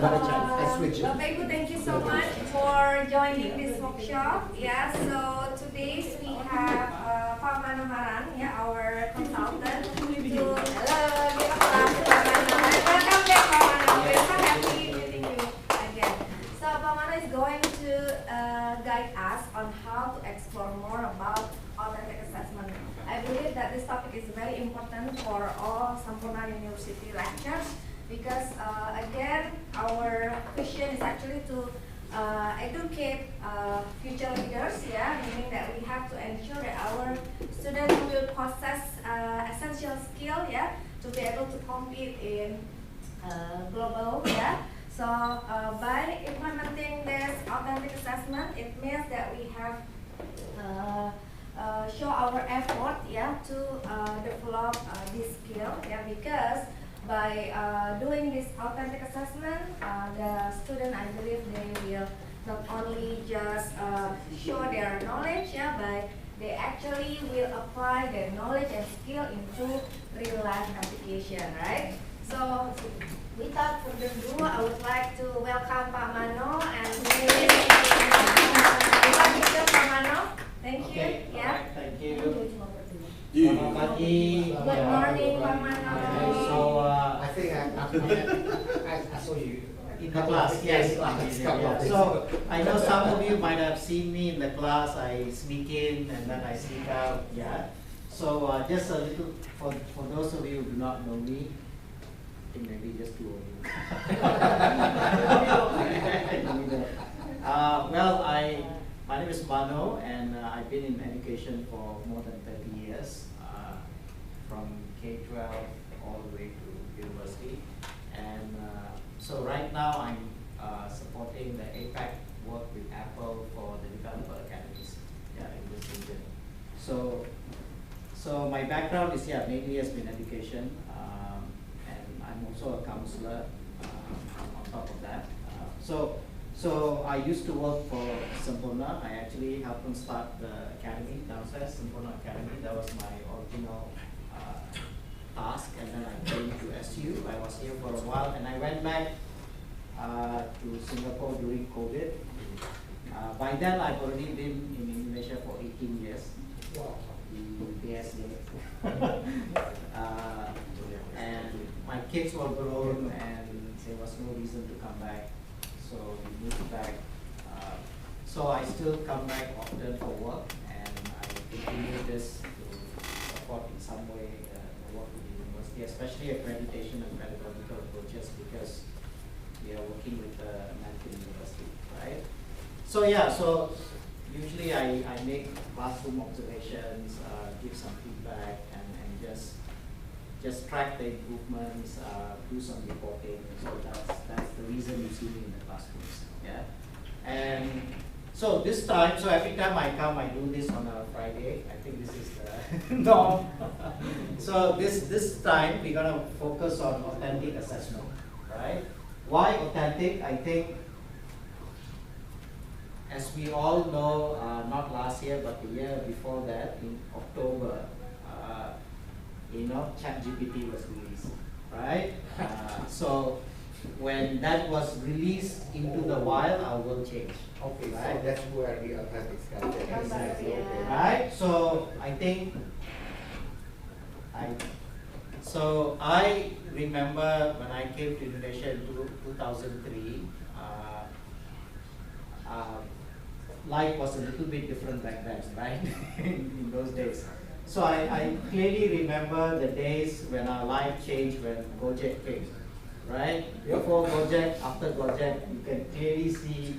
Bapak Ibu, thank you so much for joining this workshop. Yeah, so today we have Pak Manoharan, yeah, our consultant. Hello, give a clap to Pak Manoharan. Welcome back, Pak Mano. We're so happy meeting you again. So Pak Mano is going to guide us on how to explore more about authentic assessment. I believe that this topic is very important for all Sampoerna University lectures. Because again, our vision is actually to educate future leaders, yeah, meaning that we have to ensure that our students will possess essential skill, yeah, to be able to compete in global, yeah. So by implementing this authentic assessment, it means that we have show our effort, yeah, to develop this skill, yeah, because by doing this authentic assessment, the student, I believe, they will not only just show their knowledge, yeah, but they actually will apply their knowledge and skill into real life application, right? So, without further ado, I would like to welcome Pak Mano and please Pak Mano. Thank you. Okay. Yeah. Right, thank you. Good morning, Pak Mano. So I think I saw you in the class, yes. Yeah. So I know some of you might have seen me in the class. I sneak in and then I sneak out. Yeah. So just a little for those of you who do not know me, I think maybe just two of you. My name is Mano, and I've been in education for more than 30 years, from K-12 all the way to university. And so right now I'm supporting the APAC work with Apple for the developer academies, yeah, in this region. So my background is, yeah, mainly has been education, and I'm also a counselor on top of that. So I used to work for Sampoerna. I actually helped them start the academy downstairs, Sampoerna Academy. That was my original task, and then I came to SU. I was here for a while, and I went back to Singapore during COVID. By then, I've already been in Indonesia for 18 years. Wow. Yes, and my kids were grown, and there was no reason to come back. So we moved back. So I still come back often for work, and I continue this to support in some way the work with the university, especially accreditation and pedagogical approaches, because we are working with the American University, right? So yeah, so usually I make classroom observations, give some feedback, and just track the improvements, do some reporting. So that's the reason you see me in the classrooms. Yeah, and so this time, so every time I come, I do this on a Friday. I think this is the norm. So this time we're gonna focus on authentic assessment, right? Why authentic? I think, as we all know, not last year but the year before that, in October, ChatGPT was released, right? So when that was released into the wild, our world changed. Okay, right? so that's where the authentic comes in. Exactly. Yeah. Right? So I think I remember when I came to Indonesia in 2003, life was a little bit different back then, right? in those days. So I clearly remember the days when our life changed when Gojek came, right? Before Gojek, after Gojek, you can clearly see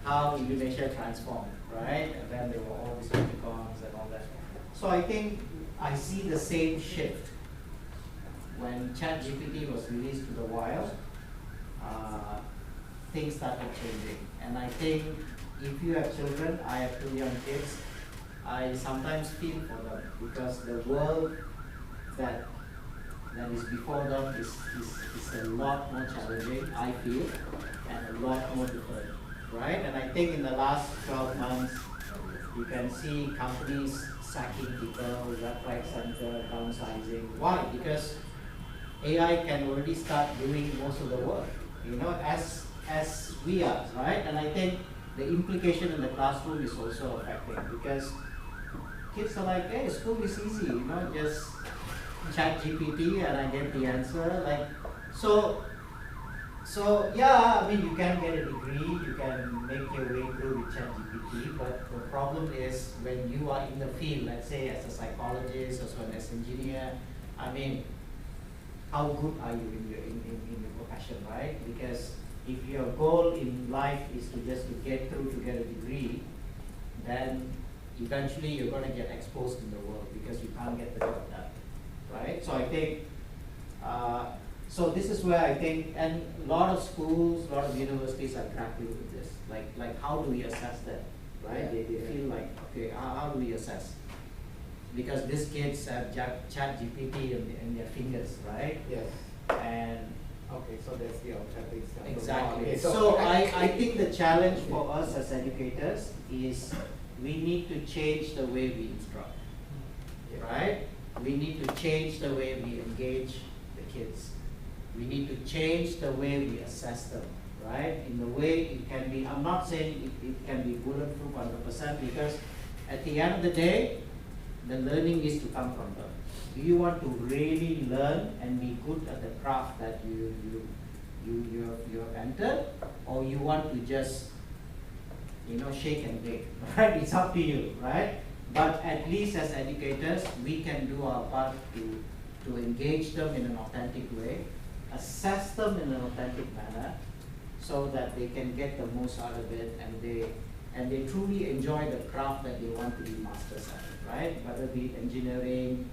how Indonesia transformed, right? And then there were all these unicorns and all that. So I think I see the same shift when ChatGPT was released to the wild. Things started changing, and I think if you have children, I have 2 young kids, I sometimes feel for them, because the world that is before them is a lot more challenging, I feel, and a lot more different, right? And I think in the last 12 months, you can see companies sacking people, left, right, center, downsizing. Why? Because AI can already start doing most of the work, you know, as we are, right? And I think the implication in the classroom is also affecting, because kids are like, hey, school is easy, you know, just chat GPT and I get the answer. Like, so yeah, I mean, you can get a degree, you can make your way through with ChatGPT, but the problem is when you are in the field, let's say as a psychologist or as an engineer, I mean, how good are you in your profession, right? Because if your goal in life is to just to get through to get a degree, then eventually you're going to get exposed in the world because you can't get the job done, right? So I think, so this is where I think, and a lot of schools, a lot of universities are grappling with this. Like how do we assess that, right? Yeah. They feel like, okay, how do we assess? Because these kids have chat GPT in their fingers, right? Yes. And Okay, so that's the objective stuff. exactly. Okay, So I think the challenge for us as educators is we need to change the way we instruct, Yeah. right? We need to change the way we engage the kids. We need to change the way we assess them, right? In the way it can be, I'm not saying it can be bulletproof 100%, because at the end of the day, the learning needs to come from them. Do you want to really learn and be good at the craft that you have entered, or you want to just, you know, shake and bake, right? It's up to you, right? But at least as educators, we can do our part to engage them in an authentic way, assess them in an authentic manner, so that they can get the most out of it, and they truly enjoy the craft that they want to be masters at, right? Whether it be engineering,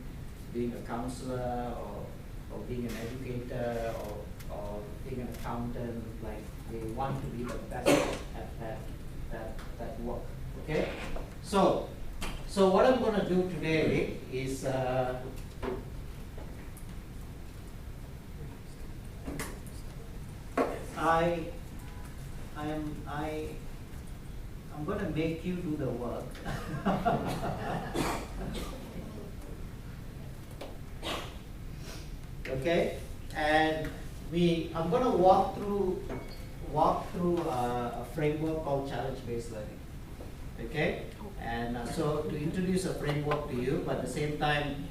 being a counselor, or being an educator, or being an accountant, like they want to be the best at that work. Okay? So what I'm going to do today is I'm going to make you do the work. Okay, and I'm going to walk through a framework called challenge-based learning. Okay, and so to introduce a framework to you, but at the same time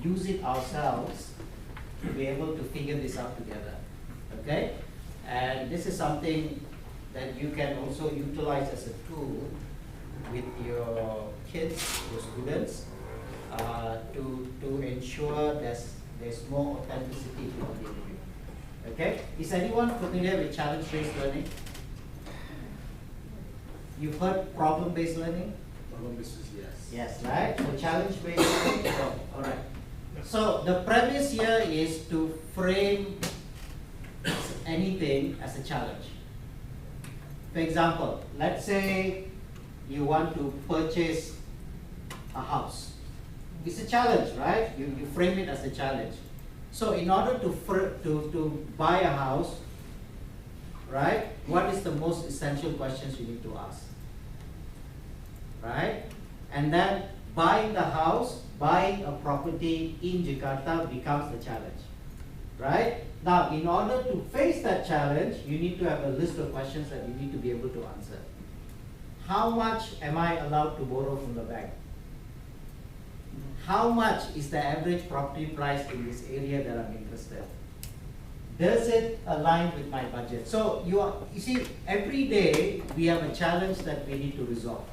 use it ourselves to be able to figure this out together. Okay, and this is something that you can also utilize as a tool with your kids, your students, to ensure there's more authenticity to what they're doing. Okay? Is anyone familiar with challenge-based learning? You've heard problem-based learning? Problem-based, yes. Yes, right? So challenge-based learning. Oh, all right. So the premise here is to frame anything as a challenge. For example, let's say you want to purchase a house. It's a challenge, right? You frame it as a challenge. So in order to buy a house, right, what is the most essential questions you need to ask? Right? And then buying the house, buying a property in Jakarta becomes the challenge. Right? Now, in order to face that challenge, you need to have a list of questions that you need to be able to answer. How much am I allowed to borrow from the bank? How much is the average property price in this area that I'm interested in? Does it align with my budget? So you see, every day we have a challenge that we need to resolve.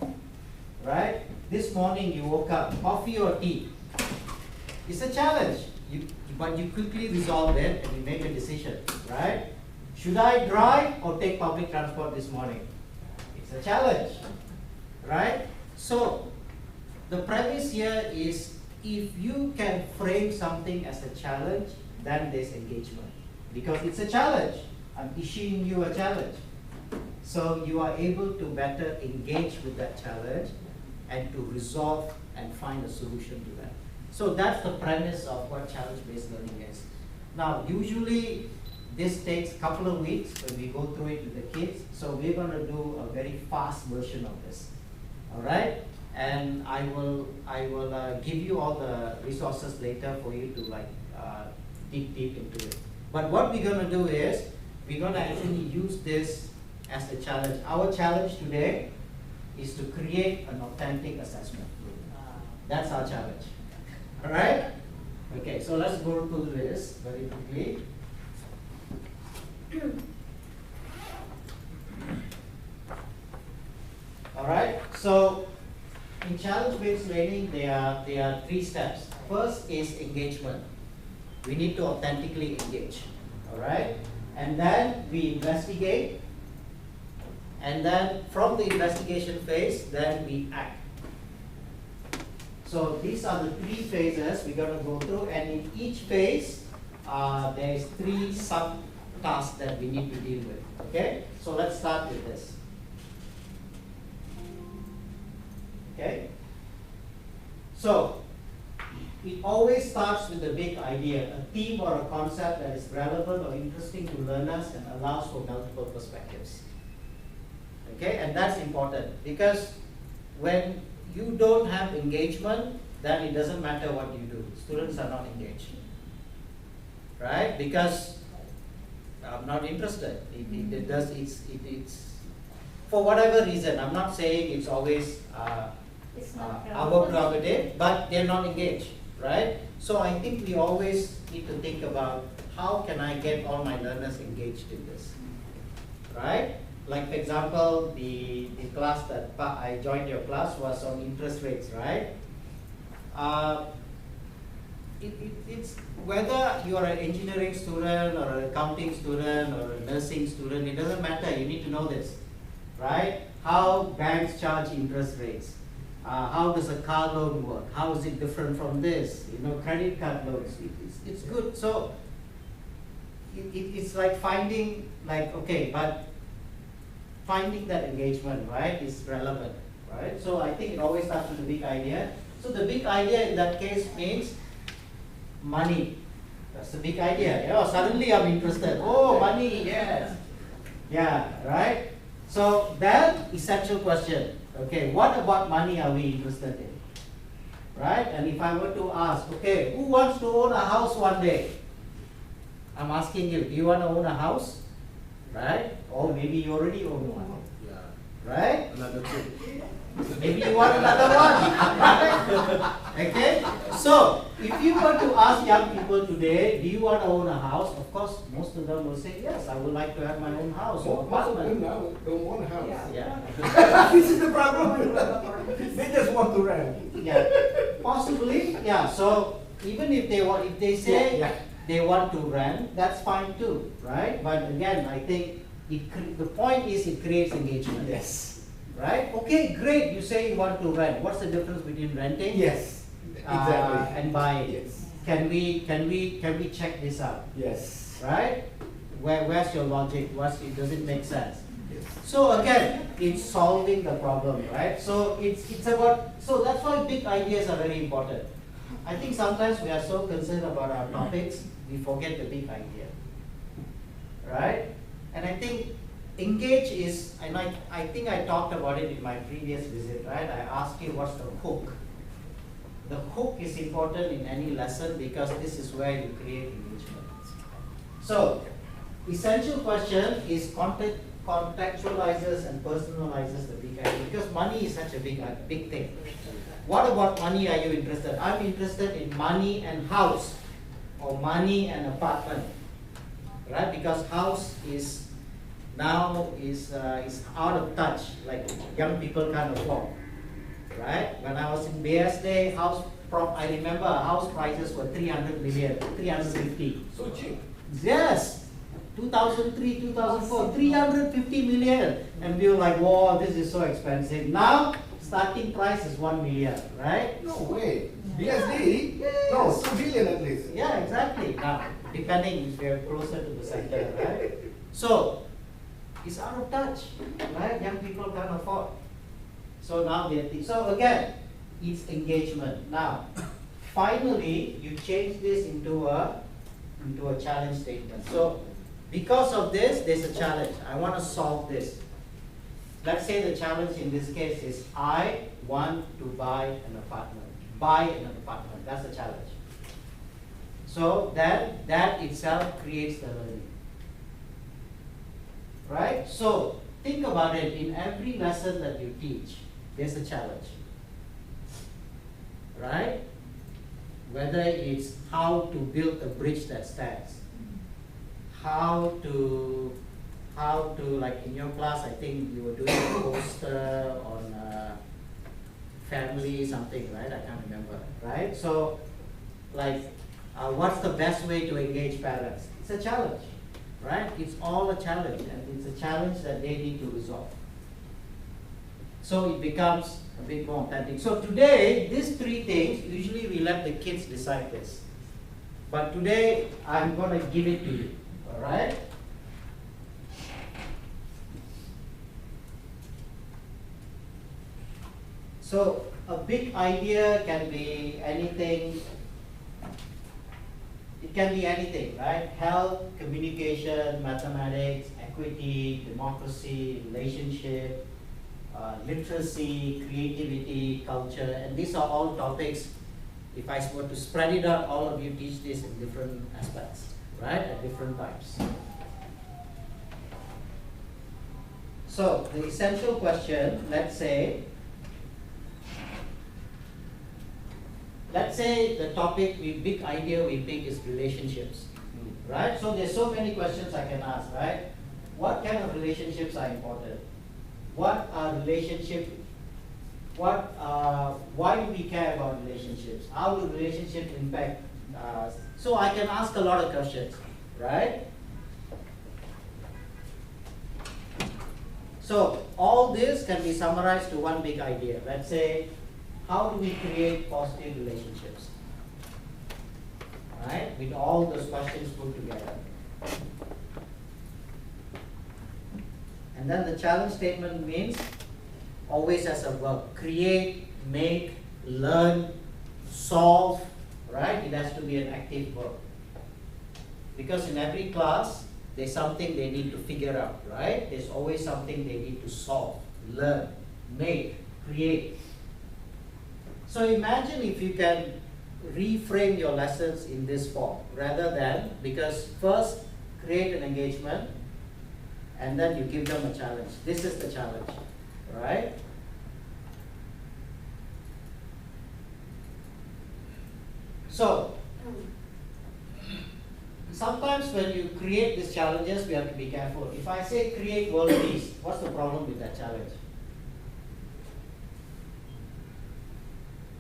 Right? This morning you woke up, coffee or tea? It's a challenge. But you quickly resolve it and you make a decision, right? Should I drive or take public transport this morning? It's a challenge, right? So the premise here is, if you can frame something as a challenge, then there's engagement. Because it's a challenge. I'm issuing you a challenge. So you are able to better engage with that challenge and to resolve and find a solution to that. So that's the premise of what challenge-based learning is. Now, usually this takes a couple of weeks when we go through it with the kids. So we're going to do a very fast version of this. All right? And I will give you all the resources later for you to dig deep into it. But what we're going to do is, we're going to actually use this as the challenge. Our challenge today is to create an authentic assessment. That's our challenge. All right? Okay, so let's go through this very quickly. All right, so in challenge-based learning, there are 3 steps. First is engagement. We need to authentically engage. All right, and then we investigate, and then from the investigation phase, then we act. So these are the 3 phases we're going to go through, and in each phase, there is 3 sub-tasks that we need to deal with. Okay, so let's start with this. Okay, so it always starts with a big idea, a theme or a concept that is relevant or interesting to learners and allows for multiple perspectives. Okay, and that's important because when you don't have engagement, then it doesn't matter what you do. Students are not engaged, right? Because I'm not interested. It's for whatever reason. I'm not saying it's always our prerogative, but they're not engaged, right? So I think we always need to think about how can I get all my learners engaged in this, right? Like for example, the class that I joined your class was on interest rates, right? It's whether you are an engineering student or an accounting student or a nursing student, it doesn't matter. You need to know this, right? How banks charge interest rates. How does a car loan work? How is it different from this? You know, credit card loans. It's good. So it's like finding, like, okay, but finding that engagement, right, is relevant, right? So I think it always starts with a big idea. So the big idea in that case means money. That's the big idea. Oh, suddenly I'm interested. Oh, money, yes. Yeah, right? So then, essential question. Okay, what about money are we interested in? Right? And if I were to ask, okay, who wants to own a house one day? I'm asking you, do you want to own a house? Right? Or maybe you already own one. Yeah. Right? Another 2. Maybe you want another one. Right? Okay? So, if you were to ask young people today, do you want to own a house? Of course, most of them will say, yes, I would like to have my own house or Most of apartment. them now don't want a house. Yeah. This is the problem. They just want to rent. Yeah. Possibly, yeah. So, even if they say they want to rent, that's fine too, right? But again, I think the point is it creates engagement. Yes. Right? Okay, great. You say you want to rent. What's the difference between renting? Yes. Exactly. And buying? Yes. Can we check this out? Yes. Right? Where's your logic? Does it make sense? Yes. So again, it's solving the problem, right? So it's about, so that's why big ideas are very important. I think sometimes we are so concerned about our topics, we forget the big idea, right? And I think engage is, and I think I talked about it in my previous visit, right? I asked you what's the hook. The hook is important in any lesson because this is where you create engagement. So, essential question is contextualizes and personalizes the big idea because money is such a big thing. What about money are you interested? I'm interested in money and house or money and apartment, right? Because house is now is out of touch, like young people can't afford, right? When I was in BSD, I remember house prices were 300 million, 350. So cheap. Yes, 2003, 2004, 350 million. And we were like, whoa, this is so expensive. Now, starting price is 1 million, right? No way. BSD? Yes. No, 2 billion at least. Yeah, exactly. Now, depending if you're closer to the center, right? So, it's out of touch, right? Young people can't afford. So now so again, it's engagement. Now, finally, you change this into a challenge statement. So, because of this, there's a challenge. I want to solve this. Let's say the challenge in this case is I want to buy an apartment. Buy an apartment. That's the challenge. So that itself creates the learning. right? So think about it, in every lesson that you teach, there's a challenge, right? Whether it's how to build a bridge that stands, how to like in your class, I think you were doing a poster on family something, right? I can't remember, right? So like what's the best way to engage parents? It's a challenge, right? It's all a challenge, and it's a challenge that they need to resolve. So it becomes a bit more authentic. So today, these three things, usually we let the kids decide this. But today, I'm going to give it to you, all right? So a big idea can be anything. It can be anything, right? Health, communication, mathematics, equity, democracy, relationship, literacy, creativity, culture, and these are all topics. If I were to spread it out, all of you teach this in different aspects, right? At different times. So the essential question, let's say the topic, big idea we pick is relationships, right? So there's so many questions I can ask, right? What kind of relationships are important? What are relationships? Why do we care about relationships? How do relationships impact us? So I can ask a lot of questions, right? So all this can be summarized to one big idea. Let's say, how do we create positive relationships? Right? With all those questions put together. And then the challenge statement means always as a verb. Create, make, learn, solve, right? It has to be an active verb. Because in every class, there's something they need to figure out, right? There's always something they need to solve, learn, make, create. So imagine if you can reframe your lessons in this form, rather than, because first create an engagement and then you give them a challenge. This is the challenge, right? So sometimes when you create these challenges, we have to be careful. If I say create world peace, what's the problem with that challenge?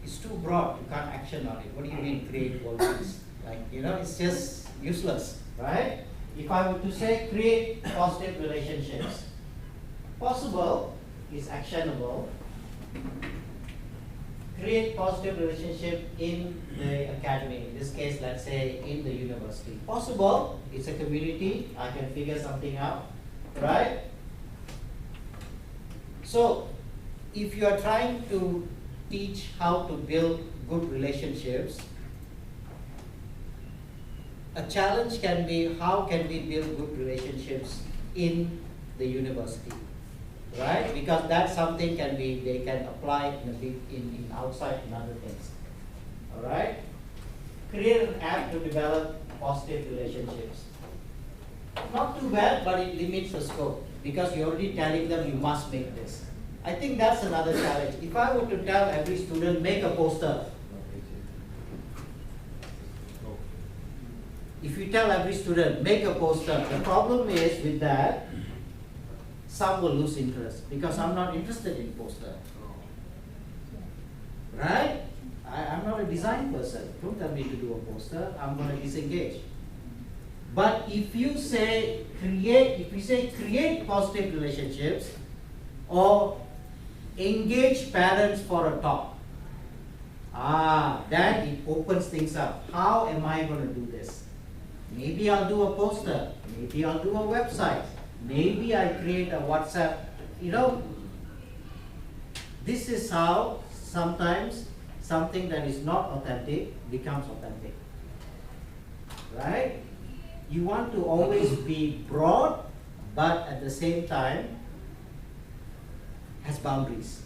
It's too broad, you can't action on it. What do you mean create world peace? Like, it's just useless, right? If I were to say create positive relationships, possible is actionable. Create positive relationship in the academy. In this case, let's say in the university. Possible, it's a community, I can figure something out, right? So, if you are trying to teach how to build good relationships, a challenge can be how can we build good relationships in the university, right? Because that's something they can apply in outside in other things. All right? Create an app to develop positive relationships. Not too bad, but it limits the scope because you're already telling them you must make this. I think that's another challenge. If I were to tell every student, make a poster. If you tell every student, make a poster, the problem is with that, some will lose interest because I'm not interested in poster. Right? I'm not a design person. Don't tell me to do a poster. I'm going to disengage. But if you say create positive relationships or engage parents for a talk, then it opens things up. How am I going to do this? Maybe I'll do a poster. Maybe I'll do a website. Maybe I create a WhatsApp. This is how sometimes something that is not authentic becomes authentic. Right? You want to always be broad, but at the same time has boundaries.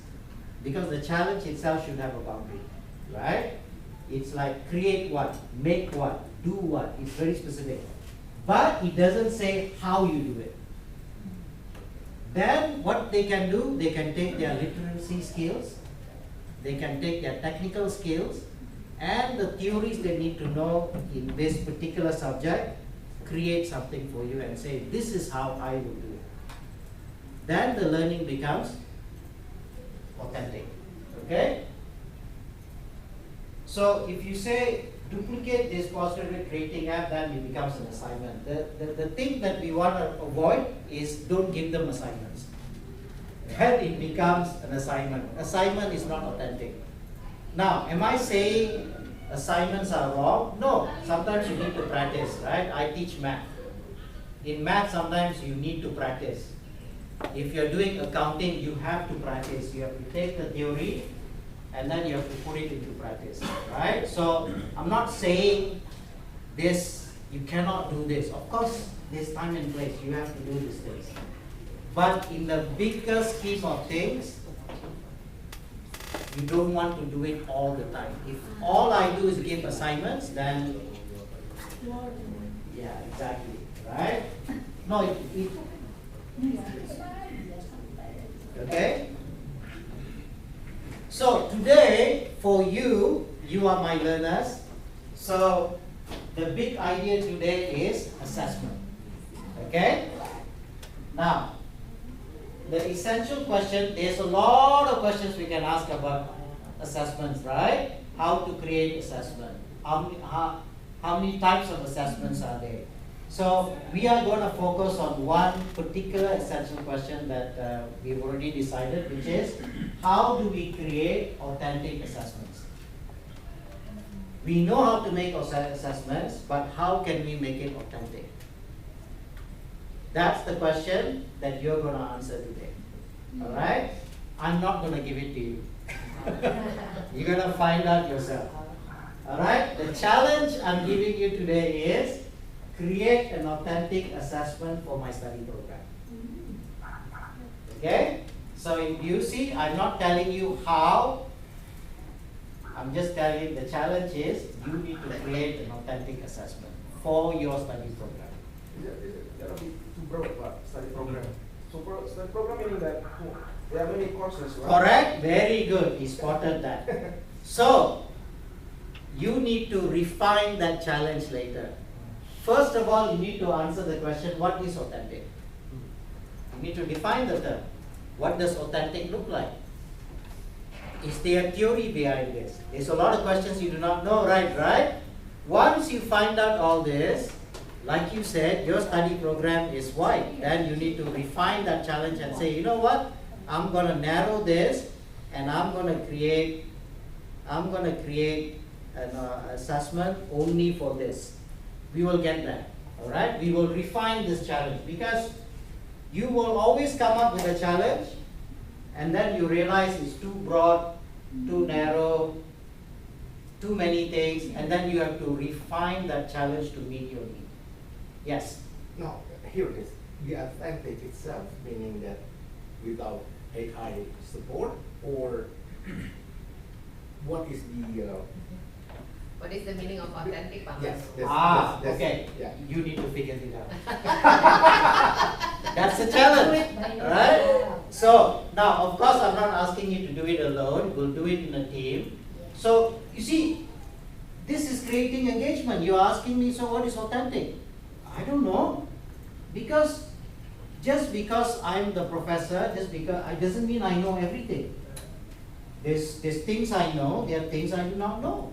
Because the challenge itself should have a boundary. Right? It's like create what, make what, do what. It's very specific. But it doesn't say how you do it. Then what they can do, they can take their literacy skills, they can take their technical skills, and the theories they need to know in this particular subject, create something for you and say, this is how I will do it. Then the learning becomes authentic. Okay? So if you say, duplicate this positive creating app, then it becomes an assignment. The thing that we want to avoid is don't give them assignments. Then it becomes an assignment. Assignment is not authentic. Now, am I saying assignments are wrong? No. Sometimes you need to practice, right? I teach math. In math, sometimes you need to practice. If you're doing accounting, you have to practice. You have to take the theory and then you have to put it into practice, right? So I'm not saying this, you cannot do this. Of course, there's time and place. You have to do these things. But in the bigger scheme of things, you don't want to do it all the time. If all I do is give assignments, then yeah, exactly, right? No, okay? So today, for you, you are my learners. So the big idea today is assessment. Okay? Now, the essential question, there's a lot of questions we can ask about assessments, right? How to create assessment. How many types of assessments are there? So we are going to focus on one particular essential question that we've already decided, which is how do we create authentic assessments? We know how to make assessments, but how can we make it authentic? That's the question that you're going to answer today. All right? I'm not going to give it to you. You're going to find out yourself. All right? The challenge I'm giving you today is create an authentic assessment for my study program. Okay? So you see, I'm not telling you how. I'm just telling you the challenge is you need to create an authentic assessment for your study program. That will be too broad, study program. So study program meaning that there are many courses, right? Correct? Very good. He spotted that. So, you need to refine that challenge later. First of all, you need to answer the question, what is authentic? You need to define the term. What does authentic look like? Is there a theory behind this? There's a lot of questions you do not know, right? Once you find out all this, like you said, your study program is wide. Then you need to refine that challenge and say, you know what? I'm going to narrow this and I'm going to create an assessment only for this. We will get that. All right? We will refine this challenge because you will always come up with a challenge and then you realize it's too broad, too narrow, too many things, and then you have to refine that challenge to meet your need. Yes? No, here it is. The authentic itself, meaning that without AI support, or what is the What is the meaning of authentic, Pak? yes, Okay. Yeah. You need to figure it out. That's the challenge, right? So now, of course, I'm not asking you to do it alone. We'll do it in a team. So you see, this is creating engagement. You're asking me, so what is authentic? I don't know, because just because I'm the professor, just because it doesn't mean I know everything. There's things I know. There are things I do not know.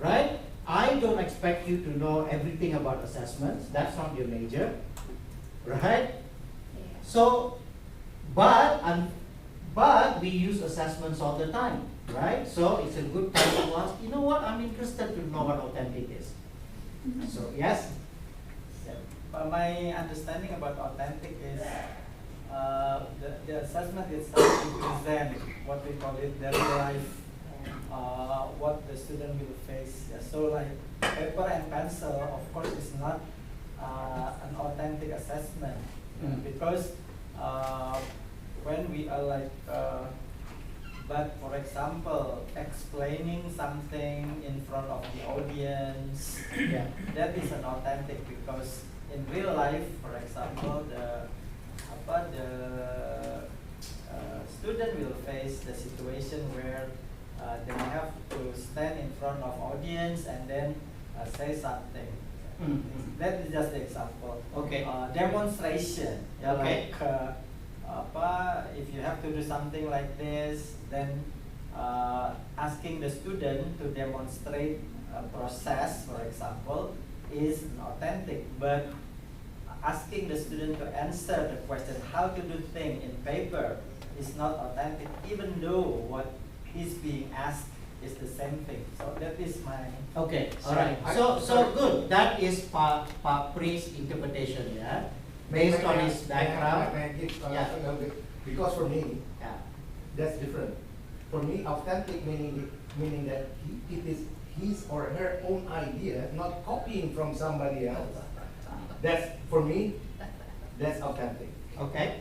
Right? I don't expect you to know everything about assessments. That's not your major. Right? So, but we use assessments all the time. Right? So, it's a good time to ask, you know what? I'm interested to know what authentic is. So, yes? But my understanding about authentic is the assessment itself to present what we call it their life. What the student will face. Yeah, so like paper and pencil, of course, is not an authentic assessment because when we are like, but for example, explaining something in front of the audience, Yeah. that is an authentic because in real life, for example, but the student will face the situation where they have to stand in front of audience and then say something. That is just the example. Okay. Demonstration. Yeah, Okay. Like if you have to do something like this, then asking the student to demonstrate a process, for example, is authentic. But asking the student to answer the question how to do things in paper is not authentic, even though what is being asked is the same thing. So that is my Okay, all right. So good. That is Pak Pri's interpretation, yeah, based on his background. May I give Yeah. a little bit? Because for me, Yeah. that's different. For me, authentic meaning that it is his or her own idea, not copying from somebody else. That's, for me, that's authentic. Okay.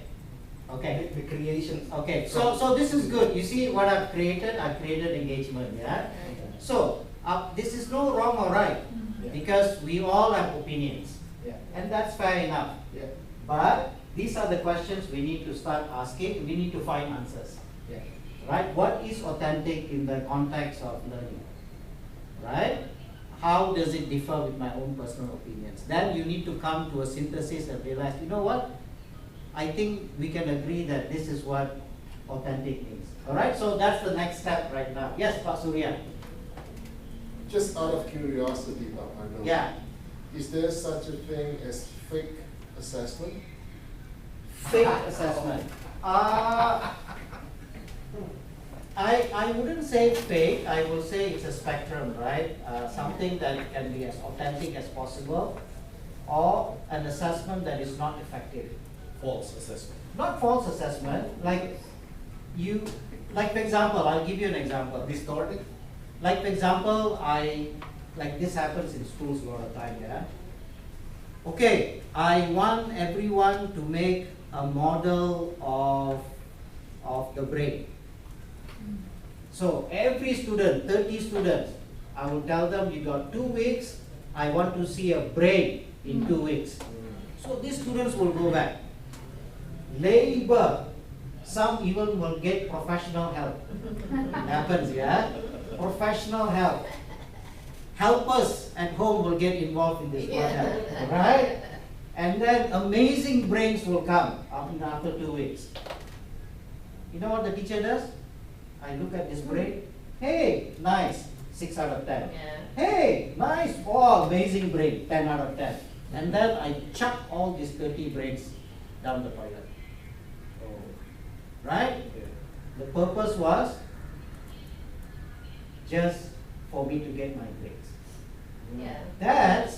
Okay. The creation. Okay. So this is good. You see what I've created? I've created engagement. Yeah. So this is no wrong or right, Yeah. because we all have opinions, Yeah. and that's fair enough. Yeah. But these are the questions we need to start asking. We need to find answers. Yeah. Right? What is authentic in the context of learning? Right? How does it differ with my own personal opinions? Then you need to come to a synthesis and realize, you know what? I think we can agree that this is what authentic means. Alright, so that's the next step right now. Yes, Pak Surya. Just out of curiosity, Pak Mano, Yeah. is there such a thing as fake assessment? Fake assessment. I wouldn't say fake, I will say it's a spectrum, right? Something that it can be as authentic as possible, or an assessment that is not effective. False assessment. Not false assessment, like for example, I'll give you an example. Distorted. Like for example, like this happens in schools a lot of time, yeah? Okay, I want everyone to make a model of the brain. So every student, 30 students, I will tell them you got 2 weeks, I want to see a brain in 2 weeks. So these students will go back. Labor, some even will get professional help. Happens, yeah? Professional help. Helpers at home will get involved in this project, right? And then amazing brains will come after 2 weeks. You know what the teacher does? I look at this brain. Hey, nice, 6 out of 10. Yeah. Hey, nice, oh, amazing brain, 10 out of 10. And then I chuck all these 30 brains down the toilet. Right? The purpose was just for me to get my grades. Yeah. That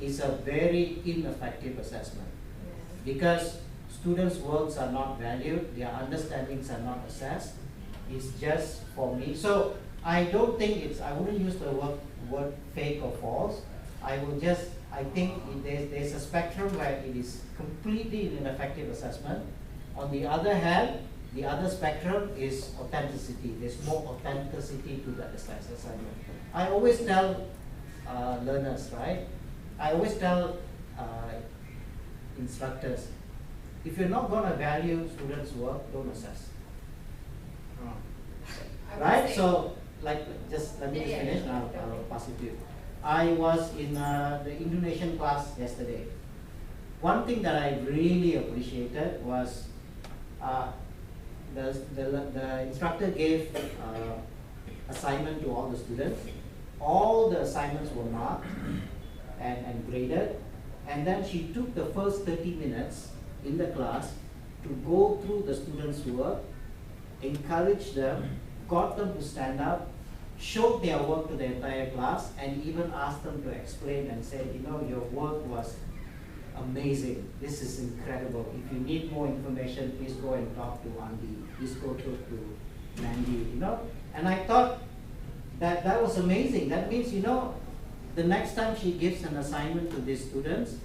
is a very ineffective assessment, because students' works are not valued, their understandings are not assessed. It's just for me. So I don't think I wouldn't use the word fake or false. I think there's a spectrum where it is completely an ineffective assessment. On the other hand, the other spectrum is authenticity. There's more authenticity to that assignment. I always tell learners, right? I always tell instructors, if you're not going to value students' work, don't assess. Right? So, just let me just finish, and I'll pass it to you. I was in the Indonesian class yesterday. One thing that I really appreciated was the instructor gave assignment to all the students. All the assignments were marked and graded, and then she took the first 30 minutes in the class to go through the students' work, encourage them, got them to stand up, showed their work to the entire class, and even asked them to explain and say, you know, your work was amazing. This is incredible. If you need more information, please go and talk to Andy. Please go to Mandy, you know. And I thought that was amazing. That means, you know, the next time she gives an assignment to these students,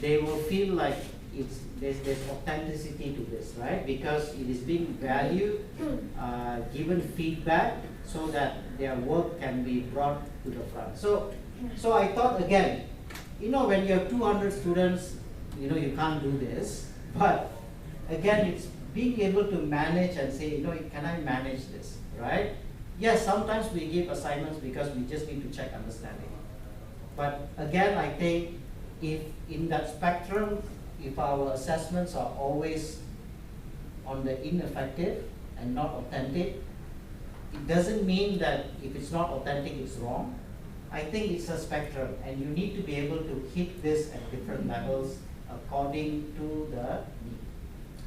they will feel like there's authenticity to this, right? Because it is being valued, given feedback, so that their work can be brought to the front. So I thought again, you know, when you have 200 students, you can't do this. But again, it's being able to manage and say, can I manage this, right? Yes, sometimes we give assignments because we just need to check understanding. But again, I think if in that spectrum, if our assessments are always on the ineffective and not authentic, it doesn't mean that if it's not authentic, it's wrong. I think it's a spectrum, and you need to be able to hit this at different levels according to the need.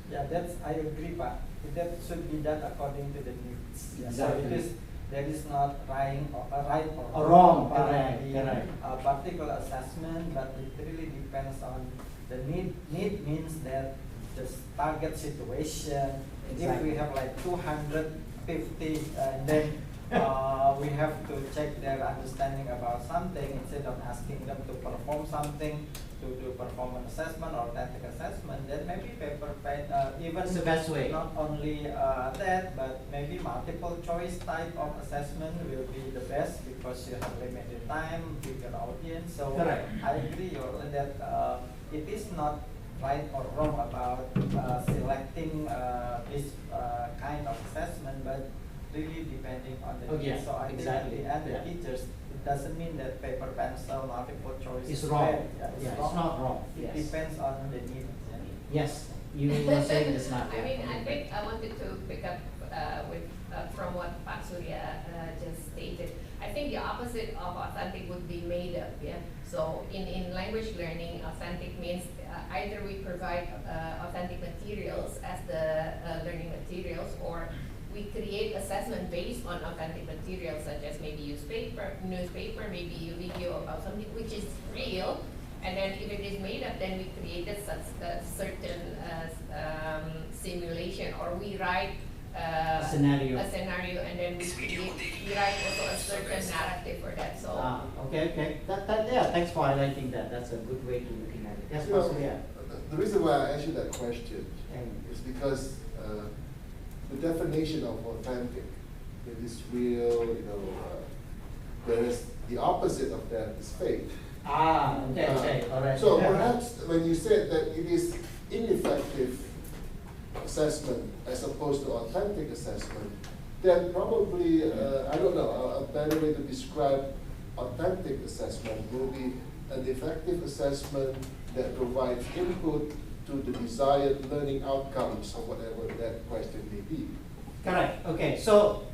Yeah, I agree, but that should be done according to the needs. Yeah, Exactly. So there is not right or wrong, about correct, the correct. particular assessment, but it really depends on the need. Need means that the target situation. If Exactly. we have like 250, then we have to check their understanding about something instead of asking them to perform something, to perform an assessment or authentic assessment. Then maybe even It's the best way. not only that, but maybe multiple choice type of assessment will be the best because you have limited time, bigger audience. So Correct. I agree that it is not right or wrong about selecting this kind of assessment, but really depending on the Oh, yeah, needs. So I exactly, think at the end, yeah. the teachers, it doesn't mean that paper, pencil, multiple choice It's is wrong. bad. Yeah, it's not wrong. It Yes. depends on the need. Yes, you were saying this now. I mean, I think I wanted to pick up from what Pak Surya just stated. I think the opposite of authentic would be made up. Yeah. So in language learning, authentic means either we provide authentic materials as the learning materials, or we create assessment based on authentic materials, such as maybe newspaper, maybe a video about something which is real. And then if it is made up, then we created such a certain simulation, or we write Scenario. a scenario, and then we write also a certain narrative for that. So Okay. Yeah, thanks for highlighting that. That's a good way to looking at it. Yes, You know, possibly, yeah. the reason why I asked you that question is because the definition of authentic, it is real, whereas the opposite of that is fake. Okay, all right. So perhaps when you said that it is ineffective assessment as opposed to authentic assessment, then probably, I don't know, a better way to describe authentic assessment will be an effective assessment that provides input to the desired learning outcomes or whatever that question may be. Correct. Okay. So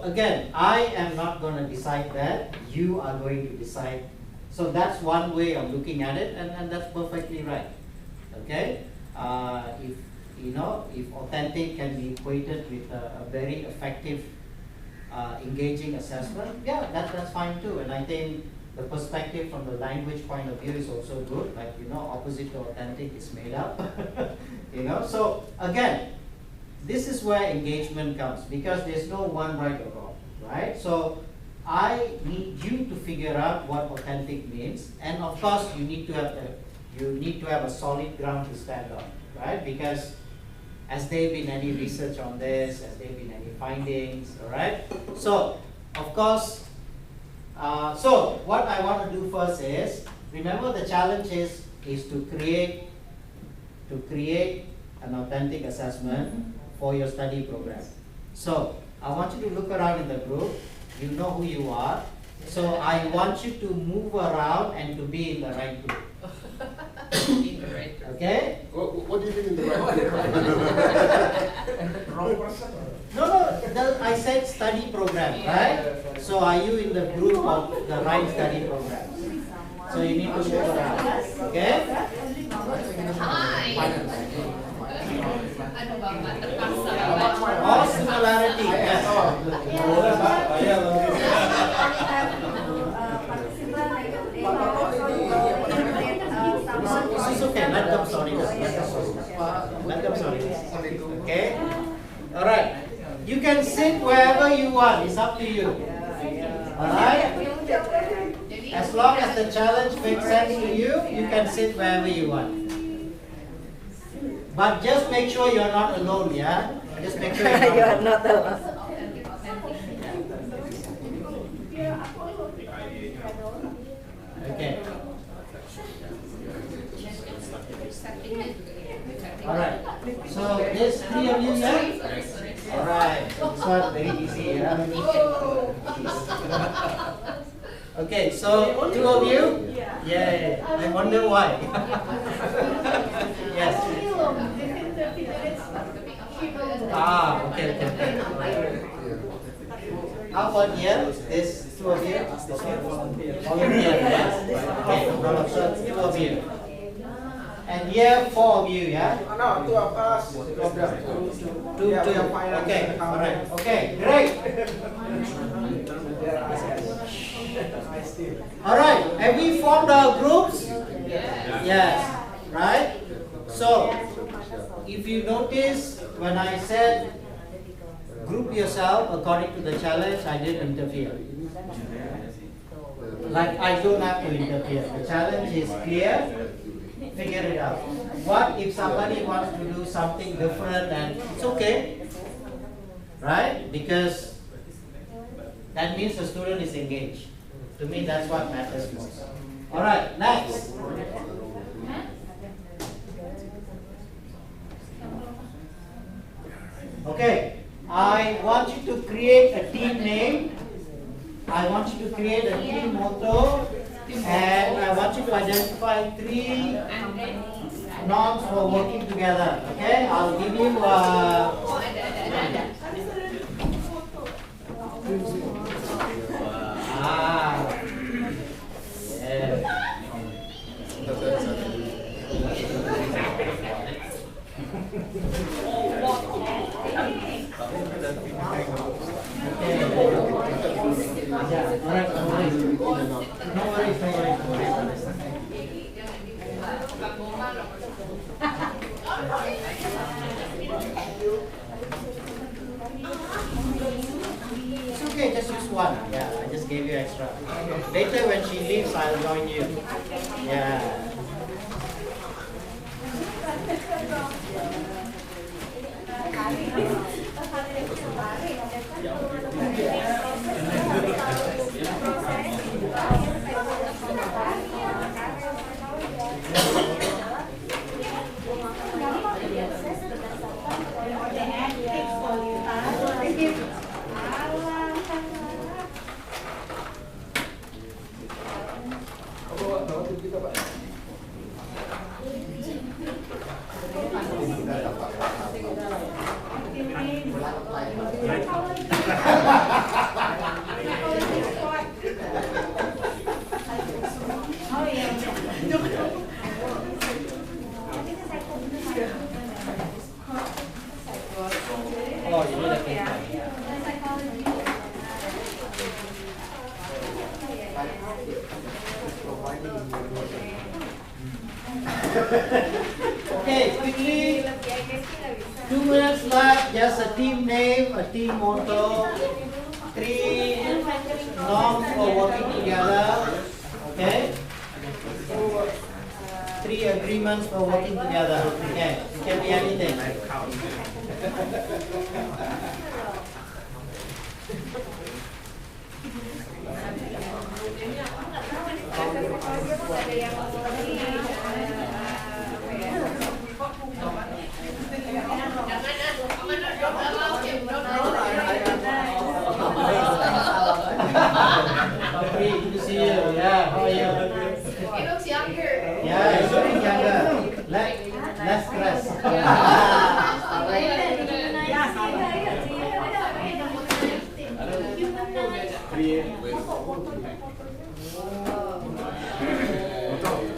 again, I am not going to decide that. You are going to decide. So that's one way of looking at it, and that's perfectly right. Okay. If authentic can be equated with a very effective, engaging assessment, yeah, that's fine too. And I think the perspective from the language point of view is also good. Like, opposite to authentic is made up. So again, this is where engagement comes, because there's no one right or wrong, right? So I need you to figure out what authentic means, and of course you need to have a solid ground to stand on, right? Because has there been any research on this? Has there been any findings? All right. So of course, so what I want to do first is, remember the challenge is to create an authentic assessment for your study program. So I want you to look around in the group. You know who you are. So I want you to move around and to be in the right group. in the right. Okay? What do you mean in the right group? Wrong person. No, I said study program, right? So are you in the group of the right study program? So you need to move around. Okay? Hi. Ano ba, terpaksa ba? All similarity, yes. This is okay, let them sorry. Let them sorry. Okay? Alright. You can sit wherever you want, it's up to you. Alright? As long as the challenge makes sense to you, you can sit wherever you want. But just make sure you're not alone, yeah? Just make sure you're not alone. Okay. All right. So there's 3 of you, yeah? All right. This one very easy, yeah? Okay, so 2 of you? Yeah. I wonder why. Yes. Ah, okay. How about here? There's 2 of you? Volunteer, yes. Okay, no problem. So 2 of you. And here 4 of you, yeah? No, 2 of us. 2 of them. Two. Okay, all right. Okay, great. All right. Have we formed our groups? Yes. Right. So, if you notice when I said group yourself according to the challenge, I didn't interfere. Like I don't have to interfere. The challenge is clear. Figure it out. What if somebody wants to do something different, and it's okay, right? Because that means the student is engaged. To me, that's what matters most. All right, next. Okay, I want you to create a team name. I want you to create a team motto. And I want you to identify 3 norms for working together. Okay, I'll give you ah, yeah. Yeah, all right, no worries. No worries. It's okay, just use 1. Yeah, I just gave you extra. Later when she leaves, I'll join you. Yeah. Oh, you need a paper. Okay, quickly. 2 minutes left. Just a team name, a team motto, 3 norms for working together. Okay. 3 agreements for working together. Okay, it can be anything. Good to see you. Yeah, how are you? He looks younger. Yeah, he's looking younger. Less stress.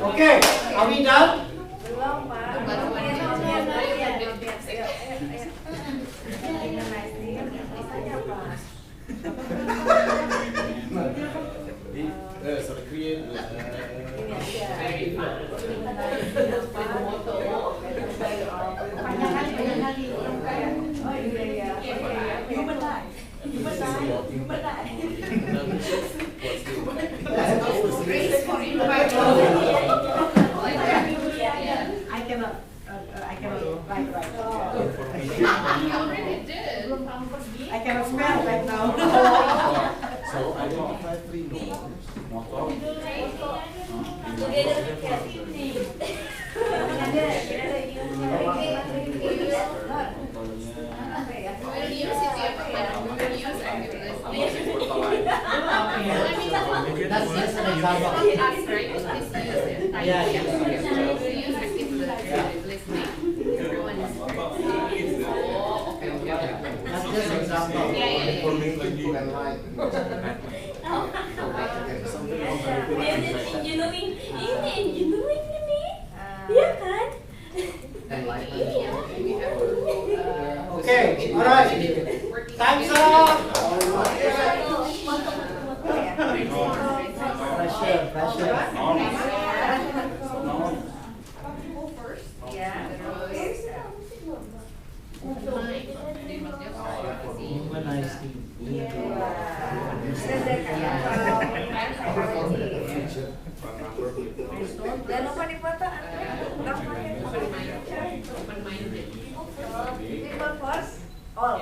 Okay, are we done? So the create I cannot write right now. You already did. I cannot spell right now. So identify 3 norms, motto, example. He asked, right? This is Yeah, We use active listening. Everyone is oh, okay. That's just example. Yeah. People and like. Engineering, ini engineering ini, iya kan? And like. We have to, Okay, alright. Time's up. Pressure, pressure. Humanize team. Jangan lupa dipoto. People first. All.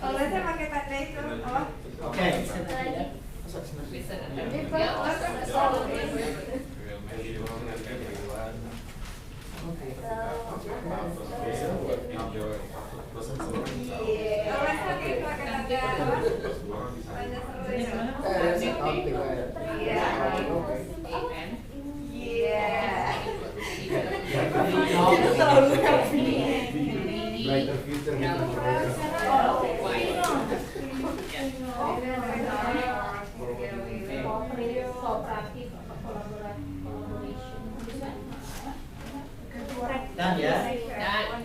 Kalau saya pakai tanda itu. Oh. Okay. Listen. Brighter future. Done, yeah? Done.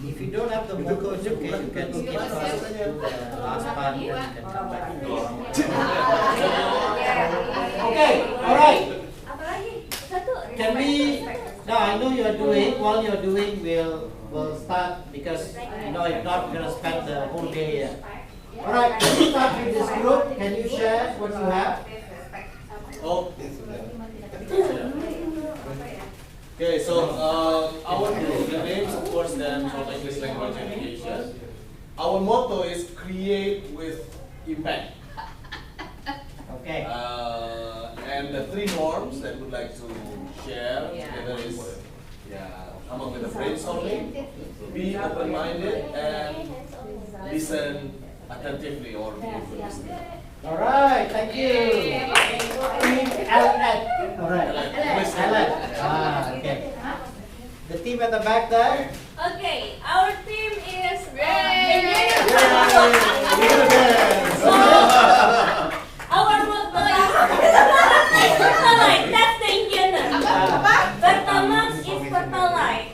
If you don't have the vocal, it's okay. You can skip us to the last part and you can come back. Okay, alright. Can we, now I know you're doing, while you're doing, we'll start because, you know, if not, we're going to spend the whole day here. Alright, can you start with this group? Can you share what you have? Oh, okay, so our group, the name supports them from English language education. Our motto is create with impact. Okay. And the 3 norms that we'd like to share together is come up with a brainstorming, be open-minded, and listen attentively or be a good listener. Alright, thank you. Team Alright. Alright. Okay. The team at the back there. Okay, our team is our motto is Pertalite. That's the engineer. Pertamax is Pertalite.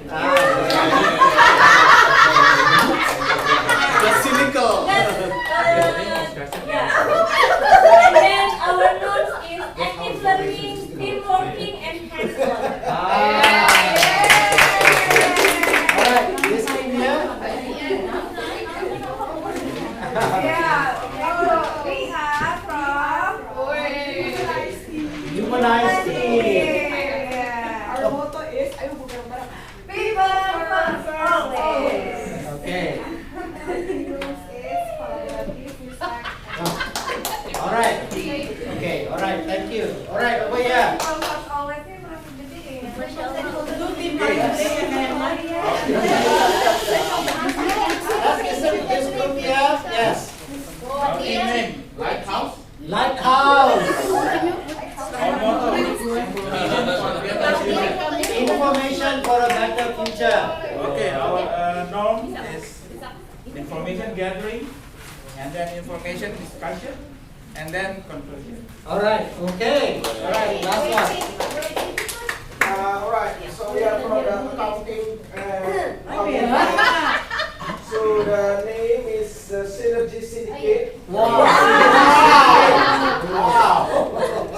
That's cynical. Yeah. And then our notes is active learning, team working, and hands-on. Alright, this team here. We have from Humanized team. Our motto is, ayo bukan barang. people first always. Okay. Alright. Okay, alright, thank you. Alright, over here. People first always ini berapa gede ya? This group here, yes. Lighthouse. Lighthouse. Information for a better future. Okay, our norm is information gathering, and then information discussion, and then conclusion. Alright, okay. Alright, last one. Alright, so we are from the accounting. So the name is Synergy Syndicate. Wow.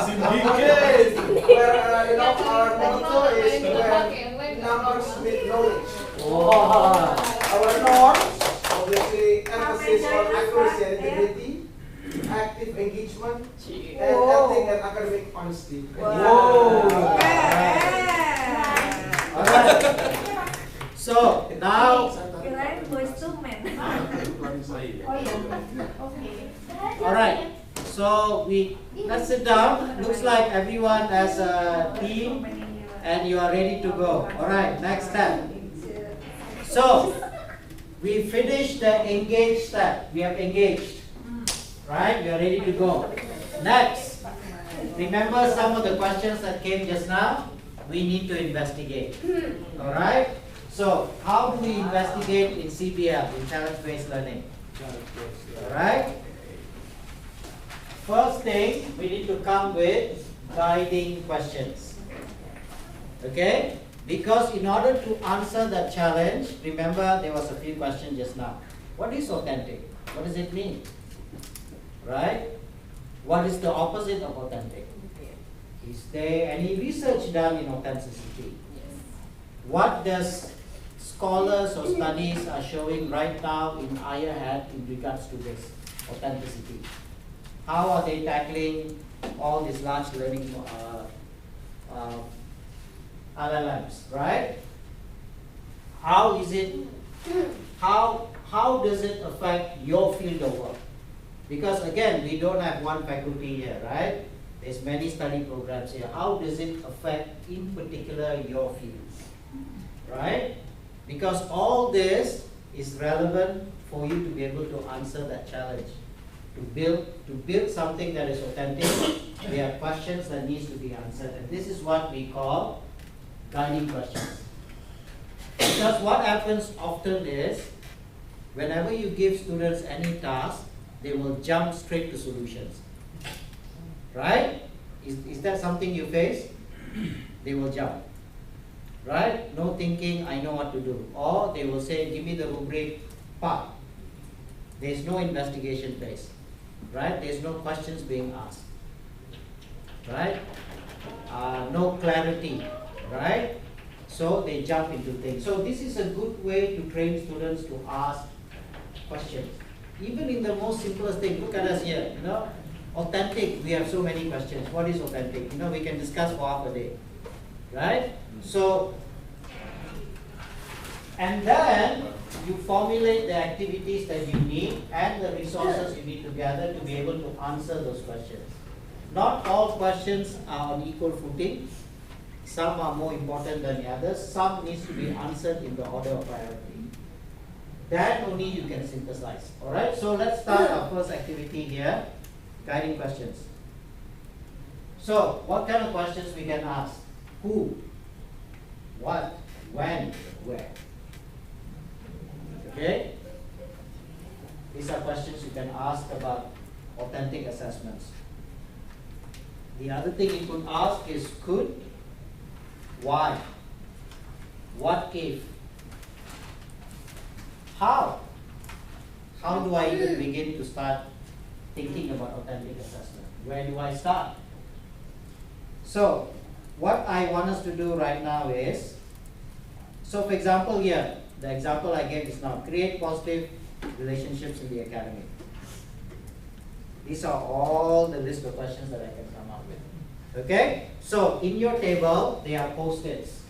Syndicate. Where our motto is when numbers meet knowledge. Wow. Our norms obviously emphasis on accuracy and integrity, active engagement, and ethic and academic honesty. Whoa. Alright. So now, Kirain boys to men. alright. So let's sit down. Looks like everyone has a team and you are ready to go. Alright, next step. So We finished the engage step. We have engaged. Right? We are ready to go. Next. Remember some of the questions that came just now? We need to investigate. Alright? So, how do we investigate in CBL, in challenge-based learning? Alright? First thing, we need to come with guiding questions. Okay? Because in order to answer that challenge, remember there was a few questions just now. What is authentic? What does it mean? Right? What is the opposite of authentic? Is there any research done in authenticity? What does scholars or studies are showing right now in higher ed in regards to this authenticity? How are they tackling all these large learning LLMs, right? How is it? How does it affect your field of work? Because again, we don't have one faculty here, right? There's many study programs here. How does it affect, in particular, your fields, right? Because all this is relevant for you to be able to answer that challenge. To build something that is authentic, there are questions that needs to be answered, and this is what we call guiding questions. Because what happens often is, whenever you give students any task, they will jump straight to solutions. Right? Is that something you face? They will jump. Right? No thinking, I know what to do. Or they will say, give me the rubric part. There's no investigation phase. Right? There's no questions being asked. Right? No clarity. Right? So they jump into things. So this is a good way to train students to ask questions. Even in the most simplest thing, look at us here, you know, authentic, we have so many questions. What is authentic? You know, we can discuss for half a day, right? So, and then you formulate the activities that you need and the resources you need to gather to be able to answer those questions. Not all questions are on equal footing. Some are more important than the others. Some needs to be answered in the order of priority. That only you can synthesize. Alright, so let's start our first activity here, guiding questions. So, what kind of questions we can ask? Who? What? When? Where? Okay? These are questions you can ask about authentic assessments. The other thing you could ask is could, why, what if, how? How do I even begin to start thinking about authentic assessment? Where do I start? So, what I want us to do right now is, so for example here, the example I gave is now, create positive relationships in the academy. These are all the list of questions that I can come up with. Okay? So, in your table, there are post-its.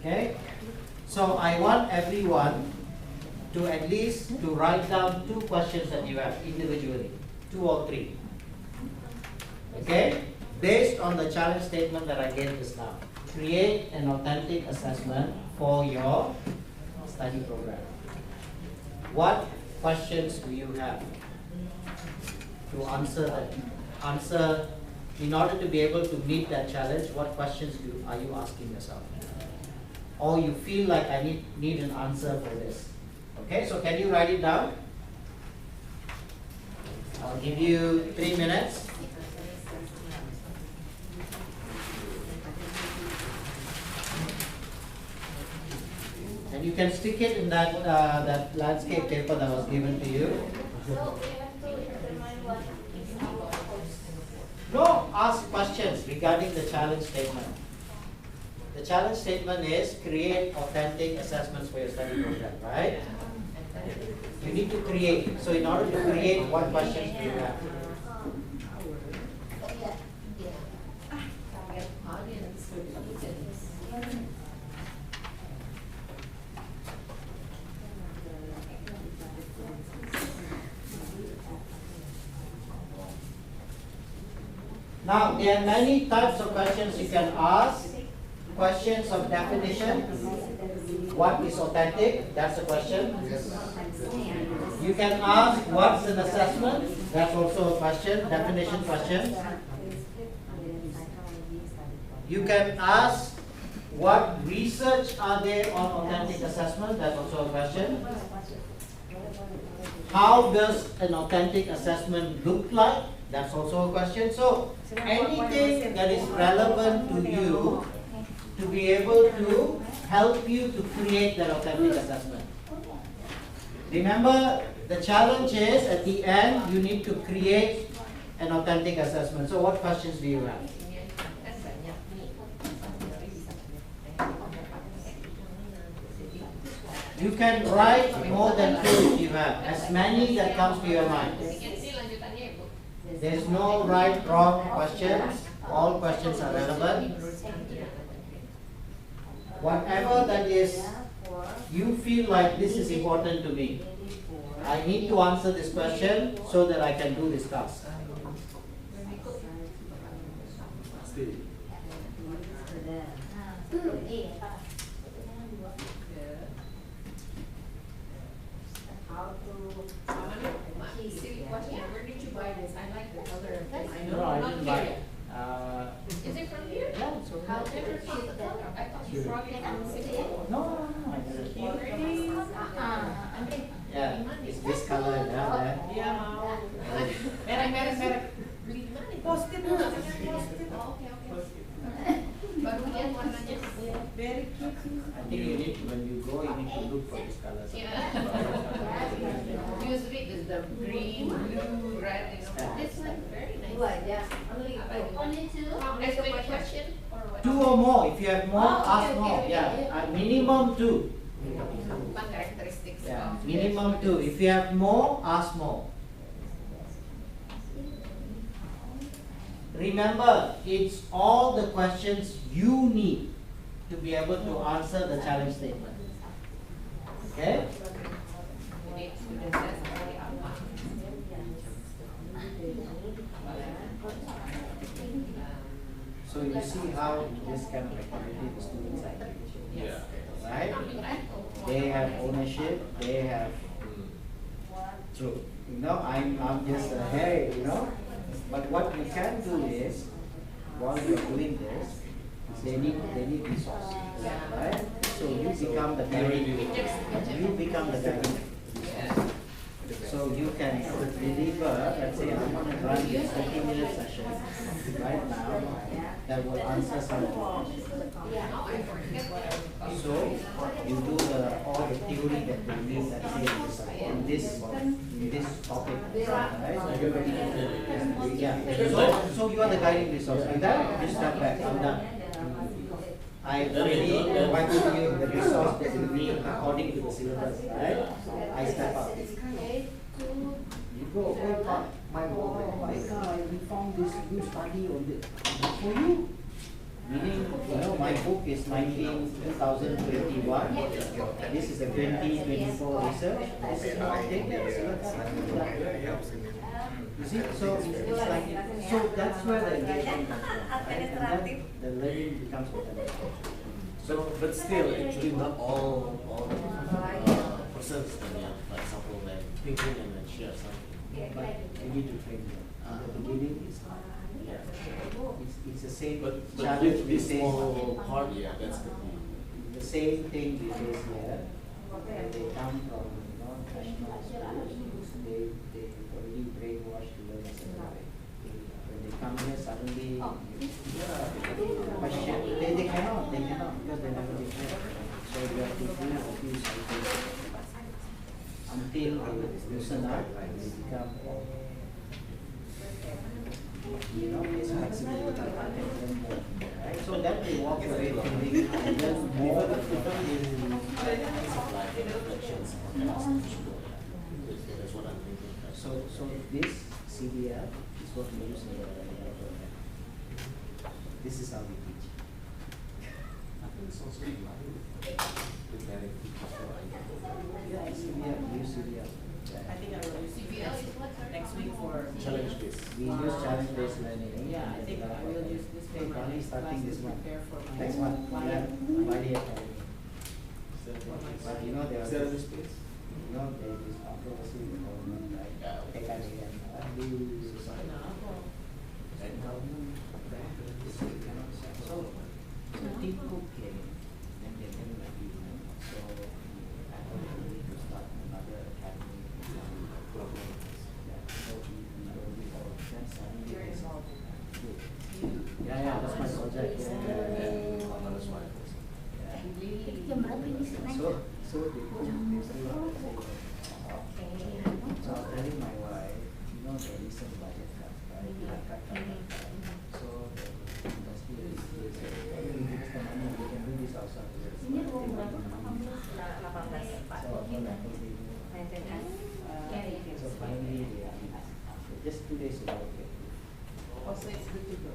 Okay? So I want everyone to at least to write down 2 questions that you have individually, 2 or 3. Okay? Based on the challenge statement that I gave just now. Create an authentic assessment for your study program. What questions do you have to answer in order to be able to meet that challenge? What questions are you asking yourself? Or you feel like I need an answer for this. Okay, so can you write it down? I'll give you 3 minutes. And you can stick it in that that landscape paper that was given to you. So we have to determine what is our post. No, ask questions regarding the challenge statement. The challenge statement is create authentic assessments for your study program, right? You need to create. So in order to create, what questions do you have? Now, there are many types of questions you can ask. Questions of definition. what is authentic? That's the question. You can ask what's an assessment? That's also a question, definition question. You can ask what research are there on authentic assessment? That's also a question. How does an authentic assessment look like? That's also a question. So anything that is relevant to you to be able to help you to create that authentic assessment. Remember, the challenge is at the end you need to create an authentic assessment. So what questions do you have? You can write more than 2 if you have, as many that comes to your mind. There's no right, wrong questions. All questions are relevant. Whatever that is, you feel like this is important to me. I need to answer this question so that I can do this task. Where did you buy this? I like the color. I know. No, I Not didn't buy here. it. Is it from here? Yeah, it's okay. How did you see the color? I thought you brought it from Singapore. No, I didn't. Really? Yeah, it's this color down there. Merah. Beli di mana? Post-it. Oke. Baru lihat warnanya. Very cute. I think you need, when you go, you need to look for this color. Usually it's the green, blue, red, This one very nice. Only two? Next question or what? 2 or more. If you have more, ask okay, more. okay. Yeah, minimum 2. Characteristics. Yeah, minimum 2. If you have more, ask more. Remember, it's all the questions you need to be able to answer the challenge statement. Okay? So you see how this kind of activity the students are engaged. Yeah. Right? They have ownership, they have true. I'm just hey, But what you can do is, while you're doing this, they need resources, right? So you become the guiding resource. So you can deliver, let's say I'm going to run this 30-minute session right now that will answer some of the questions. So you do all the theory that we need, let's say in this topic, right? Yeah. So you are the guiding resource. With that, you step back. I'm done. I already provided you the resource that you need according to the syllabus, right? I step up. You go, oh my God, we found this new study on this for you. Meaning, my book is 2021. This is a 2024 research. This is how I take the syllabus. You see, so it's like, so that's where the engagement comes from, right? And then the learning becomes better. So, but still, actually not all persons can, for example, like thinking and then share something. But you need to train them. The beginning is hard. It's the same But challenge we this face. small part, yeah, that's the key. The same thing we face here. And they come from national schools. They already brainwashed to learn a certain way. When they come here, suddenly question. They cannot because they never been trained. So you have to do a few cycles until they loosen up and they become it's flexibility. Right? So that they walk away feeling and then more Reflections on that's what I'm thinking. So this CDF is what we use in the program. This is how we teach. Yeah, CDF, use CDF. I think I will use CPS next week for Challenge this. We use challenge-based learning. Yeah, I think I will use this for my Probably starting classes this month. prepare for my Next month. client. Friday Academy. But you know, there are There is space. you know, there is this controversy in the government, right? Technology and society. And government is cannot solve. So Tim Cook came, and they came like you know. So I thought we need to start another academy program. Yeah. So we all then suddenly You're involved. Yeah, that's my project. Yeah. That's why. So they do so I was telling my wife, you know, there is some budget cut, right? We have cut. So the industry is fix the money, we can do this ourselves. So I'm gonna continue. So finally, just 2 days ago, Also, it's good to go.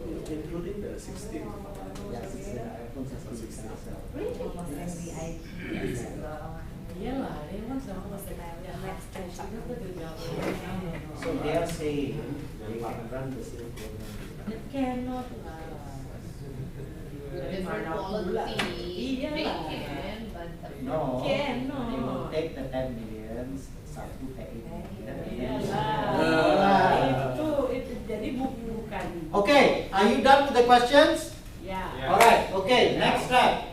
Including the 16. yeah, iPhone 16 we cannot sell. Iyalah, dia kan sama next stage. So they are saying they can run the same program. It cannot lah. Different quality. They can, but No, Cannot. they will take the 10 million, satu package. Itu jadi bukan. Okay, are you done with the questions? Ya. Alright, okay, next step.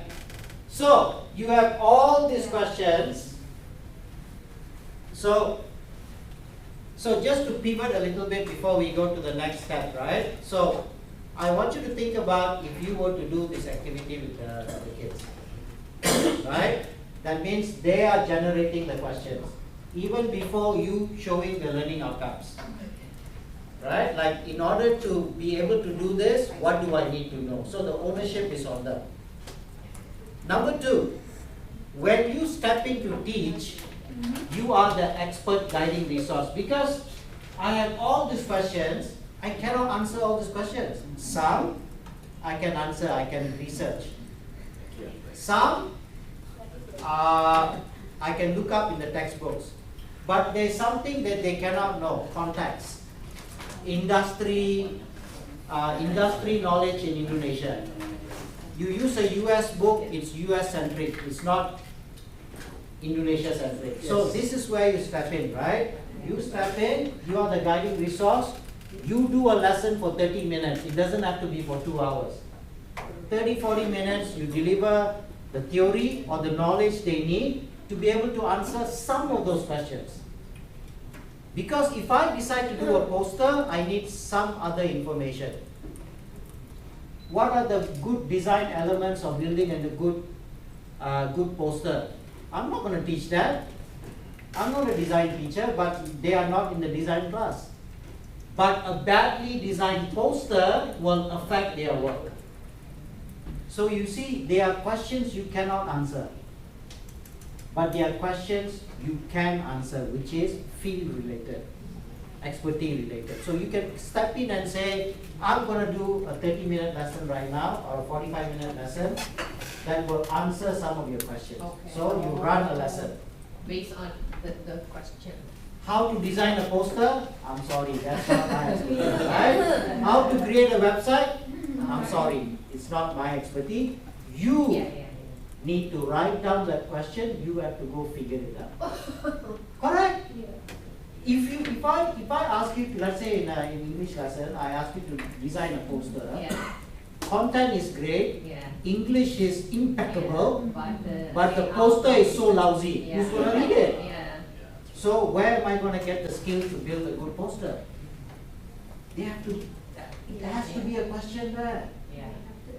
So, you have all these questions. So just to pivot a little bit before we go to the next step, right? So, I want you to think about if you were to do this activity with the kids, right? That means they are generating the questions, even before you showing the learning outcomes. Right? Like in order to be able to do this, what do I need to know? So the ownership is on them. Number 2, when you step in to teach, you are the expert guiding resource. Because I have all these questions, I cannot answer all these questions. Some I can answer, I can research. Some I can look up in the textbooks. But there's something that they cannot know, context. Industry knowledge in Indonesia. You use a US book, it's US centric, it's not Indonesia centric. So this is where you step in, right? You step in, you are the guiding resource, you do a lesson for 30 minutes, it doesn't have to be for 2 hours. 30-40 minutes, you deliver the theory or the knowledge they need to be able to answer some of those questions. Because if I decide to do a poster, I need some other information. What are the good design elements of building and the good poster? I'm not going to teach that. I'm not a design teacher, but they are not in the design class. But a badly designed poster will affect their work. So you see, there are questions you cannot answer. But there are questions you can answer, which is field related, expertise related. So you can step in and say, I'm going to do a 30-minute lesson right now, or a 45-minute lesson that will answer some of your questions. Okay. So you run a lesson. based on the question. How to design a poster? I'm sorry, that's not my expertise, right? How to create a website? I'm sorry, it's not my expertise. You need to write down that question, you have to go figure it out. Correct? If I ask you to, let's say in English lesson, I ask you to design a poster. Content is great, English is impeccable, but the poster is so lousy. Who's going to read it? So where am I going to get the skill to build a good poster? It has to be a question there.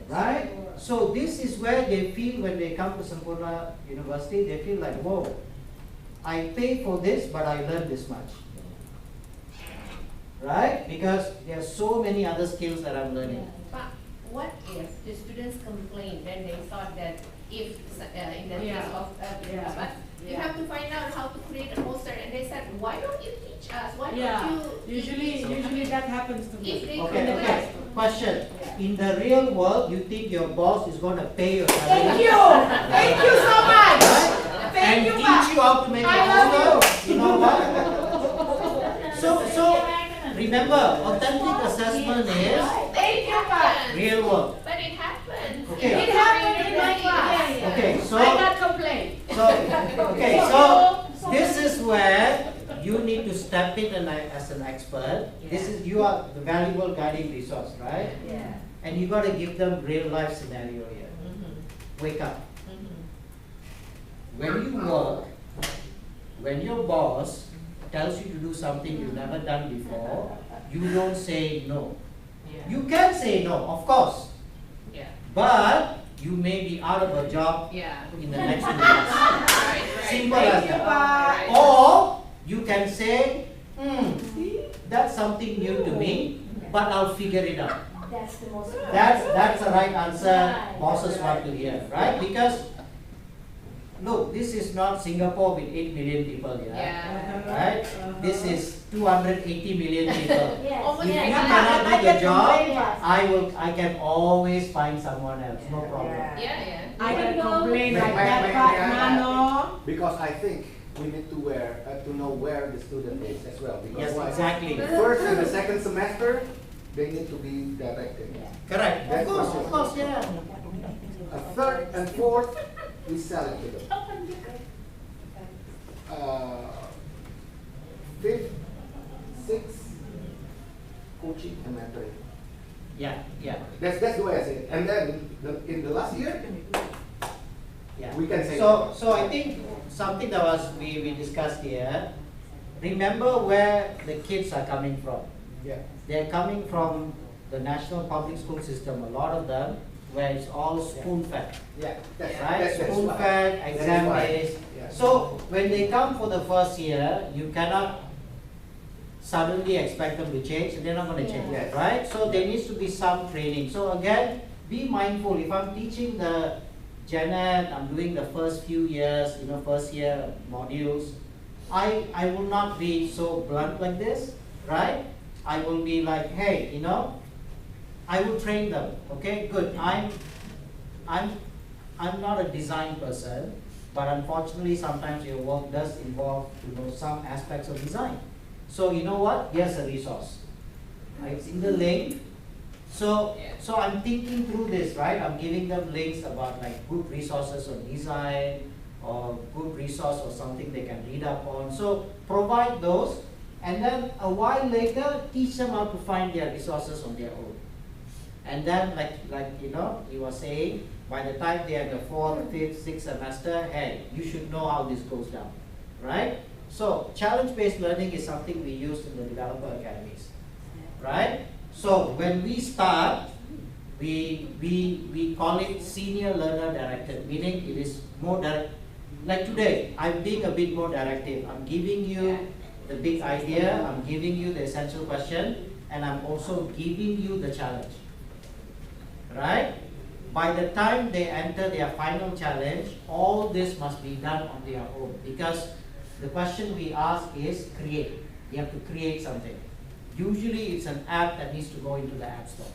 Right? So this is where they feel when they come to Sampoerna University, they feel like, whoa, I pay for this, but I learn this much. Right? Because there are so many other skills that I'm learning. But what if the students complain, then they thought that if in the case of but you have to find out how to create a poster, and they said, why don't you teach us? Why don't you? Usually that happens to me. If they Okay. Question. In the real world, you think your boss is going to pay your salary? Thank you! Thank you so much! Right? Thank And you, teach Pa. you how to make a poster? You know what? So remember, authentic assessment is Thank you, Pa. real world. But it happens. Okay. It happened in my class. Okay, so I got complaint. so this is where you need to step in as an expert. This is you are the valuable guiding resource, right? Yeah. And you got to give them real life scenario here. Wake up. When you work, when your boss tells you to do something you've never done before, you don't say no. You can say no, of course. Yeah. But you may be out of a job Yeah. in the next 2 months. Right. Simple as that. Right. Or you can say, that's something new to me, but I'll figure it out. That's the most. That's the right answer bosses want to hear, right? Because look, this is not Singapore with 8 million people here, Yeah. right? This is 280 million people. Yes. If you Yes. cannot do the job, Yes. I can always find someone else, no problem. Yeah. I can Even though- complain like May- that, may- but may I add? Nano. Because I think we need to know where the student is as well. Because Yes, why? exactly. First and the second semester, they need to be directed. Correct. That's Of course, yeah. A third and fourth, we sell it to them. Fifth, sixth, coaching and mentoring. Yeah, yeah, That's the way I say it. And then in the last year, yeah. we can say. So I think something that we discussed here. Remember where the kids are coming from. Yeah. They're coming from the national public school system. A lot of them, where it's all spoon-fed, Yeah. That's right? that's why. Spoon-fed, That is exam why. based. Yeah. So when they come for the first year, you cannot suddenly expect them to change. They're not going to change, Yes. right? So there needs to be some training. So again, be mindful. If I'm teaching the Janet, I'm doing the first few years, first year modules, I will not be so blunt like this, right? I will be like, hey, I will train them. Okay, good. I'm not a design person, but unfortunately sometimes your work does involve some aspects of design. So you know what? Here's a resource. It's in the link. So I'm thinking through this, right? I'm giving them links about like good resources on design or good resource or something they can read up on. So provide those, and then a while later teach them how to find their resources on their own. And then like you were saying, by the time they are in the 4th, 5th, 6th semester, hey, you should know how this goes down, right? So challenge-based learning is something we use in the developer academies, right? So when we start, we call it senior learner directed, meaning it is more direct. Like today, I'm being a bit more directive. I'm giving you the big idea, I'm giving you the essential question, and I'm also giving you the challenge, right? By the time they enter their final challenge, all this must be done on their own, because the question we ask is create. You have to create something. Usually it's an app that needs to go into the app store.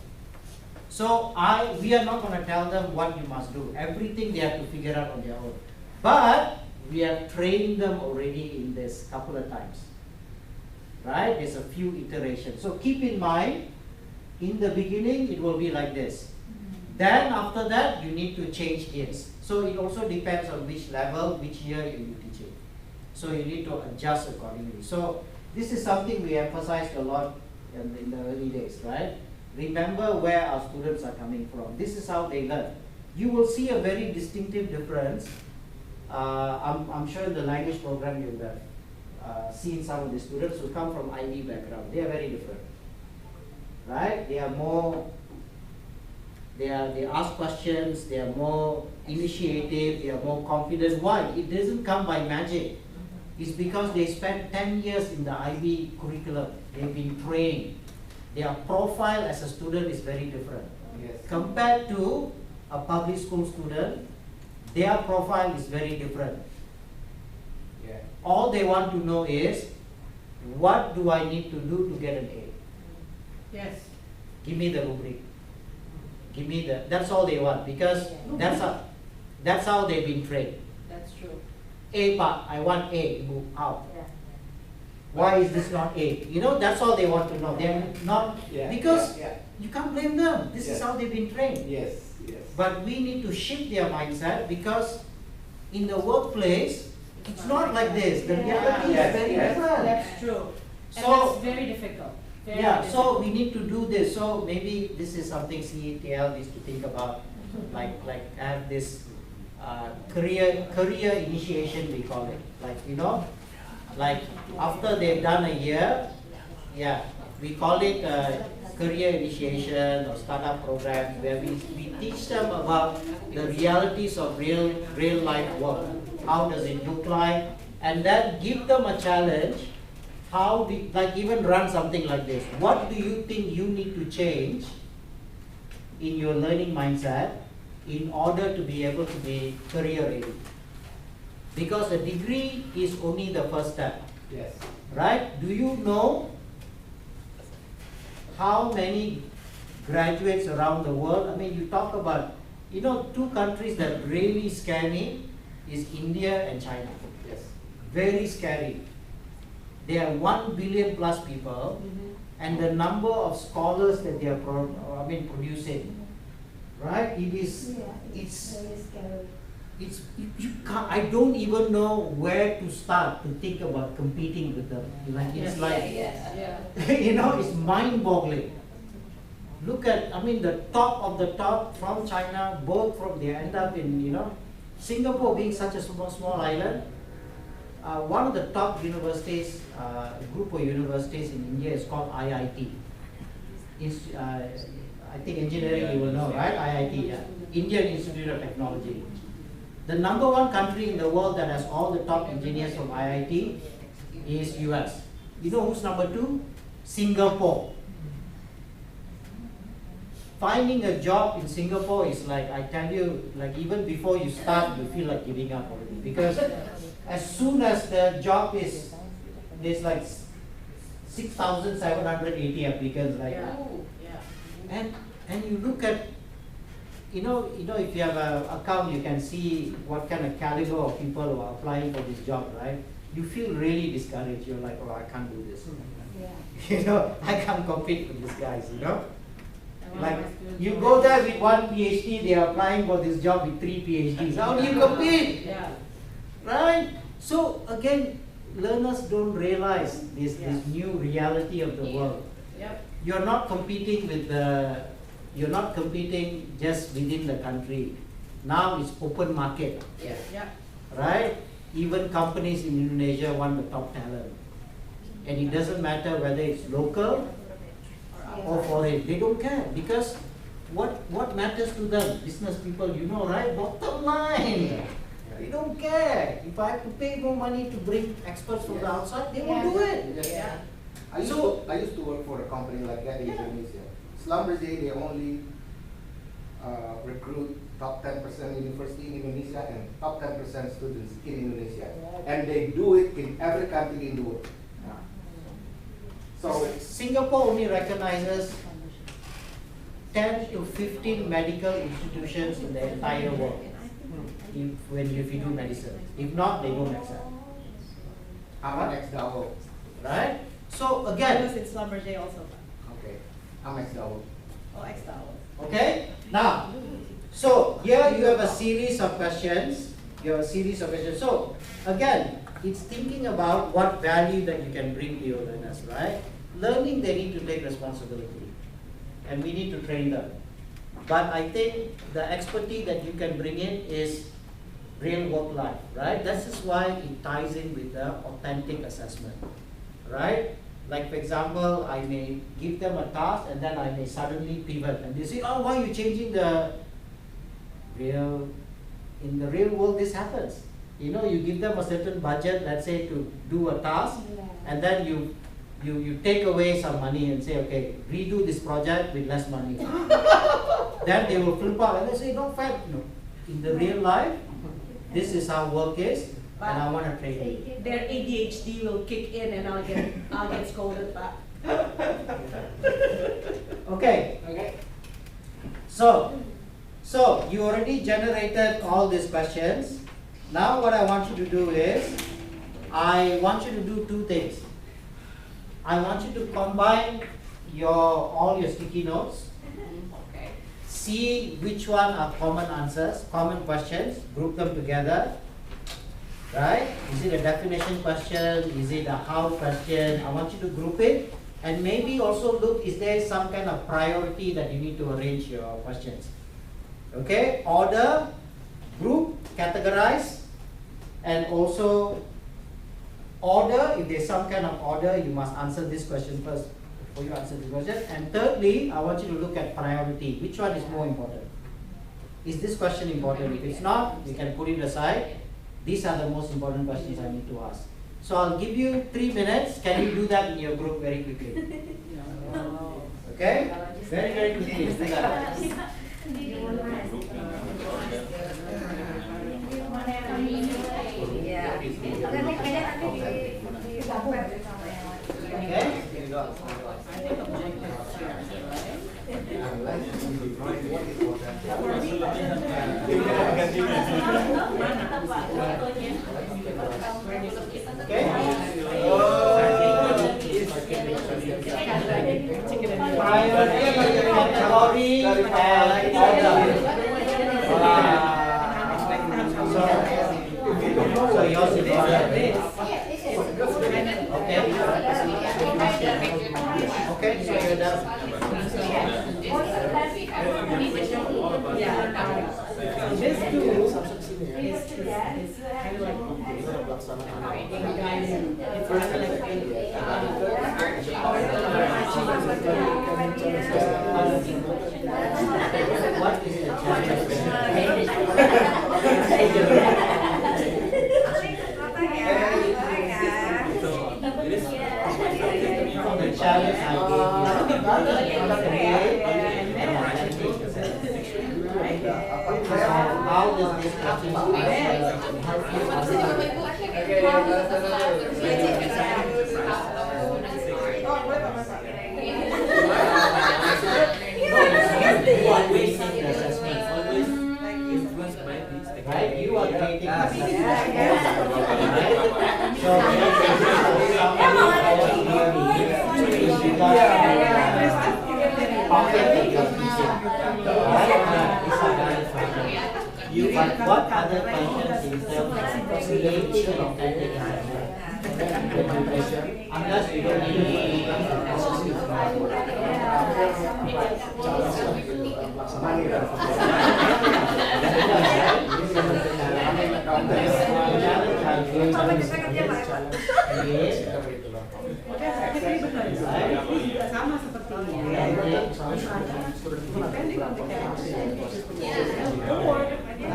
So we are not going to tell them what you must do. Everything they have to figure out on their own. But we have trained them already in this couple of times. Right? There's a few iterations. So keep in mind, in the beginning it will be like this. Then after that you need to change gears. So it also depends on which level, which year you teach it. So you need to adjust accordingly. So this is something we emphasized a lot in the early days, right? Remember where our students are coming from. This is how they learn. You will see a very distinctive difference. I'm sure in the language program you will have seen some of the students who come from IB background. They are very different, right? They are more, they ask questions, they are more initiative, they are more confident. Why? It doesn't come by magic. It's because they spent 10 years in the IB curriculum. They've been trained. Their profile as a student is very different. Yes. Compared to a public school student, their profile is very different. Yeah. All they want to know is, what do I need to do to get an A? Yes. Give me the rubric. Give me the, that's all they want, because that's how they've been trained. That's true. A part, I want A, move out. Why is this not A? You know, that's all they want to know. They're not, because you can't blame them. This is how they've been trained. Yes, yes. But we need to shift their mindset, because in the workplace, it's not like this. The reality is very different. That's true. And So, that's very difficult. Very so we need to do this. So maybe this is something CETL needs to think about, like have this career initiation, we call it. Like, you know, like after they've done a year, we call it career initiation or startup program, where we teach them about the realities of real life work. How does it look like? And then give them a challenge. How do, like, even run something like this. What do you think you need to change in your learning mindset in order to be able to be career ready? Because a degree is only the first step. Yes. Right? Do you know how many graduates around the world? I mean, you talk about, you know, two countries that really scare me is India and China. Yes. Very scary. There are 1 billion plus people, and the number of scholars that they are producing, right? You can't, I don't even know where to start to think about competing with them. Like, it's you know, it's mind-boggling. Look at, I mean, the top of the top from China, both from, they end up in, you know, Singapore being such a small island. One of the top universities, group of universities in India is called IIT. I think engineering you will know, right? IIT, Indian Institute of Technology. The number one country in the world that has all the top engineers from IIT is US. You know who's number 2? Singapore. Finding a job in Singapore is like, I tell you, like even before you start, you feel like giving up already. Because as soon as the job is, there's like 6,780 applicants, like and you look at, you know, if you have an account, you can see what kind of caliber of people who are applying for this job, right? You feel really discouraged. You're like, oh, I can't do this. You know, I can't compete with these guys, you know? Like, you go there with 1 PhD, they are applying for this job with 3 PhDs. How do you compete? Right? So, again, learners don't realize this new reality of the world. You're not competing with you're not competing just within the country. Now it's open market. Right? Even companies in Indonesia want the top talent. And it doesn't matter whether it's local or foreign. They don't care, because what matters to them? Business people, you know, right? Bottom line. They don't care. If I have to pay more money to bring experts from the outside, they will do it. I used to work for a company like that in Indonesia. Schlumberger, they only recruit top 10% university in Indonesia and top 10% students in Indonesia. And they do it in every country in the world. So Singapore only recognizes 10 to 15 medical institutions in the entire world if you do medicine. If not, they don't accept. I'm an ex-Davo. Right? So again, I was in Schlumberger also. Okay, I'm ex-Davo. Oh, ex-Davo. Okay? Now, so here you have a series of questions. So again, it's thinking about what value that you can bring to your learners, right? Learning, they need to take responsibility, and we need to train them. But I think the expertise that you can bring in is real work life, right? This is why it ties in with the authentic assessment, right? Like, for example, I may give them a task and then I may suddenly pivot and they say, oh, why are you changing the real, in the real world this happens. You know, you give them a certain budget, let's say, to do a task, and then you take away some money and say, okay, redo this project with less money. Then they will flip out and they say, no, fair. No. In the real life, this is how work is, and I want to train you. Their ADHD will kick in and I'll get scolded back. Okay. So you already generated all these questions. Now what I want you to do is, I want you to do two things. I want you to combine all your sticky notes. Okay. See which one are common answers, common questions, group them together. Right? Is it a definition question? Is it a how question? I want you to group it, and maybe also look, is there some kind of priority that you need to arrange your questions? Okay? Order, group, categorize, and also order. If there's some kind of order, you must answer this question first before you answer the question. And thirdly, I want you to look at priority. Which one is more important? Is this question important? If it's not, we can put it aside. These are the most important questions I need to ask. So I'll give you 3 minutes. Can you do that in your group very quickly? Okay? Very, very quickly. Do that. So yours is okay, so you're done. This tool is kind of like What is the challenge? The challenge how does this question right? You are creating but what other functions is there creating authentic unless we don't need sama seperti ini.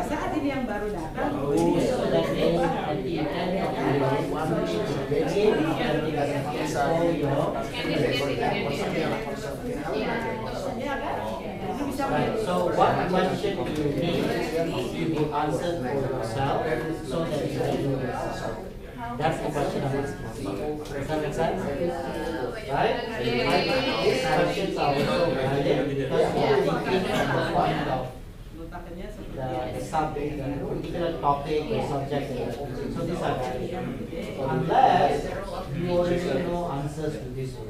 Saat ini yang baru datang, so what question do you need to answer for yourself so that you can do this? That's the question I'm asking. Does that make sense? Right? These questions are also valid because we are thinking from the point of the subject, the particular topic or subject. So these are valid. Unless you already know answers to this. So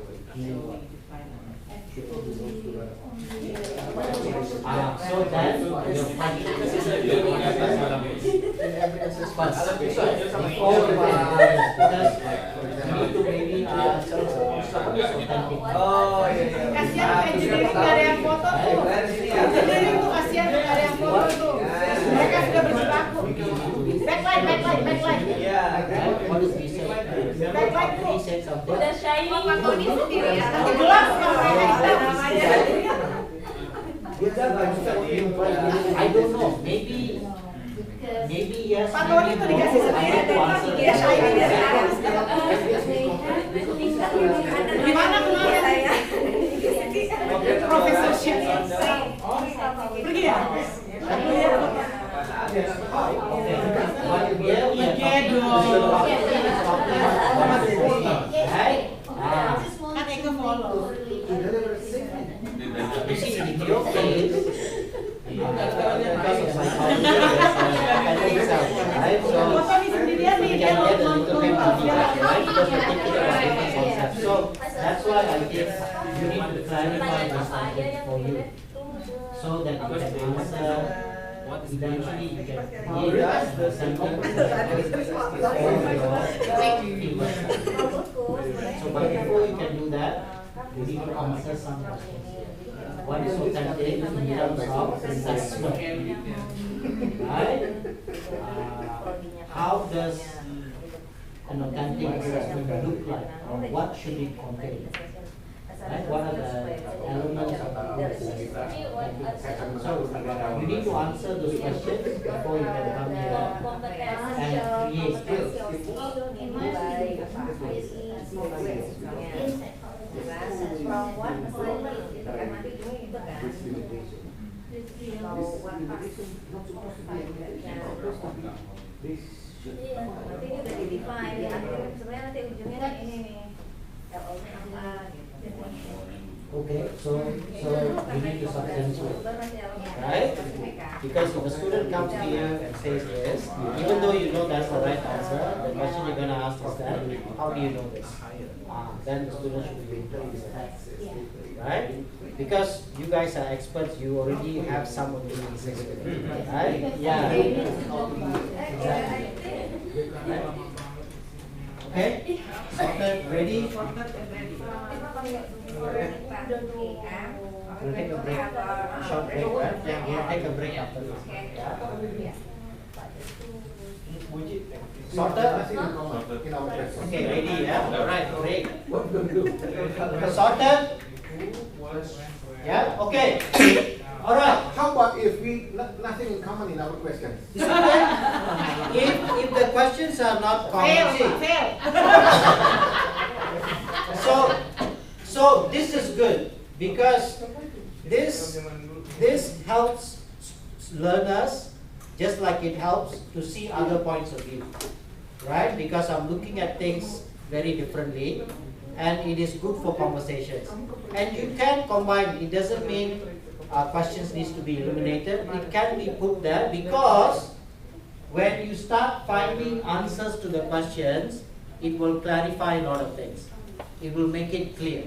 then your function kasihan engineering nggak ada yang foto tuh. Engineering tuh kasihan nggak ada yang foto tuh. Mereka sudah berjibaku. Backlight. Backlight tuh. Udah shiny waktu ini sendiri ya. Nanti gelap kalau mereka I don't know. Maybe yes. Pak Tony tuh dikasih sendiri dia shiny dia sekarang. Gimana kemarin? Professorship. Pergi ya? Kan Eka follow. You see, in your case, so clarify this content for you, so that you can answer. Eventually, you can create a sentence. So, but before you can do that, you need to answer some questions. What is authentic in terms of assessment? Right? How does an authentic assessment look like? Or what should it contain? Right? What are the elements of authentic assessment? So, you need to answer those questions before you can come here and create skills. Okay, so you need to substantiate, right? Because if a student comes here and says this, even though you know that's the right answer, the question you're going to ask is that, how do you know this? Then the student should be pleased, right? Because you guys are experts, you already have some of the things, right? Yeah. Exactly. Right? Okay? Sorted, ready? We'll take a break, short break, right? Yeah, we'll take a break after this. Yeah. Sorted? Okay, ready, yeah? Alright, break. Sorted? Yeah, okay. Alright. How about if we nothing in common in our questions? If the questions are not common, Fail. so this is good because this helps learners, just like it helps to see other points of view, right? Because I'm looking at things very differently, and it is good for conversations. And you can combine. It doesn't mean questions needs to be eliminated. It can be put there because when you start finding answers to the questions, it will clarify a lot of things. It will make it clear.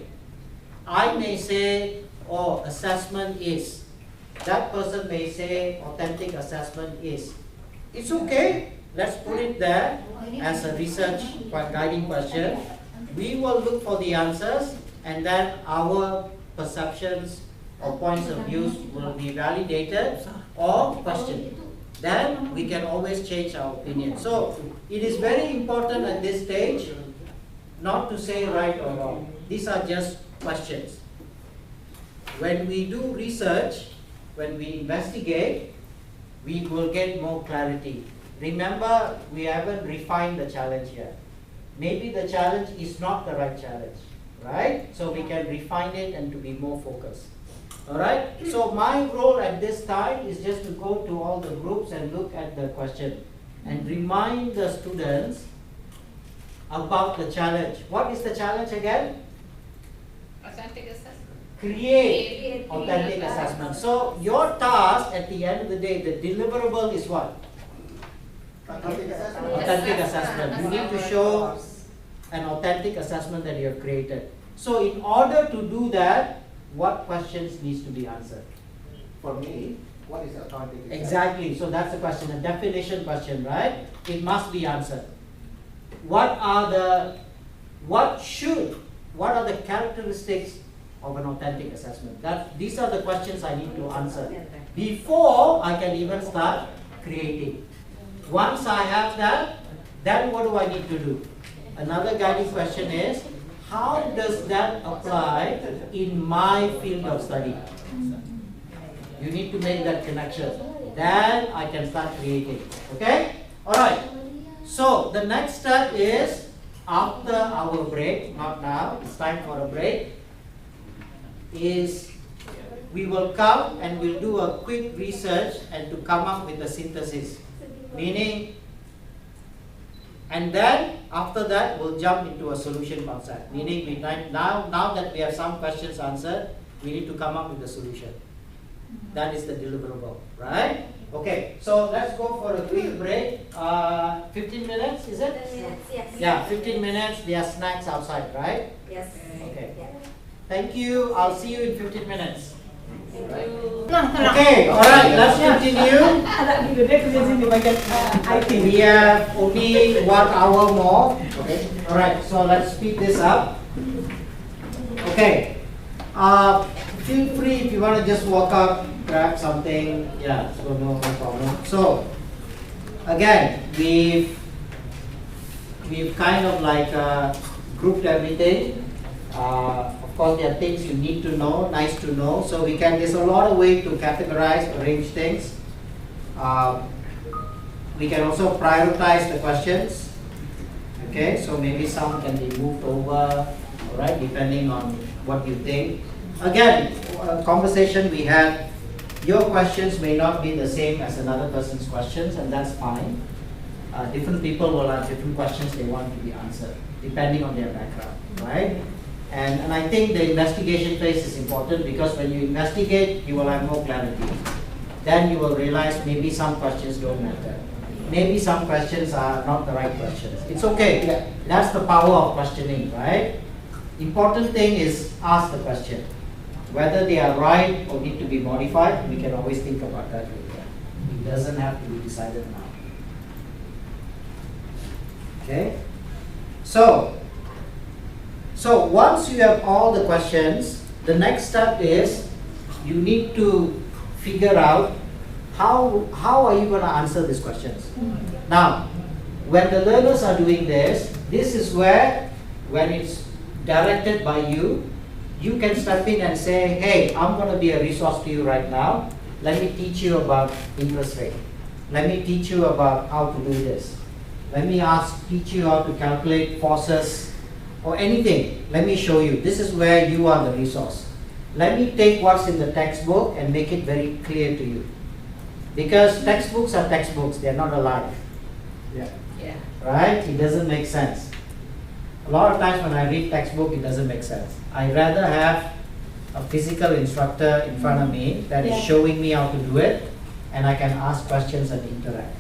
I may say, oh, assessment is. That person may say, authentic assessment is. It's okay. Let's put it there as a research guiding question. We will look for the answers, and then our perceptions or points of views will be validated or questioned. Then we can always change our opinion. So it is very important at this stage not to say right or wrong. These are just questions. When we do research, when we investigate, we will get more clarity. Remember, we haven't refined the challenge yet. Maybe the challenge is not the right challenge, right? So we can refine it and to be more focused. Alright? So my role at this time is just to go to all the groups and look at the question and remind the students about the challenge. What is the challenge again? Authentic assessment. Create authentic assessment. So your task at the end of the day, the deliverable is what? Authentic assessment. You need to show an authentic assessment that you have created. So in order to do that, what questions needs to be answered? For me, what is authentic assessment? Exactly. So that's the question, a definition question, right? It must be answered. What are the characteristics of an authentic assessment? These are the questions I need to answer before I can even start creating. Once I have that, then what do I need to do? Another guiding question is, how does that apply in my field of study? You need to make that connection. Then I can start creating. Okay? Alright. So the next step is after our break, not now, it's time for a break, is we will come and we'll do a quick research and to come up with a synthesis. Meaning, and then after that we'll jump into a solution concept. Meaning we now that we have some questions answered, we need to come up with a solution. That is the deliverable, right? Okay, so let's go for a quick break. 15 minutes, is it? Yes. Yeah, 15 minutes. There are snacks outside, right? Yes. Okay. Yeah. Thank you. I'll see you in 15 minutes. Tenang, tenang. Okay, alright, let's continue. Ada di gede kerja sini bagian IT. We have only 1 hour more. Okay. Alright, so let's speed this up. Okay. Feel free if you want to just walk up, grab something. Yeah, so no problem. So again, we've kind of like grouped everything. Of course, there are things you need to know, nice to know. So there's a lot of way to categorize, arrange things. We can also prioritize the questions. Okay, so maybe some can be moved over, alright, depending on what you think. Again, conversation we had, your questions may not be the same as another person's questions, and that's fine. Different people will have different questions they want to be answered, depending on their background, right? And I think the investigation phase is important, because when you investigate, you will have more clarity. Then you will realize maybe some questions don't matter. Maybe some questions are not the right questions. It's okay. That's the power of questioning, right? Important thing is ask the question. Whether they are right or need to be modified, we can always think about that later. It doesn't have to be decided now. Okay? So once you have all the questions, the next step is you need to figure out how are you going to answer these questions. Now, when the learners are doing this is where, when it's directed by you, you can step in and say, hey, I'm going to be a resource to you right now. Let me teach you about interest rate. Let me teach you about how to do this. Let me teach you how to calculate forces or anything. Let me show you. This is where you are the resource. Let me take what's in the textbook and make it very clear to you. Because textbooks are textbooks, they're not alive. Yeah. Right? It doesn't make sense. A lot of times when I read textbook, it doesn't make sense. I'd rather have a physical instructor in front of me that is showing me how to do it, and I can ask questions and interact.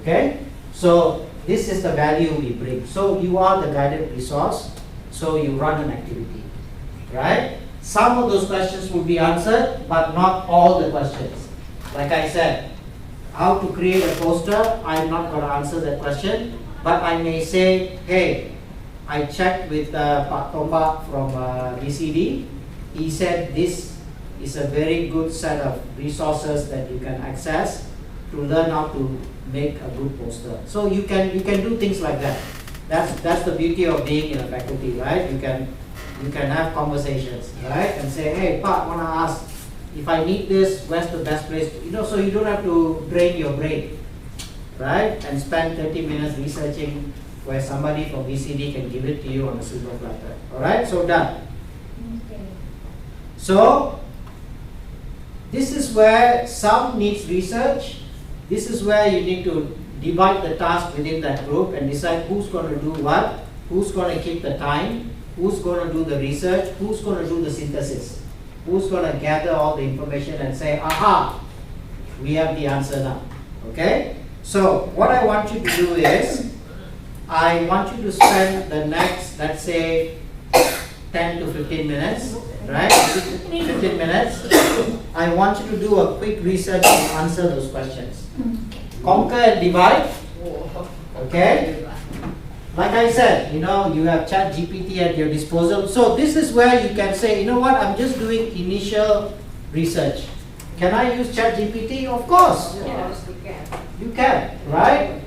Okay? So this is the value we bring. So you are the guided resource, so you run an activity. Right? Some of those questions will be answered, but not all the questions. Like I said, how to create a poster, I'm not going to answer that question, but I may say, hey, I checked with Pak Tombak from BCD. He said this is a very good set of resources that you can access to learn how to make a good poster. So you can do things like that. That's the beauty of being in a faculty, right? You can have conversations, right? And say, hey, Pak, I want to ask, if I need this, where's the best place to, so you don't have to drain your brain, right? And spend 30 minutes researching where somebody from BCD can give it to you on a silver platter. Alright, so done. Okay. So, this is where some needs research. This is where you need to divide the task within that group and decide who's going to do what, who's going to keep the time, who's going to do the research, who's going to do the synthesis. Who's going to gather all the information and say, aha, we have the answer now. Okay? So what I want you to do is, I want you to spend the next, let's say, 10 to 15 minutes, right? 15 minutes. I want you to do a quick research and answer those questions. Conquer and divide. Okay? Like I said, you have ChatGPT at your disposal. So this is where you can say, you know what, I'm just doing initial research. Can I use ChatGPT? Of course. Yes, we can. You can, right?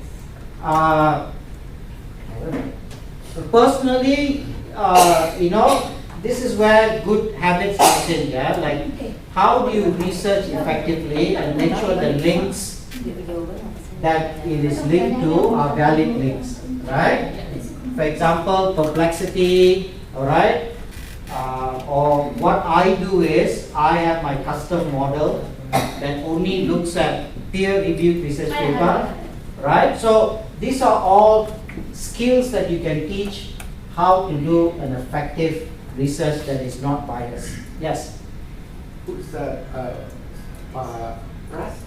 Personally, this is where good habits comes in, yeah? Like, how do you research effectively and make sure the links that it is linked to are valid links, right? For example, perplexity, alright? Or what I do is, I have my custom model that only looks at peer-reviewed research paper, right? So these are all skills that you can teach how to do an effective research that is not biased. Yes? Who's Pras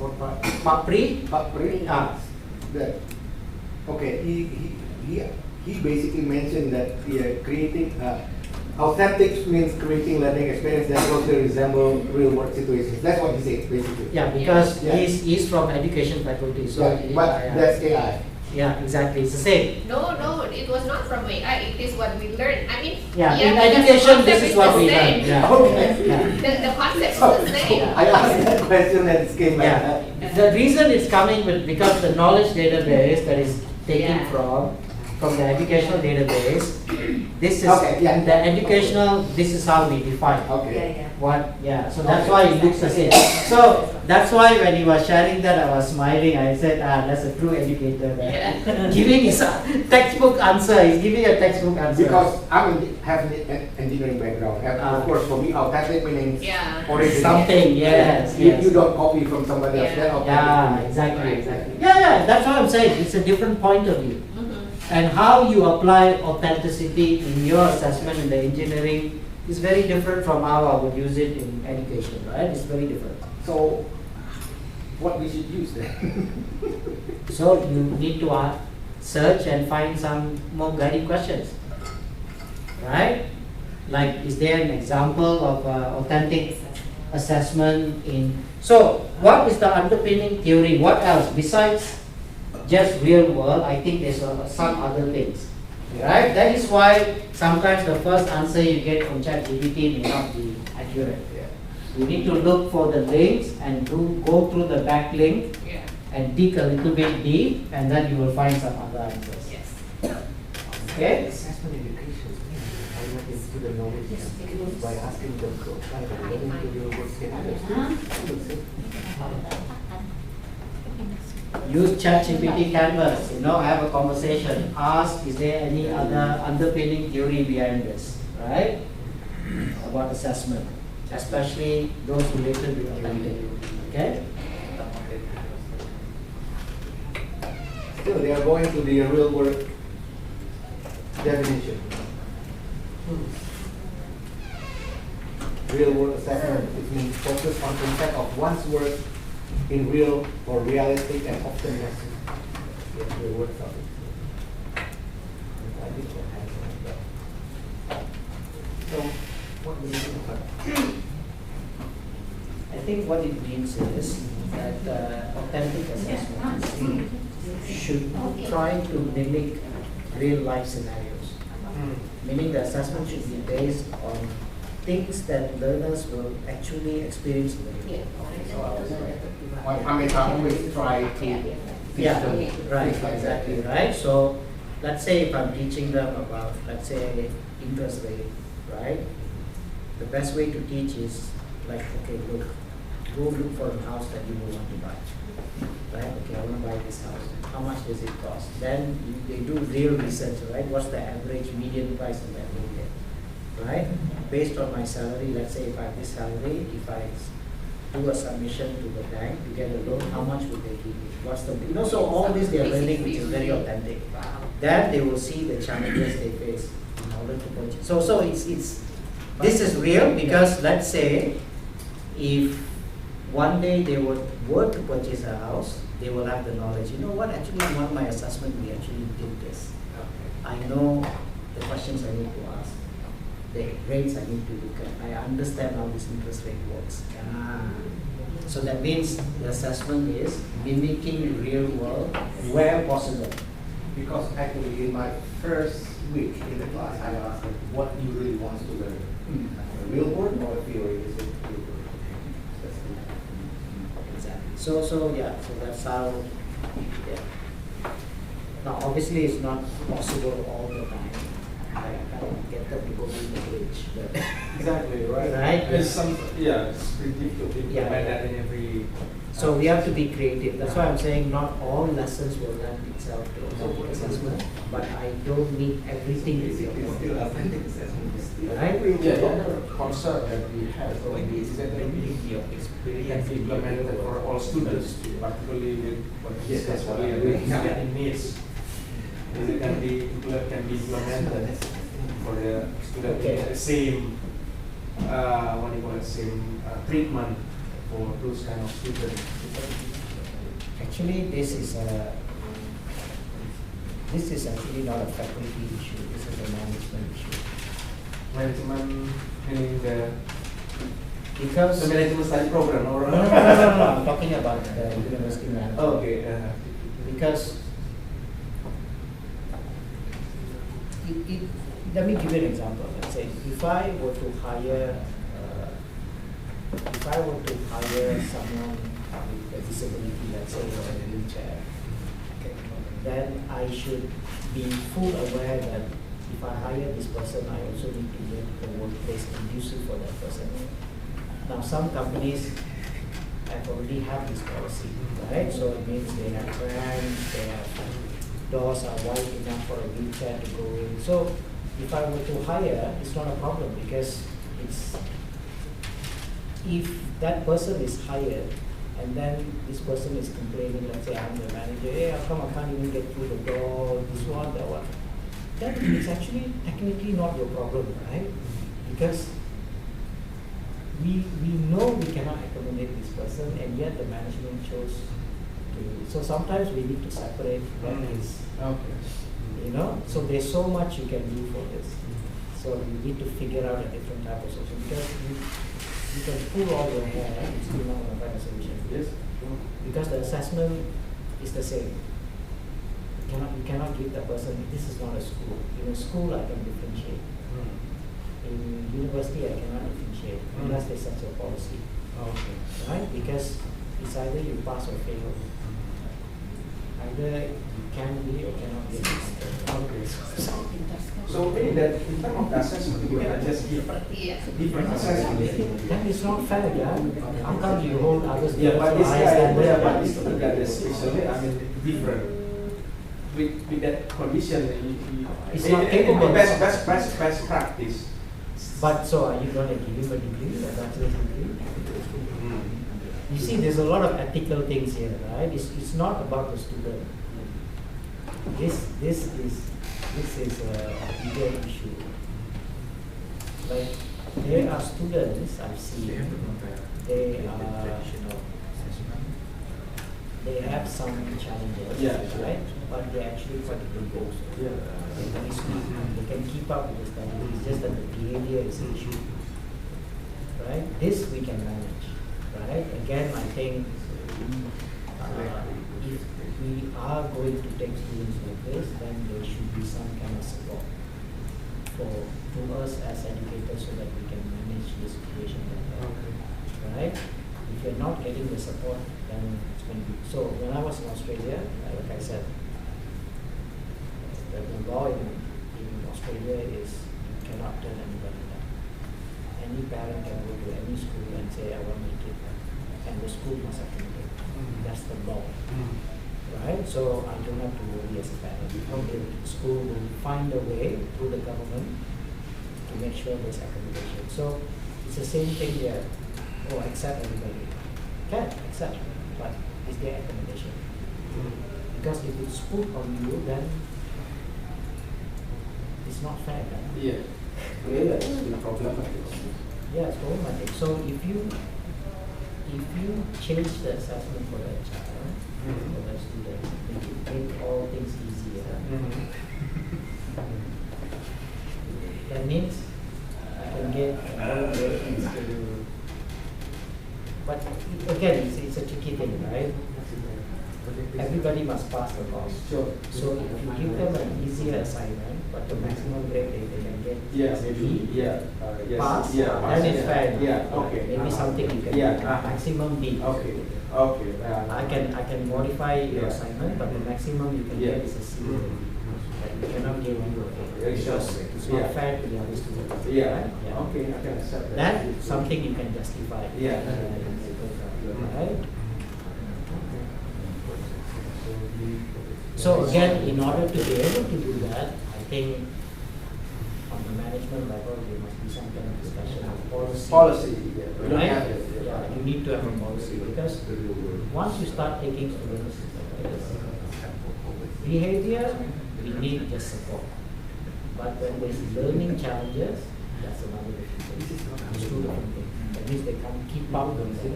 or Papri? That, okay, he basically mentioned that creating authentic means creating learning experience that closely resemble real world situations. That's what he said basically. Yeah, because Yeah. he's from education faculty, so Yeah, but that's AI. yeah, exactly, it's the same. No, it was not from AI. It is what we learned. I mean, Yeah, in because the education, this concept is what the we same. learn. Yeah. Okay. Yeah. The concept is So, the same. I asked that question and it came like Yeah, that. the reason it's coming with, because the knowledge database that is taken Yeah. from the educational database, this is, Okay, yeah. the educational, this is how we define. Okay. What, yeah, so that's why it looks the same. So that's why when he was sharing that, I was smiling. I said, that's a true educator. Right? Yeah. Giving his textbook answer. He's giving a textbook answer. Because have an engineering background, and of course for me authentic means Yeah. original. Something, yes, You, yes. you don't copy from somebody else. Yeah. That authentic Yeah, means- exactly, Right. exactly. Yeah, that's what I'm saying. It's a different point of view. And how you apply authenticity in your assessment in the engineering is very different from how I would use it in education, right? It's very different. So, what we should use then? So you need to search and find some more guiding questions, right? Like, is there an example of authentic assessment in? So, what is the underpinning theory? What else besides just real world? I think there's some other things, right? That is why sometimes the first answer you get from ChatGPT may not be accurate. You need to look for the links and go through the backlink Yeah. and dig a little bit deep, and then you will find some other answers. Yes. Okay? Assessment education. I went into the knowledge by asking them to apply the learning to real world scenarios. Use ChatGPT Canvas. I have a conversation. Ask, is there any other underpinning theory behind this, right? About assessment, especially those related with authentic. Okay? Still, they are going to the real world definition. Real world assessment, it means focus on impact of one's work in real or realistic and often messy. Real world topic. I think that has like that. So, what do you think about? I think what it means is that authentic assessment should try to mimic real life scenarios. Meaning the assessment should be based on things that learners will actually experience in the real world. I mean, I always try to Yeah, right, exactly, right? So let's say if I'm teaching them about, let's say, interest rate, right? The best way to teach is like, okay, look, go look for a house that you will want to buy. Right? Okay, I want to buy this house. How much does it cost? Then they do real research, right? What's the average median price in that area? Right? Based on my salary, let's say if I have this salary, if I do a submission to the bank to get a loan, how much would they give me? What's the, so all this they are learning, which is very authentic. Then they will see the challenges they face in order to purchase. So it's this is real because let's say if one day they were to purchase a house, they will have the knowledge. You know what? Actually, on my assessment, we actually did this. I know the questions I need to ask, the rates I need to look at. I understand how this interest rate works. So that means the assessment is mimicking real world where possible. Because actually in my first week in the class, I asked them what you really want to learn. A real world or a theory? Is it real world? Exactly. So that's how. Yeah. Now, obviously, it's not possible all the time. I can't get them to go to the bridge, but Exactly, right. Right? It's it's pretty difficult to implement that in every. so we have to be creative. That's why I'm saying not all lessons will lend itself to authentic assessment, but I don't need everything to be Still authentic assessment. right? The other concept that we have is that It can be implemented for all students, particularly with what Yes, that's what I with agree. special needs. It can be implemented for the student Okay. the same same treatment for those kind of students. Actually, this is actually not a faculty issue. This is a management issue. Management meaning the Because management study program or no, I'm talking about the university management. Okay. Because let me give you an example. Let's say if I were to hire someone with a disability, let's say, or a wheelchair, then I should be full aware that if I hire this person, I also need to make the workplace conducive for that person. Now, some companies have already have this policy, right? So it means they have ramps, they have doors are wide enough for a wheelchair to go in. So if I were to hire, it's not a problem because it's if that person is hired and then this person is complaining, let's say I'm the manager, hey, how come I can't even get through the door, this one, that one, then it's actually technically not your problem, right? Because we know we cannot accommodate this person and yet the management chose to. So sometimes we need to separate what is, you know, so there's so much you can do for this. So you need to figure out a different type of solution because you can pull all your hair and still not going to find a solution. Yes. Because the assessment is the same. You cannot give the person, this is not a school. In a school I can differentiate. In university I cannot differentiate unless there's such a policy. Right? Because it's either you pass or fail. Either you can be or cannot be. So meaning that in terms of assessment, you can just give different assessment. Then it's not fair, yeah? How come you hold others to Yeah, but a this higher guy, standard? but this guy is especially, I mean, different. With that condition, It's not capable. Best practice. But so are you going to give him a degree, a bachelor's degree? You see, there's a lot of ethical things here, right? It's not about the student. This is a bigger issue. Like there are students I've seen. They have some challenges, right? But they're actually quite good goals. They can keep up with the studies. It's just that the behavior is an issue, right? This we can manage, right? Again, I think if we are going to take students like this, then there should be some kind of support to us as educators so that we can manage the situation better, right? If you're not getting the support, then it's going to be. So when I was in Australia, like I said, the law in Australia is you cannot turn anybody down. Any parent can go to any school and say, I want my kid back. And the school must accommodate. That's the law. Right? So I don't have to worry as a parent. The school will find a way through the government to make sure there's accommodation. So it's the same thing here. Oh, accept everybody. Can accept, but is there accommodation? Because if it's put on you, then it's not fair. Right? Yeah. Yeah, that's problematic. Yeah, it's problematic. So if you change the assessment for that child, for that student, make all things easier. That means I can get all the things to do. But again, it's a tricky thing, right? Everybody must pass the course. Sure. So if you give them an easier assignment, but the maximum grade they can get Yes, B, yes, pass, yeah, then it's fair. Yeah, okay. Maybe something you can Yeah, do, maximum B. Okay. I can modify your assignment, but the maximum you can Yeah. get is a C. But you cannot give you a because it's not fair to the other students. Yeah. Right? Yeah. Okay, I can accept that. That's something you can justify. Yeah. Right? So again, in order to be able to do that, I think on the management level there must be some kind of discussion of policy. Policy, yeah. We don't Right? have it. Yeah, you need to have a policy because once you start taking students, behavior, we need just support. But when there's learning challenges, that's another different thing. It's two different things. That means they can't keep up with the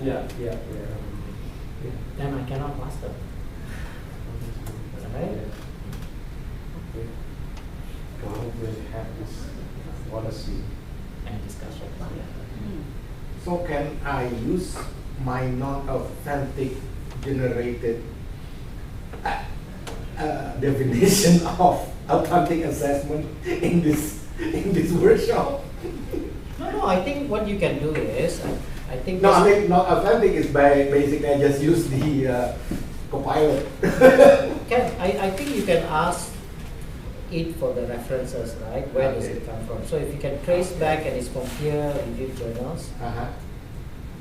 Yeah. then I cannot master. Right? Okay. God will have this policy And discussion. So can I use my non-authentic generated definition of authentic assessment in this workshop? No, I think what you can do is, I think. No, I mean not authentic is by basically I just use the copilot. I think you can ask it for the references, right? Where does it come from? So if you can trace back and it's from peer-reviewed journals,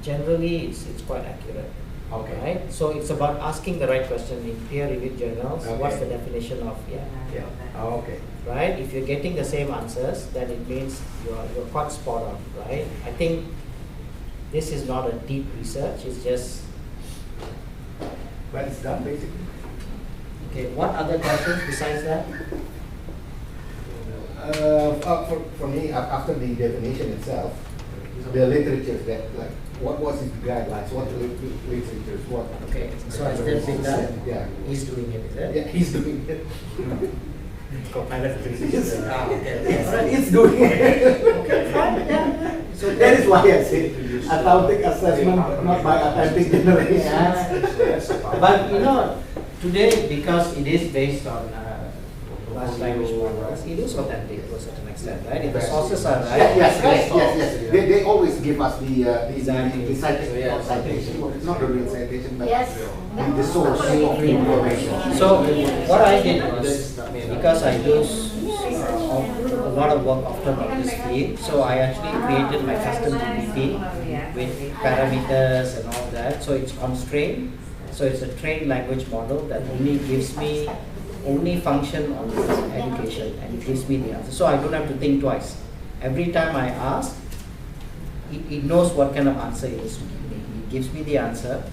generally it's quite accurate. Okay. Right? So it's about asking the right question in peer-reviewed journals. Okay. What's the definition of Yeah. Okay. right? If you're getting the same answers, then it means you're quite spot on, right? I think this is not a deep research. It's just But it's done basically. okay. What other questions besides that? For me, after the definition itself, the literature that like what was his guidelines, what the literature, what. Okay. So has that been done? Yeah. He's doing it, is it? Yeah, he's doing it. Copilot okay. It's It's doing it. okay, fine. Yeah. So that is why I say authentic assessment, not by authentic generation. Yeah. But you know, today because it is based on large language models, it is authentic to a certain extent, right? If the sources are right. Yes. They always give us the Exactly. citation, not the real citation, but Yes. the source of the information. So what I did was, because I do a lot of work often on this field, so I actually created my custom GPT with parameters and all that. So it's constrained. So it's a trained language model that only function on education, and it gives me the answer. So I don't have to think twice. Every time I ask, it knows what kind of answer it is to give me. It gives me the answer,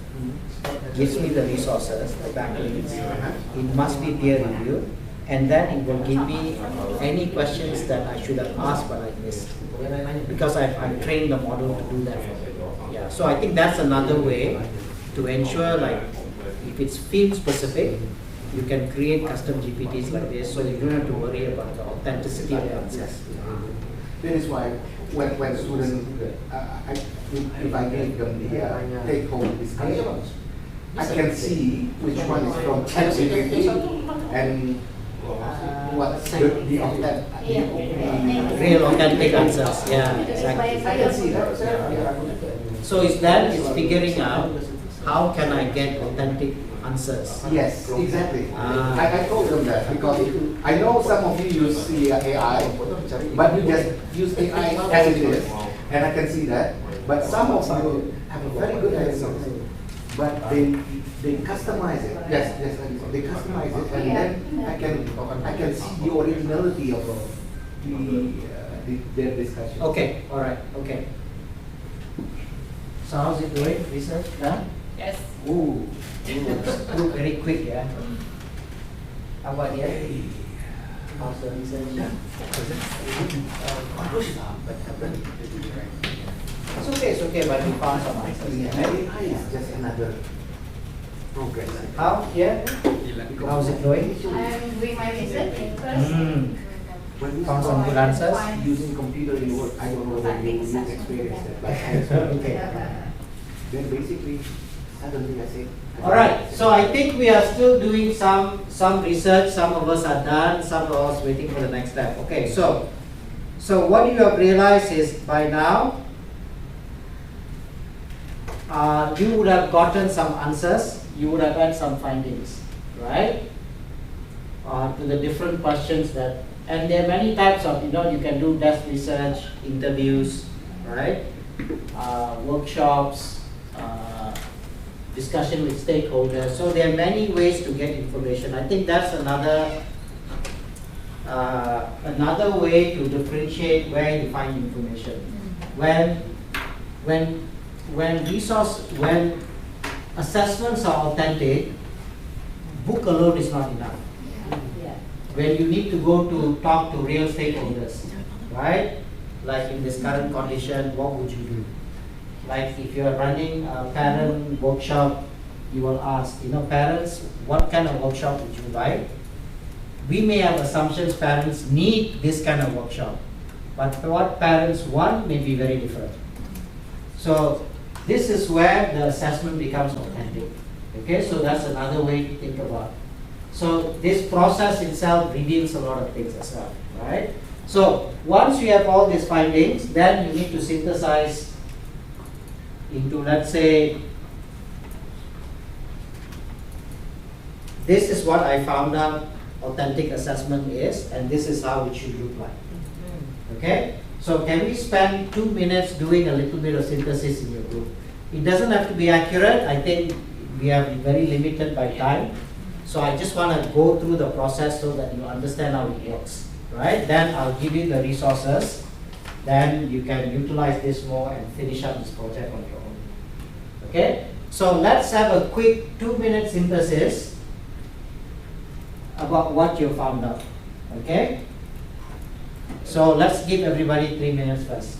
gives me the resources, the backlinks. It must be peer reviewed, and then it will give me any questions that I should have asked but I missed, because I've trained the model to do that for me. Yeah. So I think that's another way to ensure, like, if it's field specific, you can create custom GPTs like this, so you don't have to worry about the authenticity of the answers. That is why when students, if I give them the take-home discussion, I can see which one is from ChatGPT and what's the real authentic answers. Yeah, exactly. I can see that. Yeah. So it's that it's figuring out how can I get authentic answers. Yes, exactly. Ah. I told them that because I know some of you use the AI, but you just use AI as it is, and I can see that. But some of you have a very good answer, but they customize it. Yes, they customize it, and then I can see the originality of their discussion. Okay, all right, okay. So how's it doing? Research done? Yes. Ooh, very quick, yeah. How about you? How's the research done? It's okay, but we found some answers. Yeah. AI is just another progress. How? Yeah? How's it going? I'm doing my research first. When we Found some good answers? using computer in work, I don't know whether you experience that, but Okay. then basically, suddenly I say, All right, so I think we are still doing some research. Some of us are done, some of us waiting for the next step. Okay, so what you have realized is by now, you would have gotten some answers. You would have had some findings, right? To the different questions that, and there are many types of, you can do desk research, interviews, right? Workshops, discussion with stakeholders. So there are many ways to get information. I think that's another way to differentiate where you find information. When assessments are authentic, book alone is not enough. When you need to go to talk to real stakeholders, right? Like in this current condition, what would you do? Like if you're running a parent workshop, you will ask, parents, what kind of workshop would you like? we may have assumptions parents need this kind of workshop, but what parents want may be very different. So this is where the assessment becomes authentic. Okay, so that's another way to think about it. So this process itself reveals a lot of things as well, right? So once you have all these findings, then you need to synthesize into, let's say, this is what I found out authentic assessment is, and this is how it should look like. Okay? So can we spend 2 minutes doing a little bit of synthesis in your group? It doesn't have to be accurate. I think we are very limited by time. So I just want to go through the process so that you understand how it works, right? Then I'll give you the resources. Then you can utilize this more and finish up this project on your own. Okay? So let's have a quick 2-minute synthesis about what you found out. Okay? So let's give everybody 3 minutes first.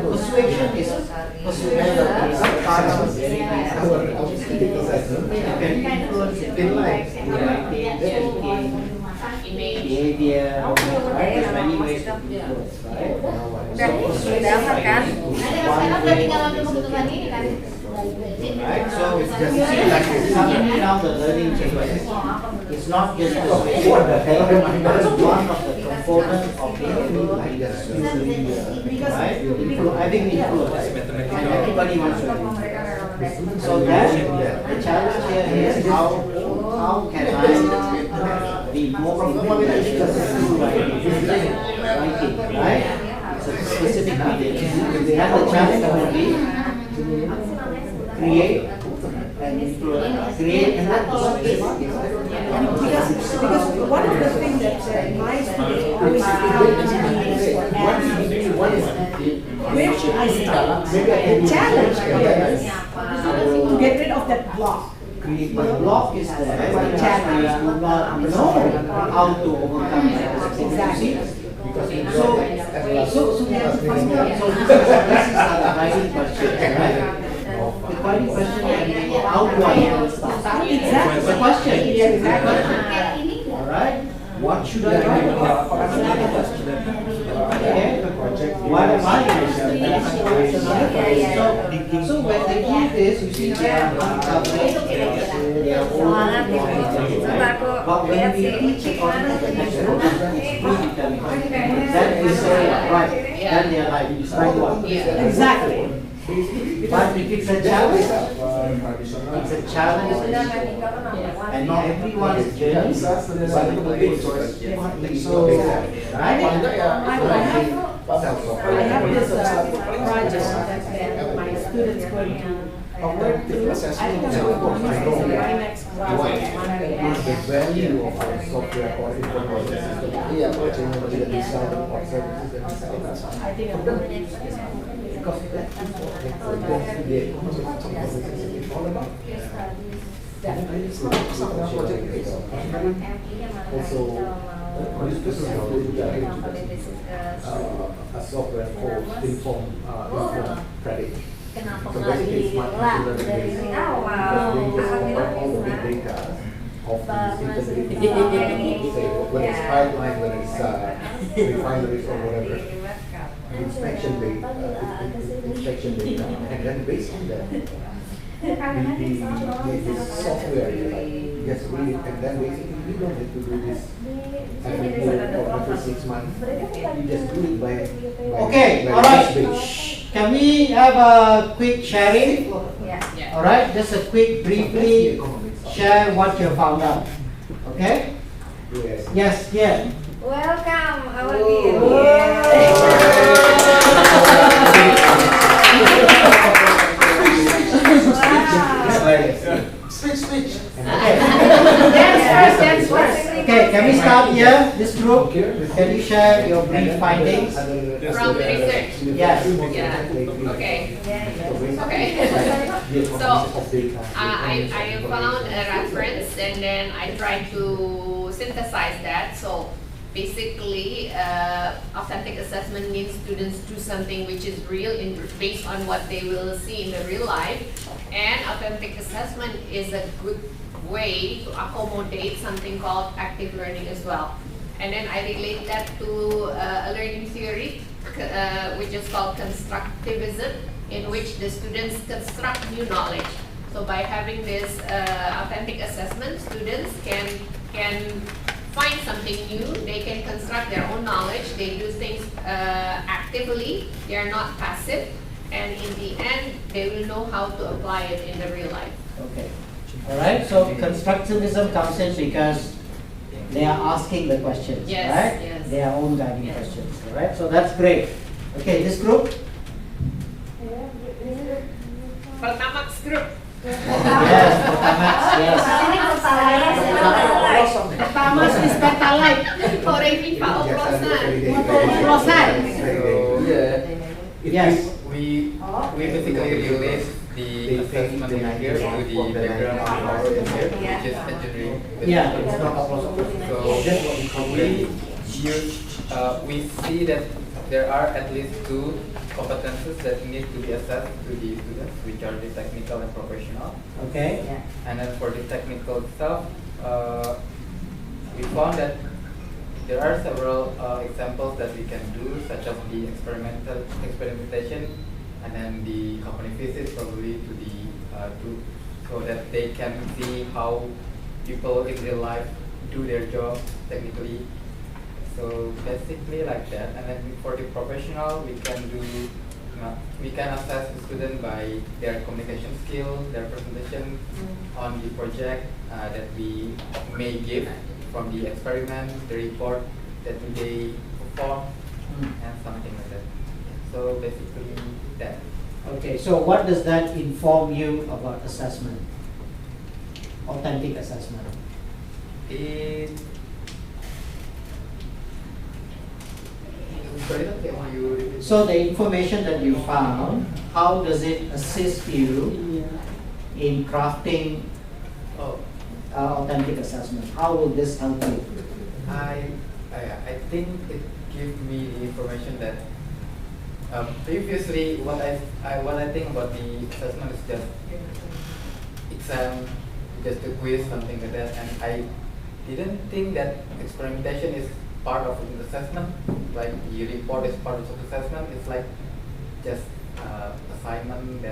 Persuasion is behavior, right? There's many ways to influence, right? Right, so suddenly now the learning changes. It's not just persuasion, okay? That's one of the components of being leaders, right? Having influence, and everybody wants to influence. So then the challenge here is how can I be more influential through writing, right? It's a specific medium. And the challenge would be create and influence, create and not because one of the things that my students always where should Maybe I can challenge yes. to get rid of that block. The block is there, but the challenge do not know how to overcome that. Exactly. Because you So, know, as so we have to find out. So this is a guiding question, right? The guiding question is how do I handle stuff? Exactly. The question. Exactly. All right. What should I do? Okay. What am I interested in? So when they do this, you see they are uncovering their own knowledge. But when we teach it on the next group, then they say, right, then they are like, right one. Exactly. But if it's a challenge, and not everyone's journey, so, right? I have this project that my students going to work through. I think I'm going to use it in my next class. The value of our software or information system. Yeah, the design of services. I think I'm going to use it. Because that's what the conversation is all about. Also, a software called inform credit. So basically, it's much easier than this. All the data of these integrated, say, whether it's pipeline, whether it's refineries or whatever. Inspection data, and then based on that, the software just read it, and then basically we don't need to do this every year or every 6 months. You just do it by Okay, by all right. this Can we have a quick sharing? Yeah. All right, just a quick, briefly share what you found out. Okay? Yes. Yes, yeah. Welcome, our dear. Speech. Dance first. Okay, can we start here? This group, can you share your brief findings? From the research. Yes. Yeah. Okay. Okay. So I found a reference and then I tried to synthesize that. So basically, authentic assessment means students do something which is real based on what they will see in the real life. And authentic assessment is a good way to accommodate something called active learning as well. And then I relate that to a learning theory, which is called constructivism, in which the students construct new knowledge. So by having this authentic assessment, students can find something new, they can construct their own knowledge, they do things actively, they are not passive, and in the end, they will know how to apply it in the real life. Okay. All right, so constructivism comes in because they are asking the questions, Yes, right? yes. Their own guiding questions, all right? So that's great. Okay, this group? Pertamax group. Yes, Pertamax, yes. Pertamax is Pertalite. Korek Pak Oplosan. Oplosan. Yes. We basically relate the assessment here to the background of our here, which is engineering. Yeah, it's not a process. So we see that there are at least 2 competences that need to be assessed to the students, which are the technical and professional. Okay. And then for the technical itself, we found that there are several examples that we can do, such as the experimentation, and then the company visits probably to the so that they can see how people in real life do their job technically. So basically like that. And then for the professional, we can assess the student by their communication skill, their presentation on the project that we may give, from the experiment, the report that they perform, and something like that. So basically that. Okay, so what does that inform you about assessment? Authentic assessment. So the information that you found, how does it assist you in crafting authentic assessment? How will this help you? I think it gives me the information that previously what I think about the assessment is just exam, just a quiz, something like that, and I didn't think that experimentation is part of the assessment. Like the report is part of the assessment. It's like just assignment,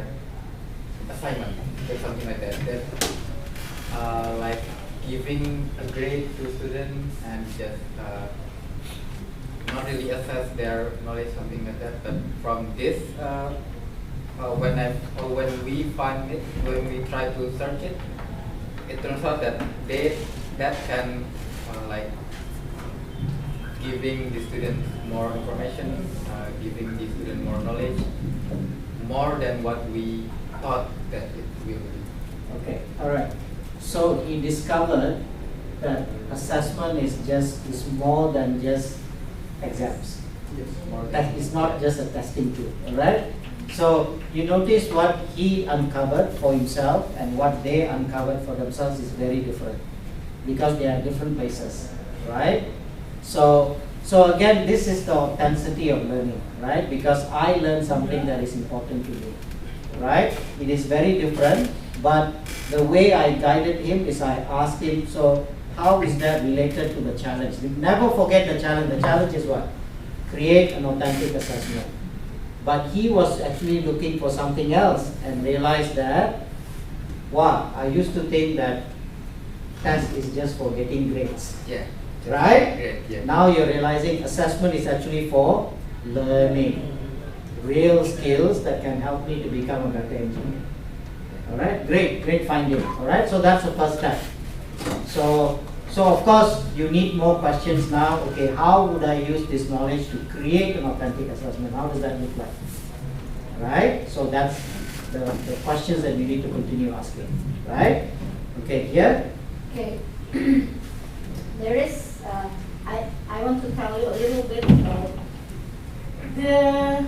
or something like that. That like giving a grade to students and just not really assess their knowledge, something like that. But from this, when we find it, when we try to search it, it turns out that that can like giving the students more information, giving the student more knowledge, more than what we thought that it will be. Okay, all right. So he discovered that assessment is more than just exams. Yes. That is not just a testing tool, all right? So you notice what he uncovered for himself and what they uncovered for themselves is very different because they are different places, right? So again, this is the authenticity of learning, right? Because I learned something that is important to me, right? It is very different, but the way I guided him is I asked him, so how is that related to the challenge? Never forget the challenge. The challenge is what? Create an authentic assessment. But he was actually looking for something else and realized that, wow, I used to think that test is just for getting grades. Yeah. Right? Great, yeah. Now you're realizing assessment is actually for learning. Real skills that can help me to become a better engineer. Alright, great finding. Alright, so that's the first step. So of course you need more questions now. Okay, how would I use this knowledge to create an authentic assessment? How does that look like? Right? So that's the questions that you need to continue asking. Right? Okay, here. Okay. There is, I want to tell you a little bit about the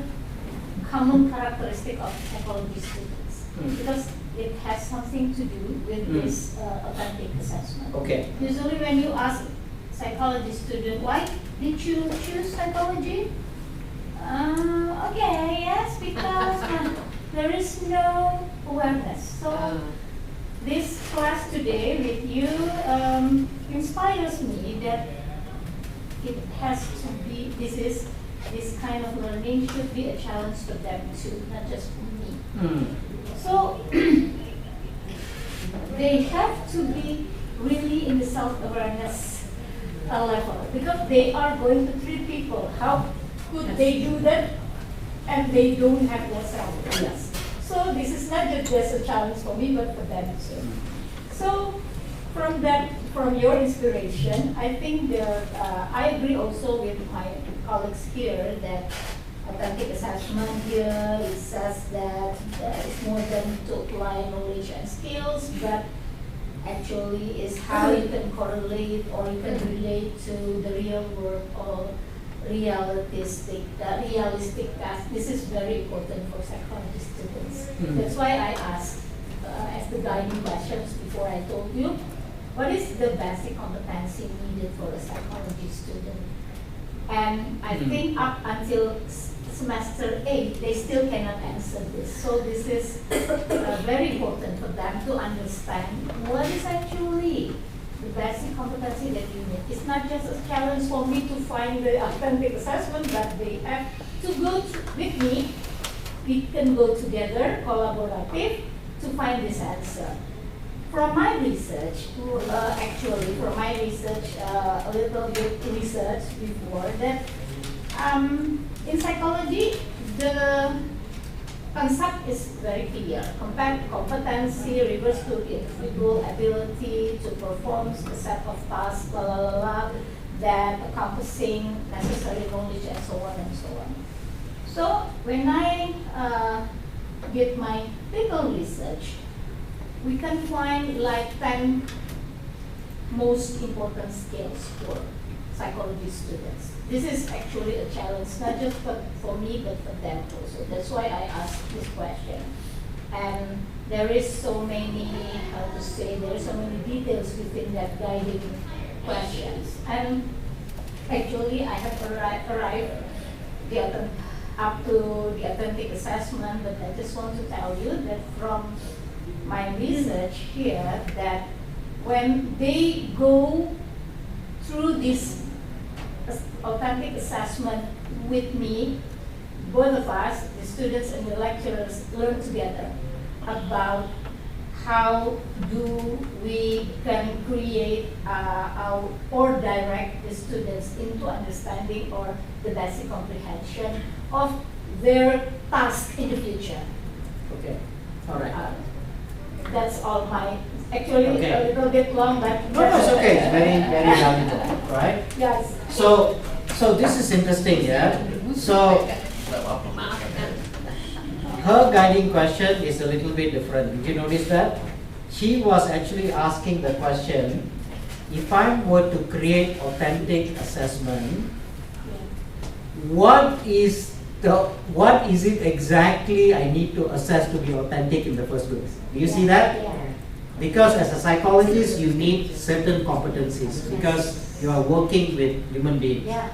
common characteristic of psychology students. Because it has something to do with this authentic assessment. Okay. Usually when you ask psychology student, why did you choose psychology? Okay, yes, because there is no awareness. So this class today with you inspires me that it has to be, this kind of learning should be a challenge for them too, not just for me. So they have to be really in the self-awareness level because they are going to treat people. How could they do that and they don't have that self-awareness? So this is not just a challenge for me, but for them too. So from your inspiration, I think I agree also with my colleagues here that authentic assessment here, it says that it's more than to apply knowledge and skills, but actually is how you can correlate or you can relate to the real world or realistic task. This is very important for psychology students. That's why I asked as the guiding questions before I told you, what is the basic competency needed for a psychology student? And I think up until semester 8, they still cannot answer this. So this is very important for them to understand what is actually the basic competency that you need. It's not just a challenge for me to find the authentic assessment, but they have to go with me. We can go together, collaborative, to find this answer. From my research, a little bit research before that, in psychology, the concept is very clear. Competency refers to the individual ability to perform a set of tasks, that encompassing necessary knowledge and so on and so on. So when I did my legal research, we can find like 10 most important skills for psychology students. This is actually a challenge, not just for me, but for them also. That's why I asked this question. And there is so many, how to say, there are so many details within that guiding questions. And actually, I have arrived up to the authentic assessment, but I just want to tell you that from my research here, that when they go through this authentic assessment with me, both of us, the students and the lecturers, learn together about how do we can create or direct the students into understanding or the basic comprehension of their task in the future. Okay, all right. That's all my, actually Okay. a little bit long, but. No, it's okay, it's very, very valuable, right? Yes. So this is interesting, yeah? So, her guiding question is a little bit different. Did you notice that? She was actually asking the question, if I were to create authentic assessment, what is it exactly I need to assess to be authentic in the first place? Do you see that? Yeah. Because as a psychologist, you need certain competencies because you are working with human beings, Yeah.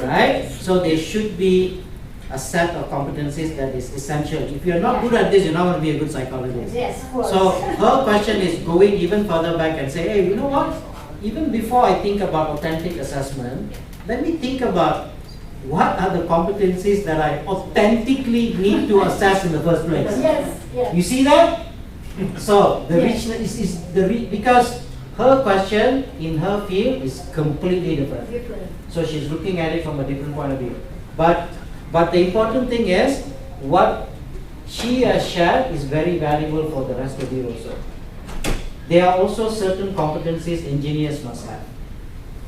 right? So there should be a set of competencies that is essential. If you're not good at this, you're not going to be a good psychologist. Yes, of course. So her question is going even further back and say, hey, you know what? Even before I think about authentic assessment, let me think about what are the competencies that I authentically need to assess in the first place. Yes, yes. You see that? So the Yes. richness is because her question in her field is completely different. Different. So she's looking at it from a different point of view. But the important thing is what she has shared is very valuable for the rest of you also. There are also certain competencies engineers must have.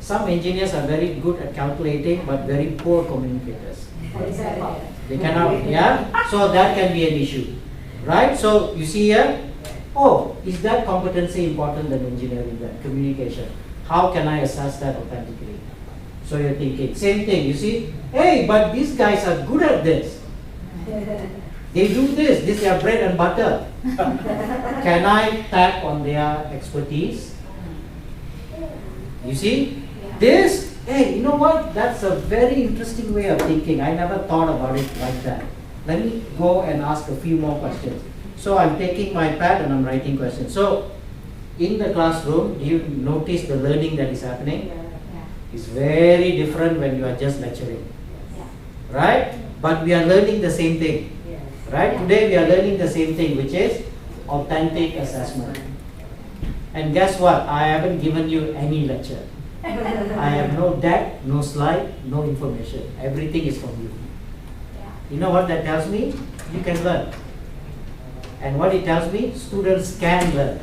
Some engineers are very good at calculating but very poor communicators. Exactly. They cannot, yeah? So that can be an issue, right? So you see here, oh, is that competency important than engineering, that communication? How can I assess that authentically? So you're thinking, same thing, you see, hey, but these guys are good at this. They do this is their bread and butter. Can I tap on their expertise? You see, this, hey, you know what? That's a very interesting way of thinking. I never thought about it like that. Let me go and ask a few more questions. So I'm taking my pad and I'm writing questions. So in the classroom, do you notice the learning that is happening? It's very different when you are just lecturing, right? But we are learning the same thing, right? Today we are learning the same thing, which is authentic assessment. And guess what? I haven't given you any lecture. I have no deck, no slide, no information. Everything is from you. You know what that tells me? You can learn. And what it tells me? Students can learn.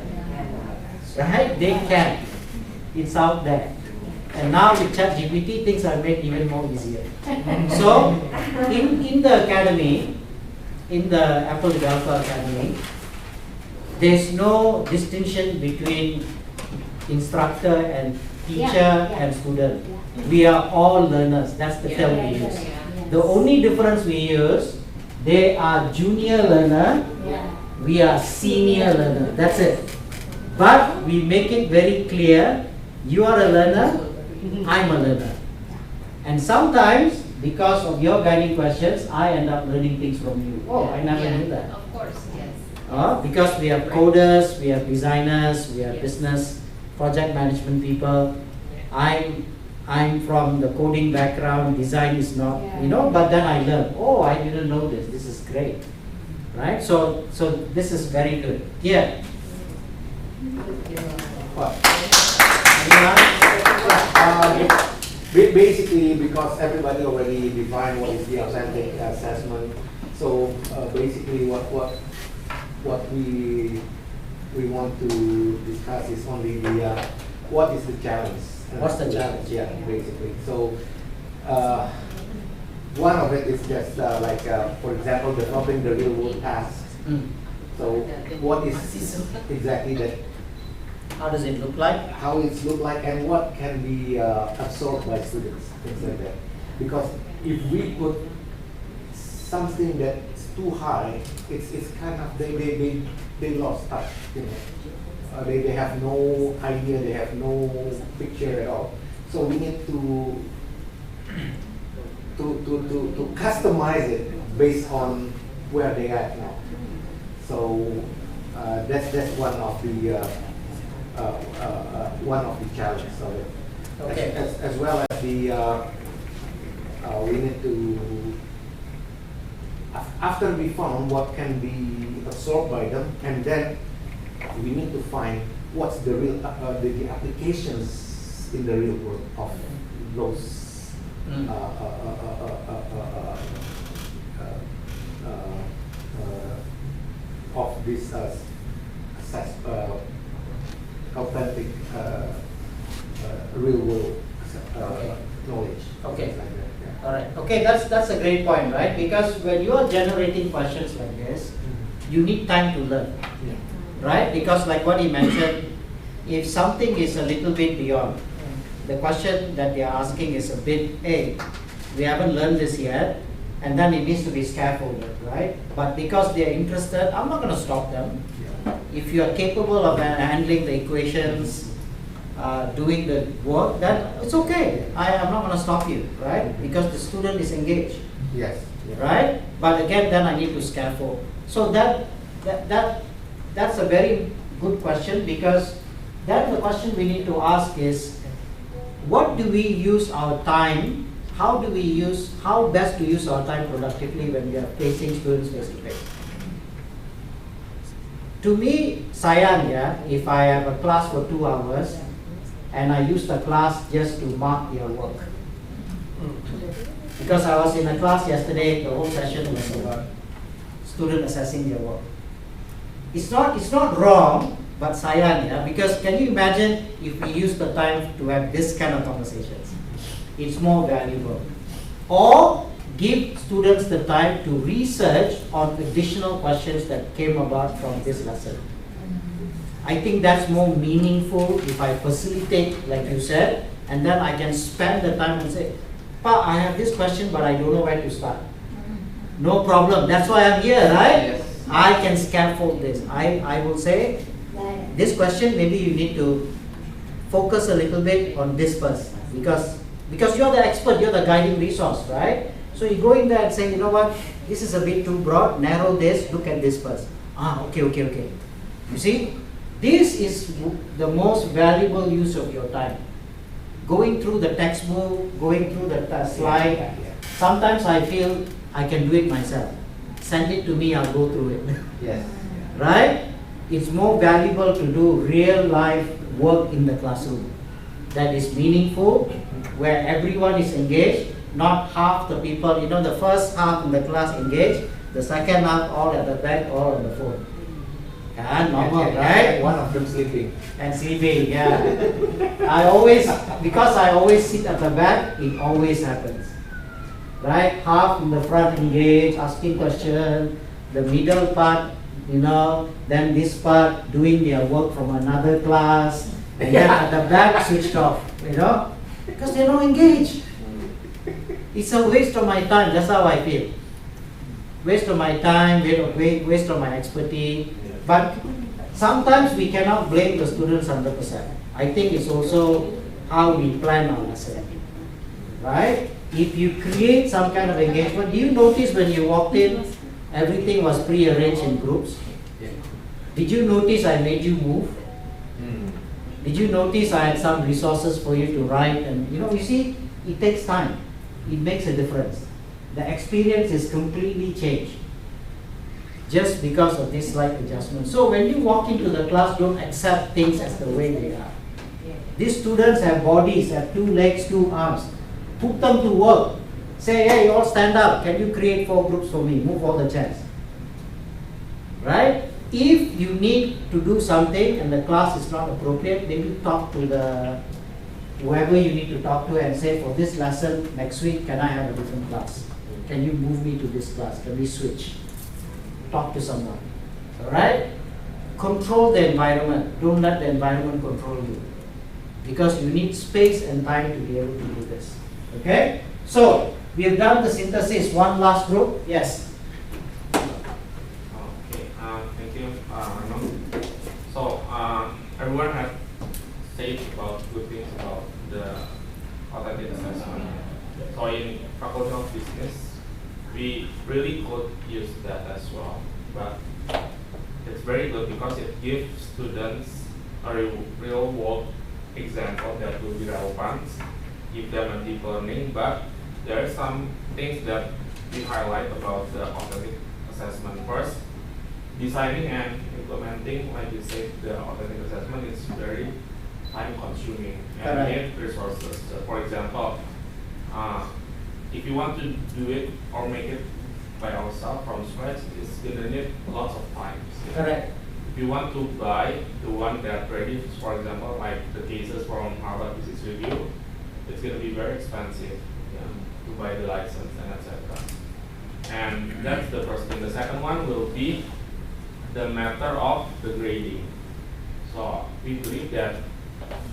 Right? They can. It's out there. And now with ChatGPT, things are made even more easier. So, in the academy, in the Apple Developer Academy, there's no distinction between instructor and teacher and student. We are all learners. That's the term we use. The only difference we use, they are junior learner, we are senior learner. That's it. But we make it very clear, you are a learner, I'm a learner. And sometimes, because of your guiding questions, I end up learning things from you. Oh, I never knew that. Of course, yes. Because we have coders, we have designers, we have business, project management people. I'm from the coding background, design is not, but then I learned, oh, I didn't know this, this is great. Right? So this is very good. Yeah. What? Basically, because everybody already defined what is the authentic assessment, so basically what we want to discuss is only the what is the challenge. What's the challenge? Yeah, basically. So one of it is just like, for example, developing the real world tasks. So what is exactly that How does it look like? How it look like and what can be absorbed by students, things like that. Because if we put something that's too high, it's kind of they lost touch. You know, they have no idea, they have no picture at all. So we need to customize it based on where they are now. So that's one of the challenges of it. Okay. As well as the we need to, after we found what can be absorbed by them, and then we need to find what's the real the applications in the real world of those of this authentic real world knowledge. Okay. Like that, yeah. All right. Okay, that's a great point, right? Because when you are generating questions like this, you need time to learn, right? Because like what he mentioned, if something is a little bit beyond, the question that they are asking is a bit, hey, we haven't learned this yet, and then it needs to be scaffolded, right? But because they are interested, I'm not going to stop them. If you are capable of handling the equations, doing the work, then it's okay. I am not going to stop you, right? Because the student is engaged. Yes. Right? But again, then I need to scaffold. So that's a very good question, because then the question we need to ask is, what do we use our time? How best to use our time productively when we are facing students face to face? To me, sayang, if I have a class for 2 hours and I use the class just to mark their work. Because I was in a class yesterday, the whole session was about student assessing their work. It's not wrong, but sayang, because can you imagine if we use the time to have this kind of conversations? It's more valuable. Or give students the time to research on additional questions that came about from this lesson. I think that's more meaningful if I facilitate, like you said, and then I can spend the time and say, Pa, I have this question, but I don't know where to start. No problem. That's why I'm here, right? Yes. I can scaffold this. I will say, this question, maybe you need to focus a little bit on this first, because you're the expert, you're the guiding resource, right? So you go in there and say, you know what, this is a bit too broad, narrow this, look at this first. Okay. You see, this is the most valuable use of your time. Going through the textbook, going through the slide, sometimes I feel I can do it myself. Send it to me, I'll go through it. Yes. Right? It's more valuable to do real life work in the classroom that is meaningful, where everyone is engaged, not half the people, the first half in the class engaged, the second half all at the back, all on the phone. Normal, right? One of them sleeping. And sleeping, yeah. Because I always sit at the back, it always happens. Right? Half in the front engaged, asking questions, the middle part, then this part doing their work from another class, and then at the back switched off, because they're not engaged. It's a waste of my time, that's how I feel. Waste of my time, waste of my expertise. But sometimes we cannot blame the students 100%. I think it's also how we plan our lesson. Right? If you create some kind of engagement, do you notice when you walked in, everything was pre-arranged in groups? Did you notice I made you move? Did you notice I had some resources for you to write? And you see, it takes time. It makes a difference. The experience is completely changed just because of this slight adjustment. So when you walk into the class, don't accept things as the way they are. These students have bodies, have 2 legs, 2 arms. Put them to work. Say, hey, you all stand up. Can you create 4 groups for me? Move all the chairs. Right? If you need to do something and the class is not appropriate, maybe talk to whoever you need to talk to and say, for this lesson next week, can I have a different class? Can you move me to this class? Can we switch? Talk to someone. Alright? control the environment. Don't let the environment control you. Because you need space and time to be able to do this. Okay? So, we have done the synthesis. One last group. Yes? Okay, thank you, Arnold. So, everyone has said about good things about the authentic assessment. So, in Faculty of Business, we really could use that as well. But it's very good because it gives students a real world example that will be relevant, give them a deep learning, but there are some things that we highlight about the authentic assessment. First, designing and implementing, like you said, the authentic assessment is very time consuming and need resources. So for example, if you want to do it or make it by ourselves from scratch, it's going to need lots of time. Correct. If you want to buy the one that ready, for example, like the cases from Harvard Business Review, it's going to be very expensive to buy the license and etc. And that's the first thing. The second one will be the matter of the grading. So we believe that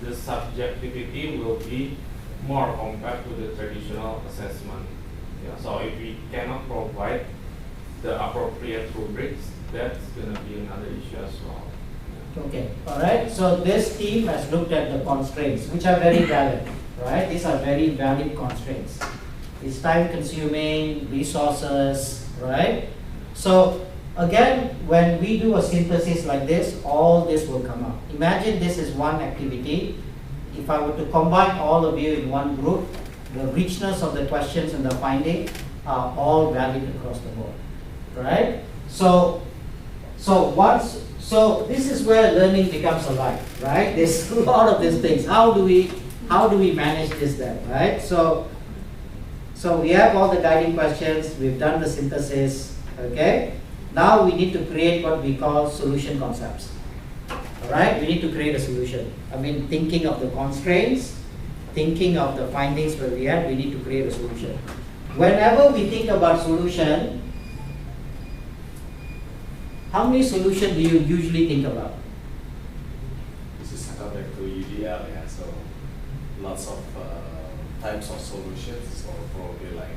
the subjectivity will be more compared to the traditional assessment. So if we cannot provide the appropriate rubrics, that's going to be another issue as well. Okay, all right. So this team has looked at the constraints, which are very valid, right? These are very valid constraints. It's time consuming, resources, right? So again, when we do a synthesis like this, all this will come up. Imagine this is one activity. If I were to combine all of you in one group, the richness of the questions and the finding are all valid across the board, right? So this is where learning becomes alive, right? There's a lot of these things. How do we manage this then, right? So we have all the guiding questions. We've done the synthesis. Okay. Now we need to create what we call solution concepts. All right. We need to create a solution. I mean, thinking of the constraints, thinking of the findings where we had, we need to create a solution. Whenever we think about solution, how many solutions do you usually think about? This is back to UDL, yeah. So lots of types of solutions, or probably like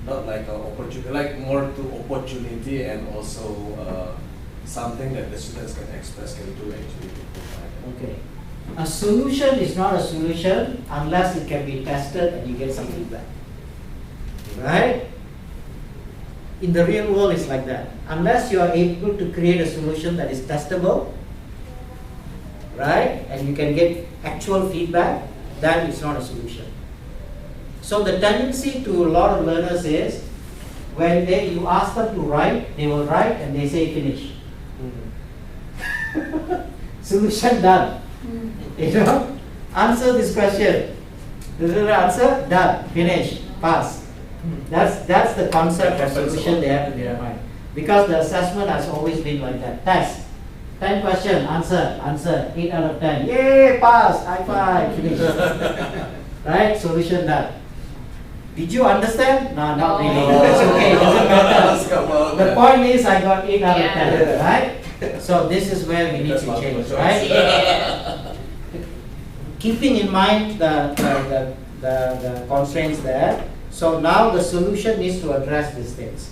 not like an opportunity, like more to opportunity and also something that the students can express, can do actually to provide. Okay. A solution is not a solution unless it can be tested and you get some feedback. Right? In the real world, it's like that. Unless you are able to create a solution that is testable, right, and you can get actual feedback, then it's not a solution. So the tendency to a lot of learners is, when you ask them to write, they will write and they say finish. Solution done. You know, answer this question. This is the answer, done, finish, pass. That's the concept of solution they have to define. Because the assessment has always been like that. Test. 10 question, answer, 8 out of 10. Yay, pass, high five, finish. Right, solution done. Did you understand? No, not really. It's okay, it doesn't matter. The point is I got 8 out of 10, right? So this is where we need to change, right? Yeah. Keeping in mind the constraints there. So now the solution needs to address these things,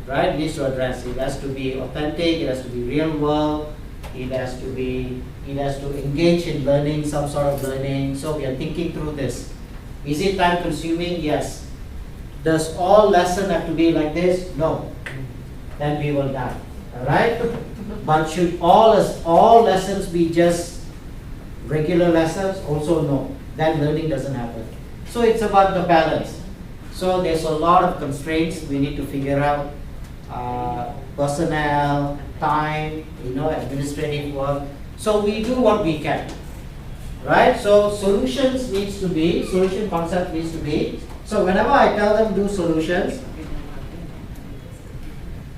right? It needs to address. It has to be authentic. It has to be real world. It has to engage in learning, some sort of learning. So we are thinking through this. Is it time consuming? Yes. Does all lesson have to be like this? No. Then we will die. All right. But should all lessons be just regular lessons? Also no. Then learning doesn't happen. So it's about the balance. So there's a lot of constraints we need to figure out. Personnel, time, administrative work. So we do what we can, right? So solution concept needs to be. So whenever I tell them do solutions,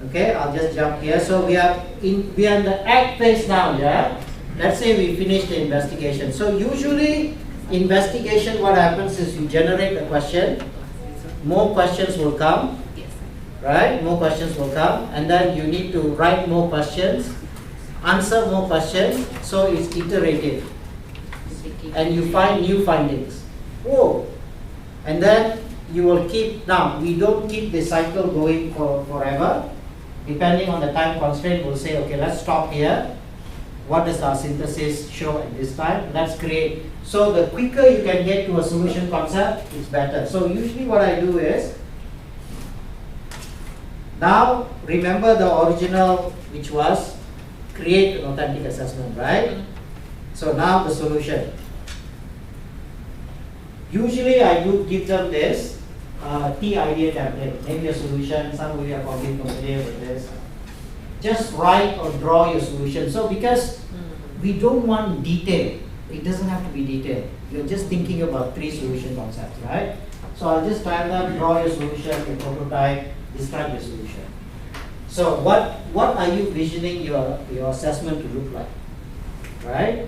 okay, I'll just jump here. So we are in the act phase now, yeah. Let's say we finished the investigation. So usually investigation, what happens is you generate a question, more questions will come, right? More questions will come, and then you need to write more questions, answer more questions, so it's iterative. And you find new findings. Whoa! And then you will keep, now we don't keep the cycle going for forever. Depending on the time constraint, we'll say, okay, let's stop here. What does our synthesis show at this time? Let's create. So the quicker you can get to a solution concept, it's better. So usually what I do is, now remember the original, which was create an authentic assessment, right? So now the solution. Usually I do give them this T-idea template, maybe a solution. Some of you are probably familiar with this. Just write or draw your solution. So because we don't want detail, it doesn't have to be detailed. You're just thinking about 3 solution concepts, right? So I'll just tell them, draw your solution, your prototype, describe your solution. So what are you visioning your assessment to look like, right?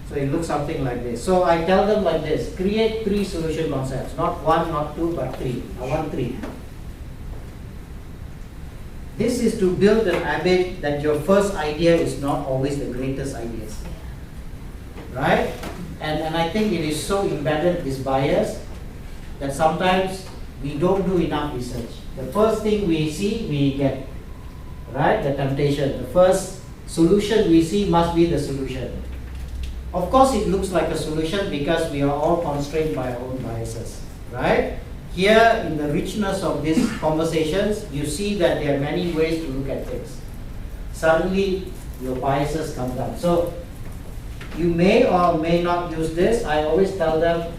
So it looks something like this. So I tell them like this, create 3 solution concepts, not 1, not 2, but 3. I want 3. This is to build an habit that your first idea is not always the greatest ideas, right? And I think it is so embedded, this bias, that sometimes we don't do enough research. The first thing we see, we get, right? The temptation. The first solution we see must be the solution. Of course, it looks like a solution because we are all constrained by our own biases, right? Here, in the richness of these conversations, you see that there are many ways to look at things. Suddenly, your biases come down. So, you may or may not use this. I always tell them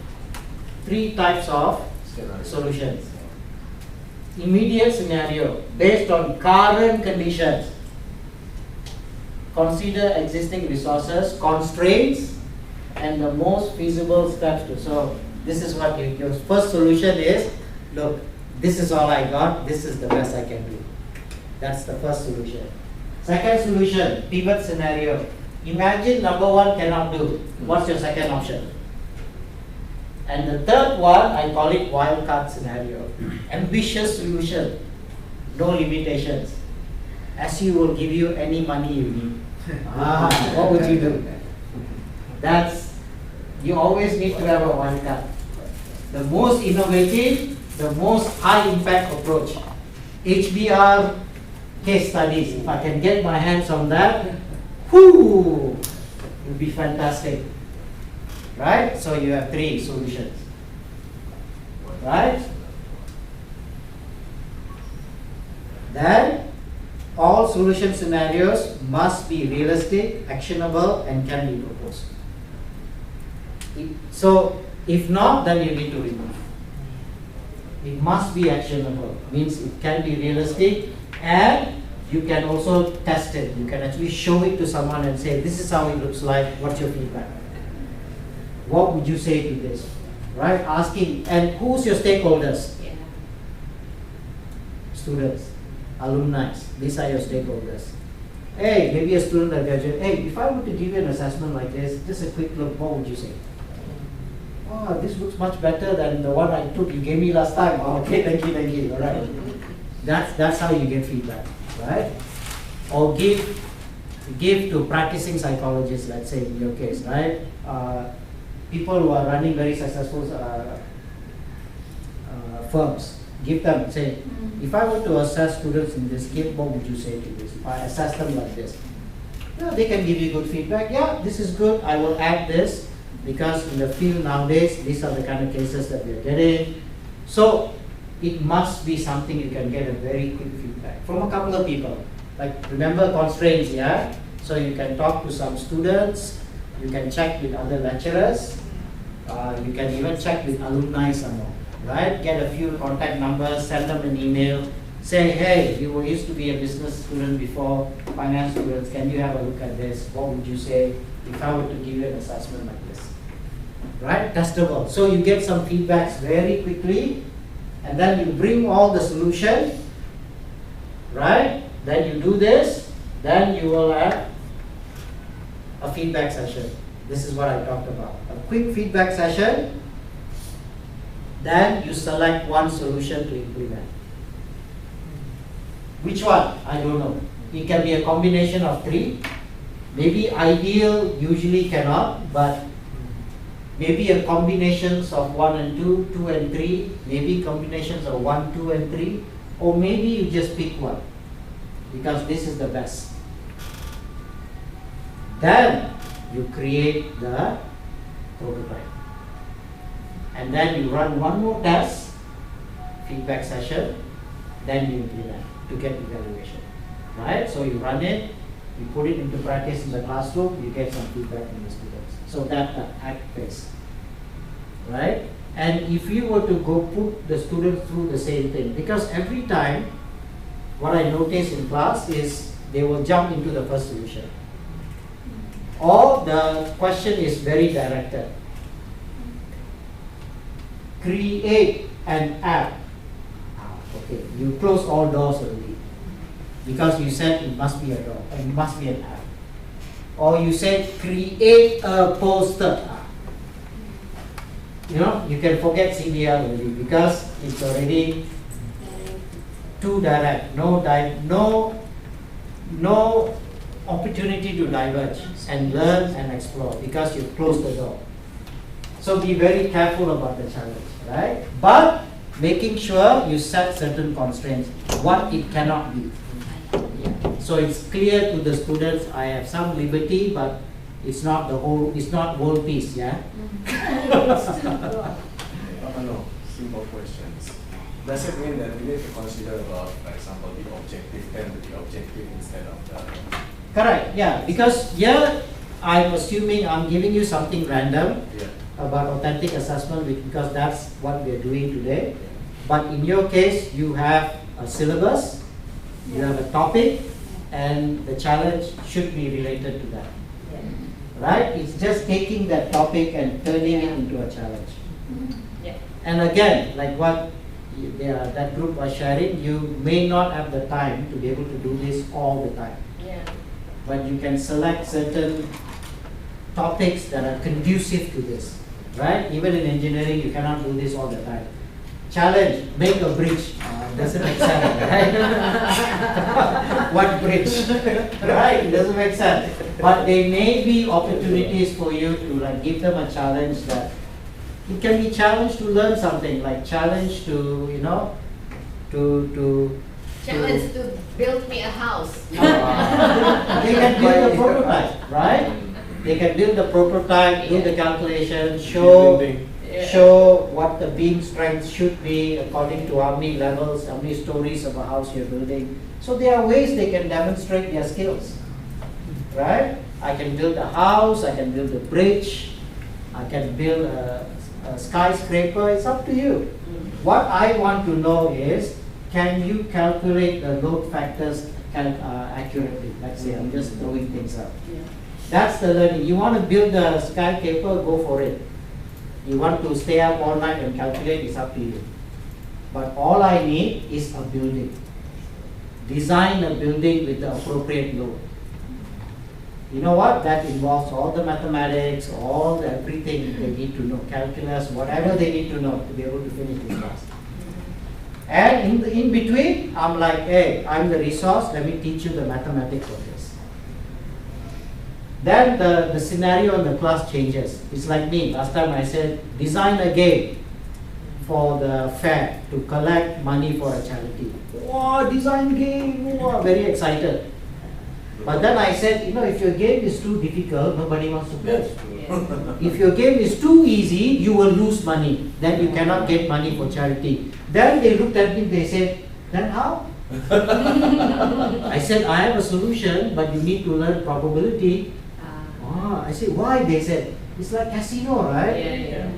3 types of solutions. Immediate scenario, based on current conditions. Consider existing resources, constraints, and the most feasible steps to. So this is what your first solution is. Look, this is all I got. This is the best I can do. That's the first solution. Second solution, pivot scenario. Imagine number 1 cannot do. What's your second option? And the third one, I call it wildcard scenario. Ambitious solution, no limitations. SU will give you any money you need. What would you do? You always need to have a wildcard. The most innovative, the most high impact approach. HBR case studies, if I can get my hands on that, whoo, it would be fantastic. Right? So you have 3 solutions. Right? Then, all solution scenarios must be realistic, actionable, and can be proposed. So, if not, then you need to remove. It must be actionable, means it can be realistic, and you can also test it. You can actually show it to someone and say, this is how it looks like, what's your feedback? What would you say to this? Right? Asking, and who's your stakeholders? Yeah. Students, alumni, these are your stakeholders. Hey, maybe a student that graduated, hey, if I were to give you an assessment like this, just a quick look, what would you say? Oh, this looks much better than the one I took you gave me last time. Oh, okay, thank you, all right. That's how you get feedback, right? Or give to practicing psychologists, let's say in your case, right? People who are running very successful firms, give them, say, if I were to assess students in this game, what would you say to this? If I assess them like this, yeah, they can give you good feedback. Yeah, this is good. I will add this because in the field nowadays, these are the kind of cases that we are getting. So it must be something you can get a very quick feedback from a couple of people. Like remember constraints, yeah? So you can talk to some students, you can check with other lecturers, you can even check with alumni somewhere, right? Get a few contact numbers, send them an email, say, hey, you used to be a business student before, finance students, can you have a look at this? What would you say if I were to give you an assessment like this? Right? Testable. So you get some feedbacks very quickly, and then you bring all the solution, right? Then you do this, then you will have a feedback session. This is what I talked about. A quick feedback session, then you select one solution to implement. Which one? I don't know. it can be a combination of 3. Maybe ideal usually cannot, but maybe a combinations of 1 and 2, 2 and 3, maybe combinations of 1, 2 and 3, or maybe you just pick one because this is the best. Then you create the prototype. And then you run one more test, feedback session, then you implement to get evaluation. Right? So you run it, you put it into practice in the classroom, you get some feedback from the students. So that's the act phase. Right? And if you were to go put the students through the same thing, because every time what I notice in class is they will jump into the first solution. Or the question is very directed. Create an app. Okay, you close all doors already. Because you said it must be a door, and it must be an app. Or you said create a poster. You know, you can forget CDL already because it's already too direct. No opportunity to diverge and learn and explore because you've closed the door. So be very careful about the challenge, right? But making sure you set certain constraints, what it cannot be. So it's clear to the students, I have some liberty, but it's not the whole, it's not world peace, yeah? No, simple questions. Does it mean that we need to consider about, for example, the objective and the objective instead of the... Correct, yeah, because here I'm assuming I'm giving you something random about authentic assessment because that's what we're doing today. But in your case, you have a syllabus, you have a topic, and the challenge should be related to that. Right? It's just taking that topic and turning it into a challenge. And again, like what that group was sharing, you may not have the time to be able to do this all the time. But you can select certain topics that are conducive to this. Right? Even in engineering, you cannot do this all the time. Challenge, make a bridge. Doesn't make sense, right? What bridge? Right? It doesn't make sense. But there may be opportunities for you to like give them a challenge that it can be challenged to learn something, like challenge to, you know, challenge to build me a house. They can build a prototype, right? They can build the prototype, do the calculation, show what the beam strength should be according to how many levels, how many stories of a house you're building. So there are ways they can demonstrate their skills, right? I can build a house, I can build a bridge, I can build a skyscraper, it's up to you. What I want to know is, can you calculate the load factors accurately? Let's say I'm just throwing things out. That's the learning. You want to build a skyscraper, go for it. You want to stay up all night and calculate, it's up to you. But all I need is a building. Design a building with the appropriate load. You know what? That involves all the mathematics, everything they need to know, calculus, whatever they need to know to be able to finish this class. And in between, I'm like, hey, I'm the resource, let me teach you the mathematics of this. Then the scenario in the class changes. It's like me, last time I said, design a game for the fair to collect money for a charity. Wow, design game, wow, very excited. But then I said, you know, if your game is too difficult, nobody wants to play. If your game is too easy, you will lose money. Then you cannot get money for charity. Then they looked at me, they said, then how? I said, I have a solution, but you need to learn probability. I said, why? They said, it's like casino, right?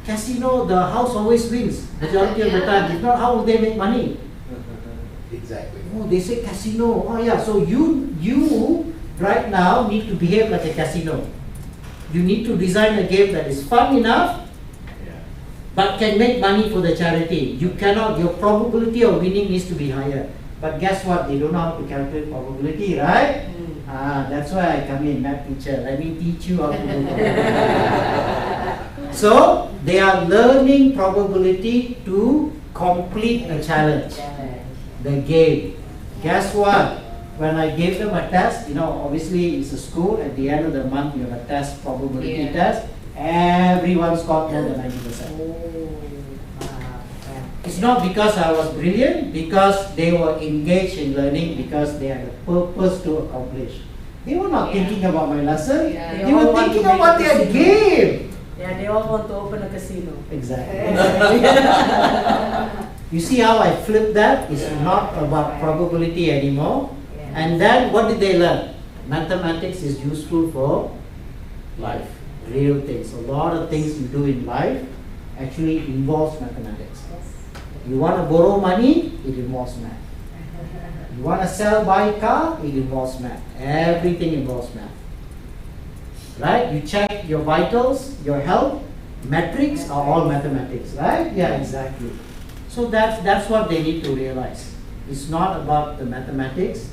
Casino, the house always wins majority of the time. If not, how will they make money? Exactly. Oh, they say casino. Oh yeah, so you right now need to behave like a casino. You need to design a game that is fun enough, but can make money for the charity. You cannot, your probability of winning needs to be higher. But guess what? They don't know how to calculate probability, right? That's why I come in, math teacher. Let me teach you how to do it. So they are learning probability to complete a challenge, the game. Guess what? when I gave them a test, obviously it's a school, at the end of the month you have a test, probability test, everyone scored more than 90%. It's not because I was brilliant, because they were engaged in learning, because they had a purpose to accomplish. They were not thinking about my lesson, they were thinking about their game. Yeah, they all want to open a casino. Exactly. You see how I flipped that? It's not about probability anymore. And then what did they learn? Mathematics is useful for life, real things. A lot of things you do in life actually involves mathematics. You want to borrow money, it involves math. You want to buy a car, it involves math. Everything involves math. Right? You check your vitals, your health, metrics are all mathematics, right? Yeah, exactly. So that's what they need to realize. It's not about the mathematics,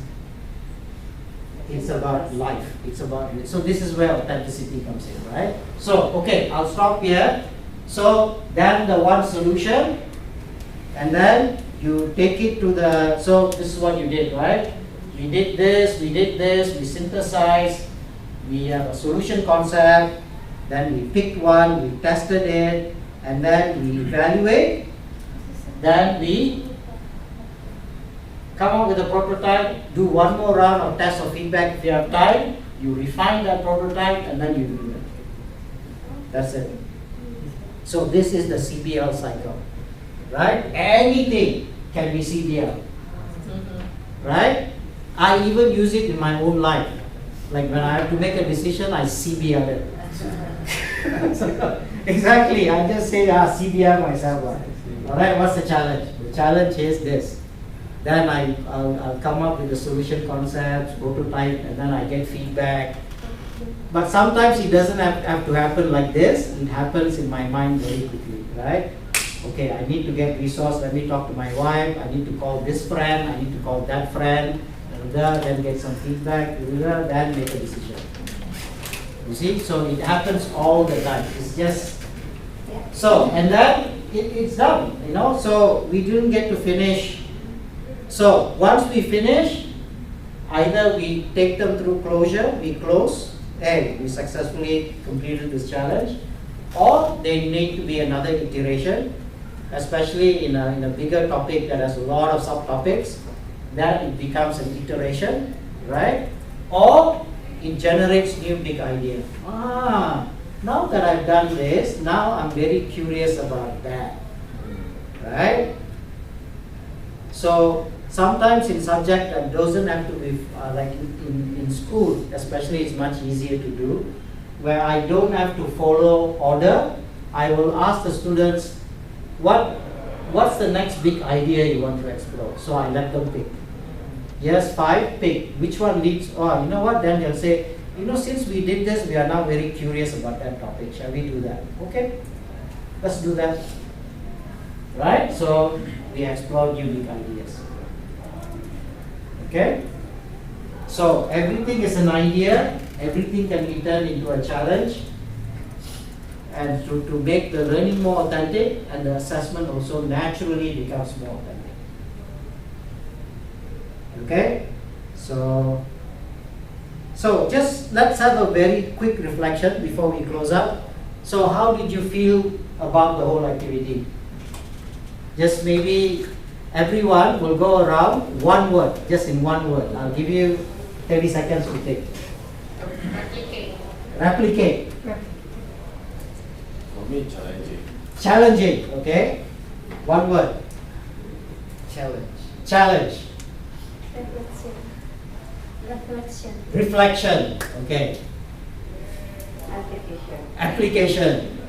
it's about life. So this is where authenticity comes in, right? So, okay, I'll stop here. So then the one solution, and then you take it to the, so this is what you did, right? We did this, we synthesized, we have a solution concept, then we picked one, we tested it, and then we evaluate, then we come up with a prototype, do one more round of test or feedback if you have time, you refine that prototype, and then you do it. That's it. So this is the CBL cycle, right? Anything can be CBL, right? I even use it in my own life. Like when I have to make a decision, I CBL it. Exactly, I just say CBL myself. Alright, what's the challenge? The challenge is this. Then I'll come up with the solution concepts, prototype, and then I get feedback. But sometimes it doesn't have to happen like this. It happens in my mind very quickly, right? Okay, I need to get resource, let me talk to my wife, I need to call this friend, I need to call that friend, then get some feedback, then make a decision. You see, so it happens all the time. It's just, so, and then it's done, so we didn't get to finish. So once we finish, either we take them through closure, we close, hey, we successfully completed this challenge, or they need to be another iteration, especially in a bigger topic that has a lot of subtopics, then it becomes an iteration, right? Or it generates new big idea. Now that I've done this, now I'm very curious about that, right? So sometimes in subject that doesn't have to be like in school, especially, it's much easier to do, where I don't have to follow order. I will ask the students, what's the next big idea you want to explore? So I let them pick. Yes, 5, pick. Which one leads? Oh, you know what? Then they'll say, since we did this, we are now very curious about that topic. Shall we do that? Okay, let's do that. Right? So we explore new big ideas. Okay? So everything is an idea. Everything can be turned into a challenge. And to make the learning more authentic, and the assessment also naturally becomes more authentic. Okay? So just let's have a very quick reflection before we close up. So how did you feel about the whole activity? Just maybe everyone will go around one word, just in one word. I'll give you 30 seconds to think. Replicate. For me, challenging. Challenging, okay? One word. Challenge. Reflection, okay. Application.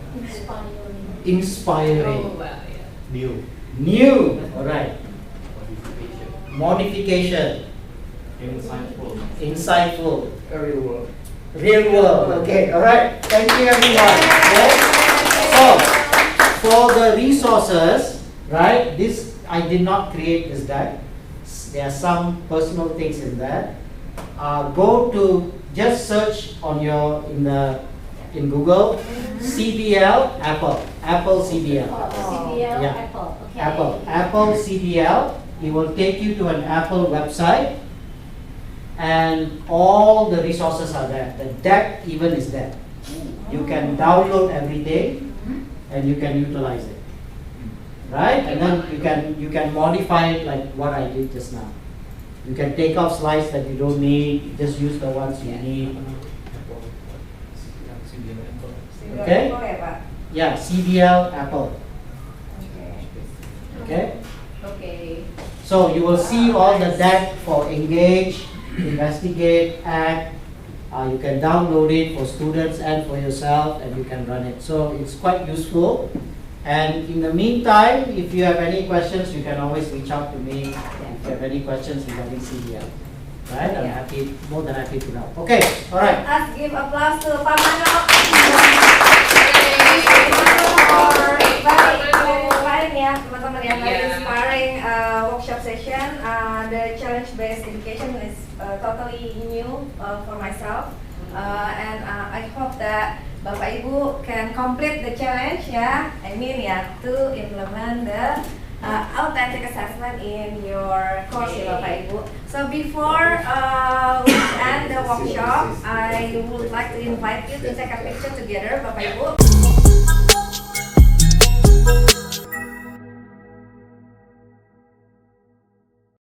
Inspiring. New, alright. Modification. Insightful. Real world, okay, alright. Thank you, everyone. Okay? So, for the resources, right, this, I did not create this guide. There are some personal things in there. Go to, just search on in Google, CBL Apple CBL. CBL Apple, okay. Apple CBL. It will take you to an Apple website. and all the resources are there. The deck even is there. You can download every day, and you can utilize it, right? And then you can modify it like what I did just now. You can take off slides that you don't need, just use the ones you need. Okay? Yeah, CDL Apple. Okay? Okay. So you will see all the deck for engage, investigate, act. You can download it for students and for yourself, and you can run it. So it's quite useful. And in the meantime, if you have any questions, you can always reach out to me if you have any questions regarding CDL. Right? I'm happy, more than happy to help. Okay, all right. Let's give applause to Pak Mano for very inspiring ya, teman-teman ya, very inspiring workshop session. The challenge-based education is totally new for myself, and I hope that Bapak Ibu can complete the challenge ya. I mean ya, to implement the authentic assessment in your course ya Bapak Ibu. So before we end the workshop, I would like to invite you to take a picture together Bapak Ibu.